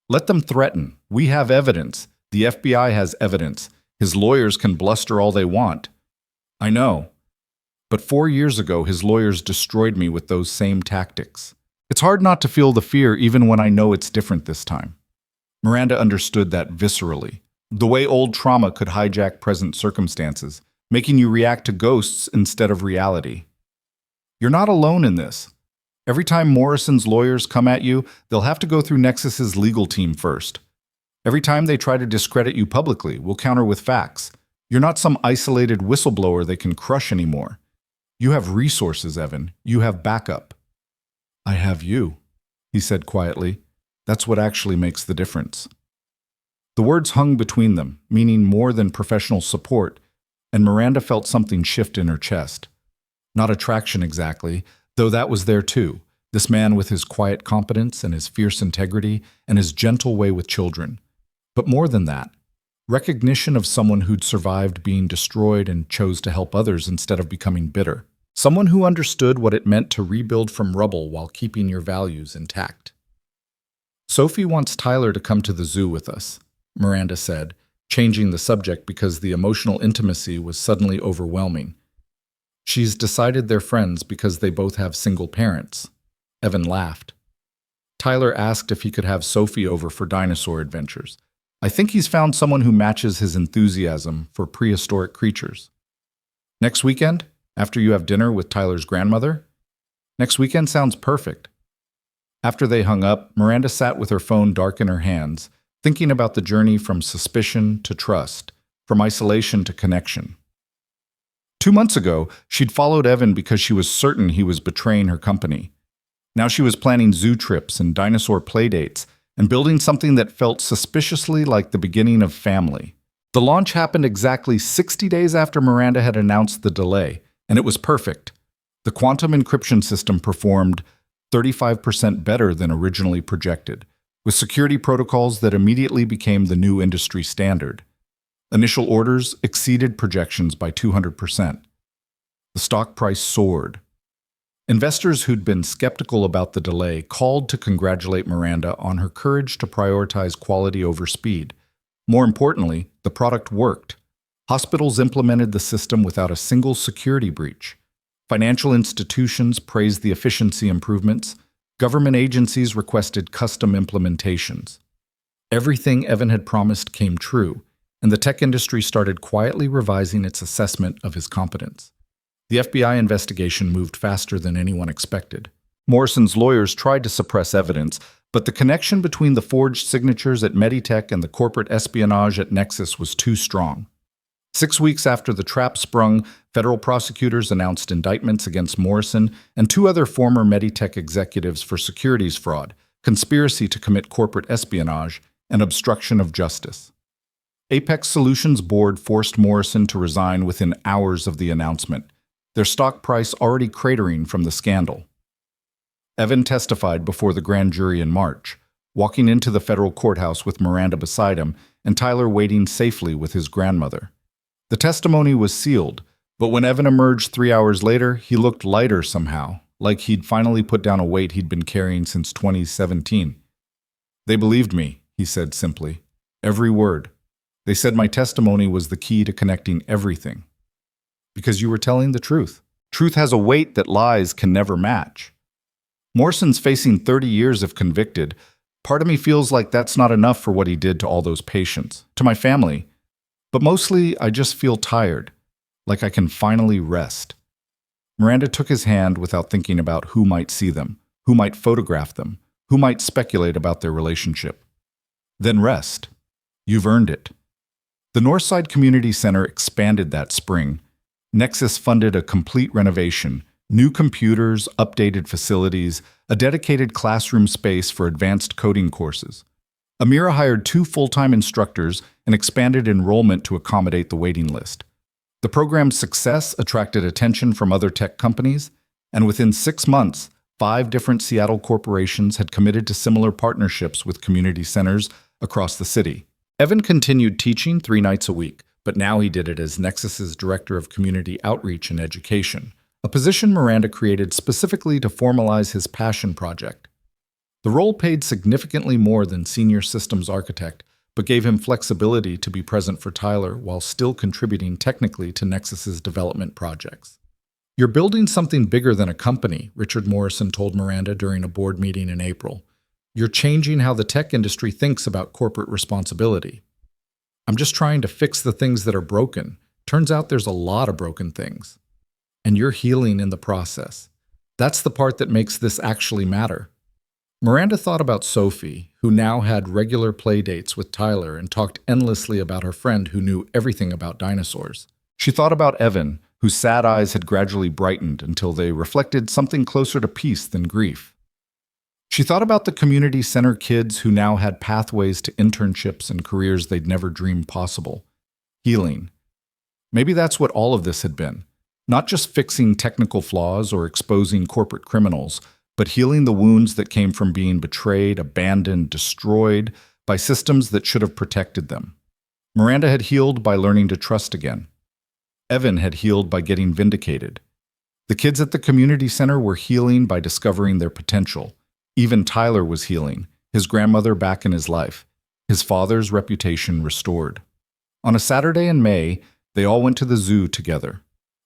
Let them threaten. We have evidence. The FBI has evidence. His lawyers can bluster all they want. I know. But 4 years ago, his lawyers destroyed me with those same tactics. It's hard not to feel the fear even when I know it's different this time. Miranda understood that viscerally. The way old trauma could hijack present circumstances, making you react to ghosts instead of reality. You're not alone in this. Every time Morrison's lawyers come at you, they'll have to go through Nexus's legal team first. Every time they try to discredit you publicly, we'll counter with facts. You're not some isolated whistleblower they can crush anymore. You have resources, Evan. You have backup. "I have you," he said quietly. "That's what actually makes the difference." The words hung between them, meaning more than professional support, and Miranda felt something shift in her chest. Not attraction exactly, though that was there too. This man with his quiet competence and his fierce integrity and his gentle way with children. But more than that, recognition of someone who'd survived being destroyed and chose to help others instead of becoming bitter. Someone who understood what it meant to rebuild from rubble while keeping your values intact. "Sophie wants Tyler to come to the zoo with us," Miranda said, changing the subject because the emotional intimacy was suddenly overwhelming. "She's decided they're friends because they both have single parents." Evan laughed. "Tyler asked if he could have Sophie over for dinosaur adventures. I think he's found someone who matches his enthusiasm for prehistoric creatures." "Next weekend, after you have dinner with Tyler's grandmother?" "Next weekend sounds perfect." After they hung up, Miranda sat with her phone dark in her hands, thinking about the journey from suspicion to trust, from isolation to connection. 2 months ago, she'd followed Evan because she was certain he was betraying her company. Now she was planning zoo trips and dinosaur playdates and building something that felt suspiciously like the beginning of family. The launch happened exactly 60 days after Miranda had announced the delay, and it was perfect. The quantum encryption system performed 35% better than originally projected, with security protocols that immediately became the new industry standard. Initial orders exceeded projections by 200%. The stock price soared. Investors who'd been skeptical about the delay called to congratulate Miranda on her courage to prioritize quality over speed. More importantly, the product worked. Hospitals implemented the system without a single security breach. Financial institutions praised the efficiency improvements. Government agencies requested custom implementations. Everything Evan had promised came true, and the tech industry started quietly revising its assessment of his competence. The FBI investigation moved faster than anyone expected. Morrison's lawyers tried to suppress evidence, but the connection between the forged signatures at Meditech and the corporate espionage at Nexus was too strong. 6 weeks after the trap sprung, federal prosecutors announced indictments against Morrison and 2 other former Meditech executives for securities fraud, conspiracy to commit corporate espionage, and obstruction of justice. Apex Solutions Board forced Morrison to resign within hours of the announcement, their stock price already cratering from the scandal. Evan testified before the grand jury in March, walking into the federal courthouse with Miranda beside him and Tyler waiting safely with his grandmother. The testimony was sealed, but when Evan emerged 3 hours later, he looked lighter somehow, like he'd finally put down a weight he'd been carrying since 2017. "They believed me," he said simply. "Every word. They said my testimony was the key to connecting everything. Because you were telling the truth. Truth has a weight that lies can never match." Morrison's facing 30 years if convicted. Part of me feels like that's not enough for what he did to all those patients, to my family. But mostly, I just feel tired, like I can finally rest. Miranda took his hand without thinking about who might see them, who might photograph them, who might speculate about their relationship. Then rest. You've earned it. The Northside Community Center expanded that spring. Nexus funded a complete renovation, new computers, updated facilities, a dedicated classroom space for advanced coding courses. Amira hired 2 full-time instructors and expanded enrollment to accommodate the waiting list. The program's success attracted attention from other tech companies, and within 6 months, 5 different Seattle corporations had committed to similar partnerships with community centers across the city. Evan continued teaching 3 nights a week, but now he did it as Nexus's Director of Community Outreach and Education, a position Miranda created specifically to formalize his passion project. The role paid significantly more than Senior Systems Architect, but gave him flexibility to be present for Tyler while still contributing technically to Nexus's development projects. "You're building something bigger than a company," Richard Morrison told Miranda during a board meeting in April. "You're changing how the tech industry thinks about corporate responsibility." "I'm just trying to fix the things that are broken. Turns out there's a lot of broken things. And you're healing in the process. That's the part that makes this actually matter." Miranda thought about Sophie, who now had regular play dates with Tyler and talked endlessly about her friend who knew everything about dinosaurs. She thought about Evan, whose sad eyes had gradually brightened until they reflected something closer to peace than grief. She thought about the community center kids who now had pathways to internships and careers they'd never dreamed possible. Healing. Maybe that's what all of this had been. Not just fixing technical flaws or exposing corporate criminals, but healing the wounds that came from being betrayed, abandoned, destroyed by systems that should have protected them. Miranda had healed by learning to trust again. Evan had healed by getting vindicated. The kids at the community center were healing by discovering their potential. Even Tyler was healing, his grandmother back in his life, his father's reputation restored. On a Saturday in May, they all went to the zoo together.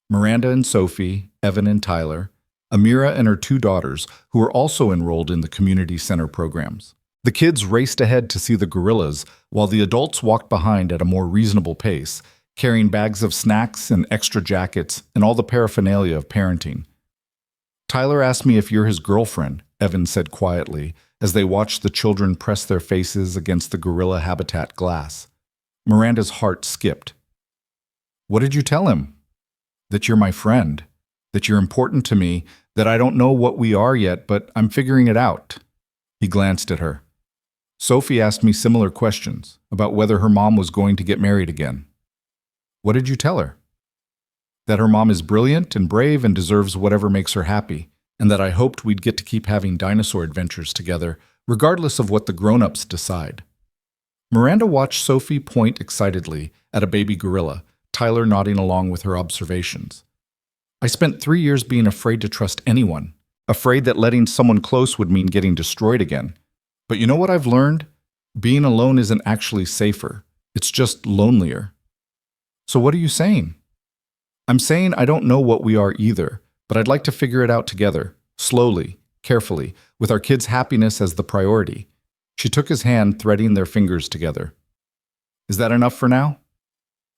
Miranda and Sophie, Evan and Tyler, Amira and her 2 daughters, who were also enrolled in the community center programs. The kids raced ahead to see the gorillas, while the adults walked behind at a more reasonable pace, carrying bags of snacks and extra jackets and all the paraphernalia of parenting. "Tyler asked me if you're his girlfriend," Evan said quietly, as they watched the children press their faces against the gorilla habitat glass. Miranda's heart skipped. "What did you tell him?" "That you're my friend, that you're important to me, that I don't know what we are yet, but I'm figuring it out." He glanced at her. "Sophie asked me similar questions, about whether her mom was going to get married again." "What did you tell her?" "That her mom is brilliant and brave and deserves whatever makes her happy, and that I hoped we'd get to keep having dinosaur adventures together, regardless of what the grown-ups decide." Miranda watched Sophie point excitedly at a baby gorilla, Tyler nodding along with her observations. "I spent 3 years being afraid to trust anyone, afraid that letting someone close would mean getting destroyed again. But you know what I've learned? Being alone isn't actually safer. It's just lonelier." "So what are you saying?" "I'm saying I don't know what we are either, but I'd like to figure it out together, slowly, carefully, with our kids' happiness as the priority." She took his hand, threading their fingers together. "Is that enough for now?"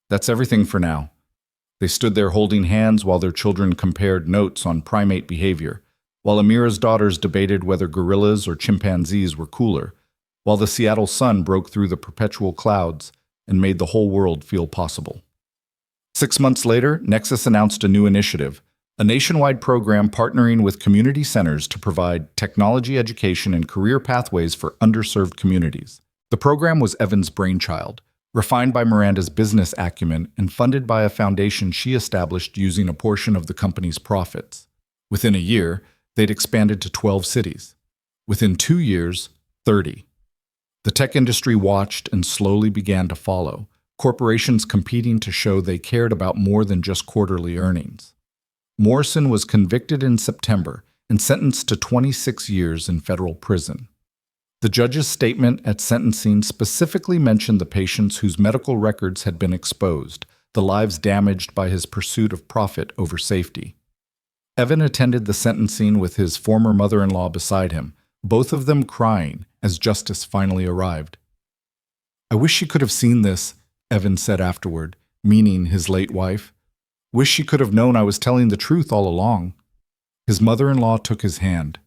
"That's everything for now." They stood there holding hands while their children compared notes on primate behavior, while Amira's daughters debated whether gorillas or chimpanzees were cooler, while the Seattle sun broke through the perpetual clouds and made the whole world feel possible. 6 months later, Nexus announced a new initiative, a nationwide program partnering with community centers to provide technology education and career pathways for underserved communities. The program was Evan's brainchild, refined by Miranda's business acumen and funded by a foundation she established using a portion of the company's profits. Within a year, they'd expanded to 12 cities. Within 2 years, 30. The tech industry watched and slowly began to follow, corporations competing to show they cared about more than just quarterly earnings. Morrison was convicted in September and sentenced to 26 years in federal prison. The judge's statement at sentencing specifically mentioned the patients whose medical records had been exposed, the lives damaged by his pursuit of profit over safety. Evan attended the sentencing with his former mother-in-law beside him, both of them crying as justice finally arrived. "I wish she could have seen this," Evan said afterward, meaning his late wife. "Wish she could have known I was telling the truth all along." His mother-in-law took his hand.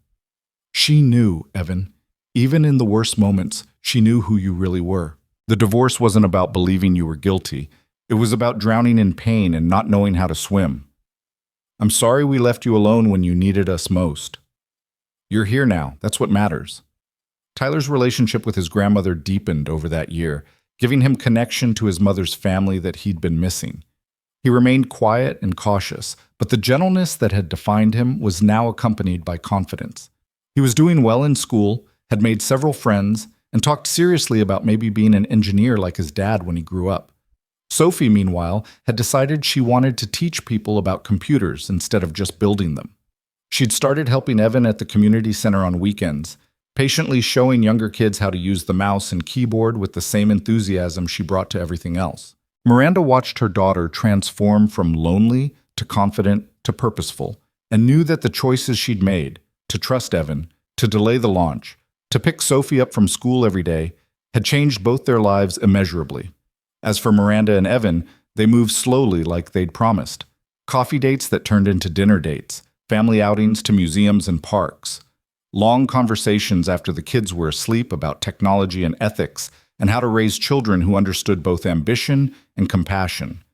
"She knew, Evan. Even in the worst moments, she knew who you really were. The divorce wasn't about believing you were guilty. It was about drowning in pain and not knowing how to swim. I'm sorry we left you alone when you needed us most. You're here now. That's what matters." Tyler's relationship with his grandmother deepened over that year, giving him connection to his mother's family that he'd been missing. He remained quiet and cautious, but the gentleness that had defined him was now accompanied by confidence. He was doing well in school, had made several friends, and talked seriously about maybe being an engineer like his dad when he grew up. Sophie, meanwhile, had decided she wanted to teach people about computers instead of just building them. She'd started helping Evan at the community center on weekends, patiently showing younger kids how to use the mouse and keyboard with the same enthusiasm she brought to everything else. Miranda watched her daughter transform from lonely to confident to purposeful, and knew that the choices she'd made, to trust Evan, to delay the launch, to pick Sophie up from school every day, had changed both their lives immeasurably. As for Miranda and Evan, they moved slowly like they'd promised. Coffee dates that turned into dinner dates, family outings to museums and parks. Long conversations after the kids were asleep about technology and ethics and how to raise children who understood both ambition and compassion.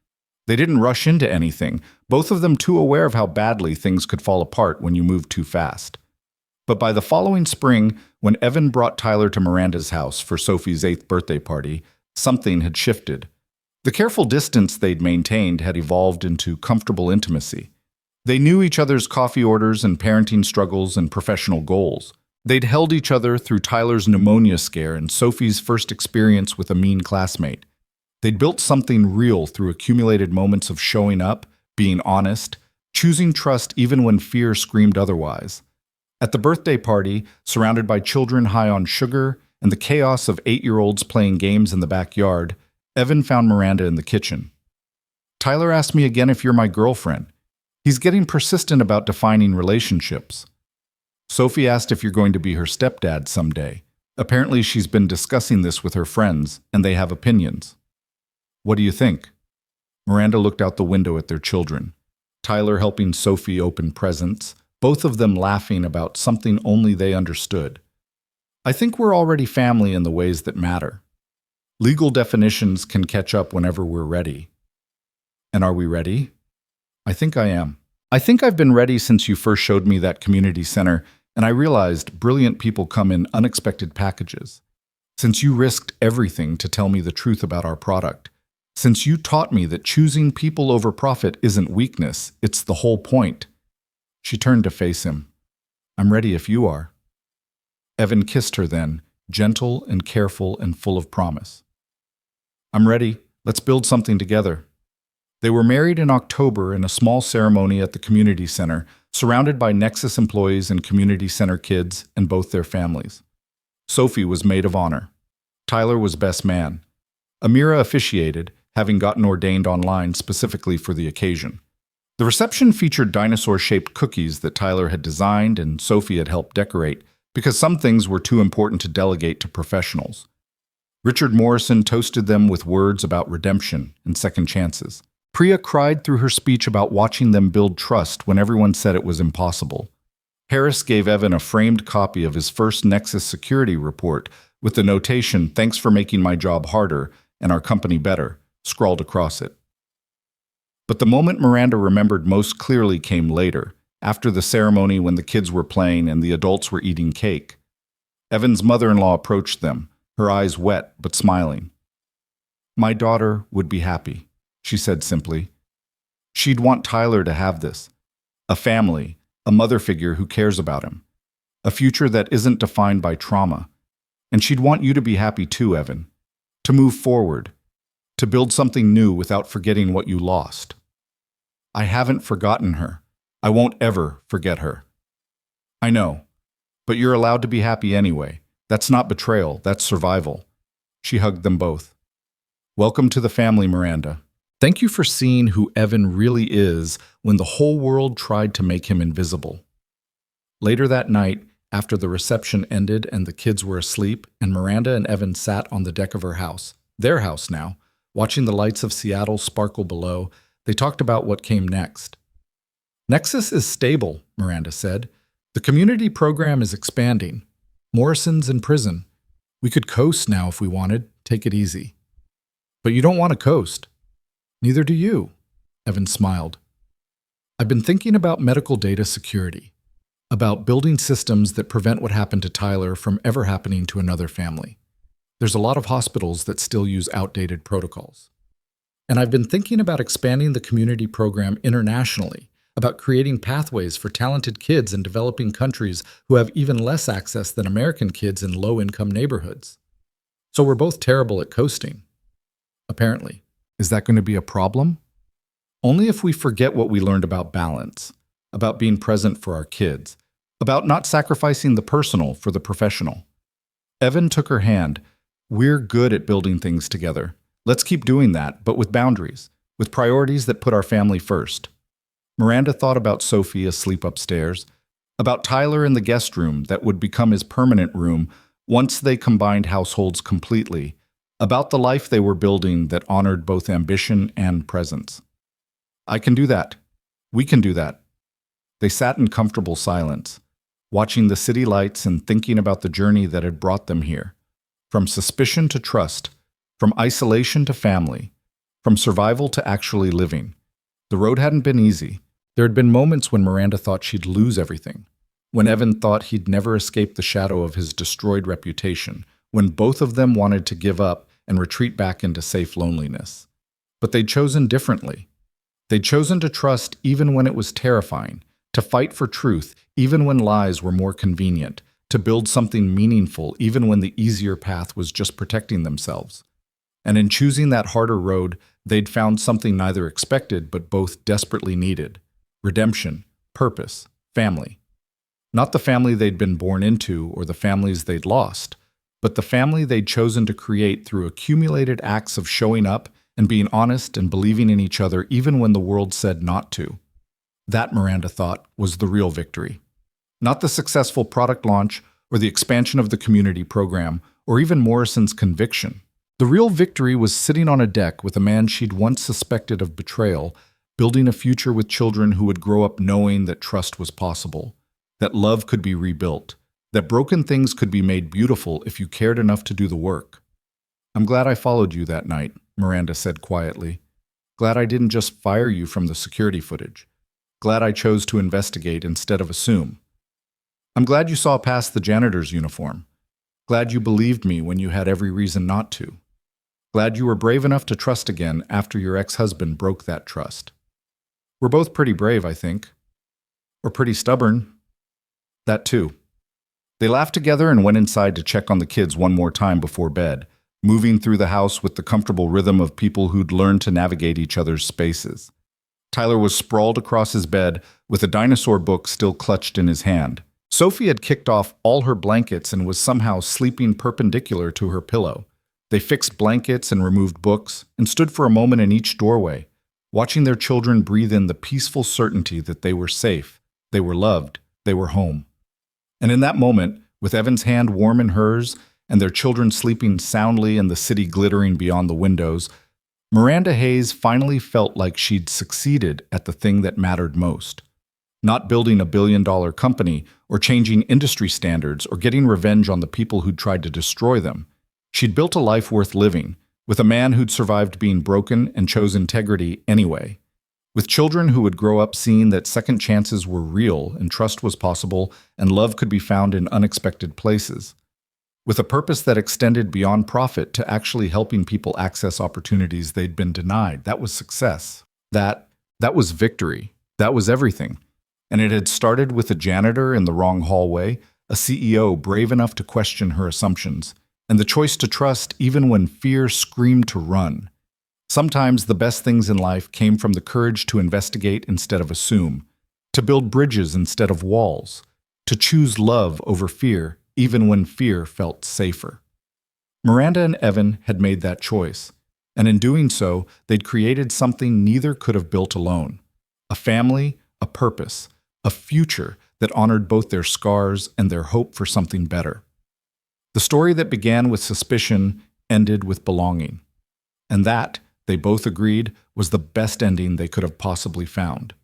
They didn't rush into anything, both of them too aware of how badly things could fall apart when you moved too fast. But by the following spring, when Evan brought Tyler to Miranda's house for Sophie's 8th birthday party, something had shifted. The careful distance they'd maintained had evolved into comfortable intimacy. They knew each other's coffee orders and parenting struggles and professional goals. They'd held each other through Tyler's pneumonia scare and Sophie's first experience with a mean classmate. They'd built something real through accumulated moments of showing up, being honest, choosing trust even when fear screamed otherwise. At the birthday party, surrounded by children high on sugar and the chaos of 8-year-olds playing games in the backyard, Evan found Miranda in the kitchen. "Tyler asked me again if you're my girlfriend. He's getting persistent about defining relationships. Sophie asked if you're going to be her stepdad someday. Apparently she's been discussing this with her friends, and they have opinions. What do you think?" Miranda looked out the window at their children. Tyler helping Sophie open presents, both of them laughing about something only they understood. "I think we're already family in the ways that matter. Legal definitions can catch up whenever we're ready." "And are we ready?" "I think I am. I think I've been ready since you first showed me that community center, and I realized brilliant people come in unexpected packages. Since you risked everything to tell me the truth about our product. Since you taught me that choosing people over profit isn't weakness, it's the whole point." She turned to face him. "I'm ready if you are." Evan kissed her then, gentle and careful and full of promise. "I'm ready. Let's build something together." They were married in October in a small ceremony at the community center, surrounded by Nexus employees and community center kids and both their families. Sophie was maid of honor. Tyler was best man. Amira officiated, having gotten ordained online specifically for the occasion. The reception featured dinosaur-shaped cookies that Tyler had designed and Sophie had helped decorate, because some things were too important to delegate to professionals. Richard Morrison toasted them with words about redemption and second chances. Priya cried through her speech about watching them build trust when everyone said it was impossible. Harris gave Evan a framed copy of his first Nexus security report with the notation, "Thanks for making my job harder and our company better," scrawled across it. But the moment Miranda remembered most clearly came later, after the ceremony when the kids were playing and the adults were eating cake. Evan's mother-in-law approached them, her eyes wet but smiling. "My daughter would be happy," she said simply. "She'd want Tyler to have this. A family, a mother figure who cares about him. A future that isn't defined by trauma. And she'd want you to be happy too, Evan. To move forward. To build something new without forgetting what you lost." "I haven't forgotten her. I won't ever forget her." "I know. But you're allowed to be happy anyway. That's not betrayal, that's survival." She hugged them both. "Welcome to the family, Miranda. Thank you for seeing who Evan really is when the whole world tried to make him invisible. Later that night, after the reception ended and the kids were asleep, and Miranda and Evan sat on the deck of her house, their house now, watching the lights of Seattle sparkle below, they talked about what came next. Nexus is stable, Miranda said. The community program is expanding. Morrison's in prison. We could coast now if we wanted, take it easy. But you don't want to coast. Neither do you, Evan smiled. I've been thinking about medical data security, about building systems that prevent what happened to Tyler from ever happening to another family. There's a lot of hospitals that still use outdated protocols. And I've been thinking about expanding the community program internationally, about creating pathways for talented kids in developing countries who have even less access than American kids in low-income neighborhoods. So we're both terrible at coasting. Apparently. Is that going to be a problem? Only if we forget what we learned about balance, about being present for our kids, about not sacrificing the personal for the professional. Evan took her hand. We're good at building things together. Let's keep doing that, but with boundaries, with priorities that put our family first. Miranda thought about Sophie asleep upstairs, about Tyler in the guest room that would become his permanent room once they combined households completely, about the life they were building that honored both ambition and presence. I can do that. We can do that. They sat in comfortable silence, watching the city lights and thinking about the journey that had brought them here. From suspicion to trust, from isolation to family, from survival to actually living. The road hadn't been easy. There had been moments when Miranda thought she'd lose everything, when Evan thought he'd never escape the shadow of his destroyed reputation, when both of them wanted to give up and retreat back into safe loneliness. But they'd chosen differently. They'd chosen to trust even when it was terrifying, to fight for truth even when lies were more convenient, to build something meaningful even when the easier path was just protecting themselves. And in choosing that harder road, they'd found something neither expected but both desperately needed: redemption, purpose, family. Not the family they'd been born into or the families they'd lost, but the family they'd chosen to create through accumulated acts of showing up and being honest and believing in each other even when the world said not to. That, Miranda thought, was the real victory. Not the successful product launch or the expansion of the community program or even Morrison's conviction. The real victory was sitting on a deck with a man she'd once suspected of betrayal, building a future with children who would grow up knowing that trust was possible, that love could be rebuilt, that broken things could be made beautiful if you cared enough to do the work. I'm glad I followed you that night, Miranda said quietly. Glad I didn't just fire you from the security footage. Glad I chose to investigate instead of assume. I'm glad you saw past the janitor's uniform. Glad you believed me when you had every reason not to. Glad you were brave enough to trust again after your ex-husband broke that trust. We're both pretty brave, I think. Or pretty stubborn. That too. They laughed together and went inside to check on the kids one more time before bed, moving through the house with the comfortable rhythm of people who'd learned to navigate each other's spaces. Tyler was sprawled across his bed with a dinosaur book still clutched in his hand. Sophie had kicked off all her blankets and was somehow sleeping perpendicular to her pillow. They fixed blankets and removed books and stood for a moment in each doorway, watching their children breathe in the peaceful certainty that they were safe, they were loved, they were home. And in that moment, with Evan's hand warm in hers and their children sleeping soundly and the city glittering beyond the windows, Miranda Hayes finally felt like she'd succeeded at the thing that mattered most. Not building a billion-dollar company or changing industry standards or getting revenge on the people who'd tried to destroy them. She'd built a life worth living, with a man who'd survived being broken and chose integrity anyway. With children who would grow up seeing that second chances were real and trust was possible and love could be found in unexpected places. With a purpose that extended beyond profit to actually helping people access opportunities they'd been denied. That was success. That was victory. That was everything. And it had started with a janitor in the wrong hallway, a CEO brave enough to question her assumptions, and the choice to trust even when fear screamed to run. Sometimes the best things in life came from the courage to investigate instead of assume, to build bridges instead of walls, to choose love over fear even when fear felt safer. Miranda and Evan had made that choice, And in doing so, they'd created something neither could have built alone: a family, a purpose, a future that honored both their scars and their hope for something better. The story that began with suspicion ended with belonging. And that, they both agreed, was the best ending they could have possibly found.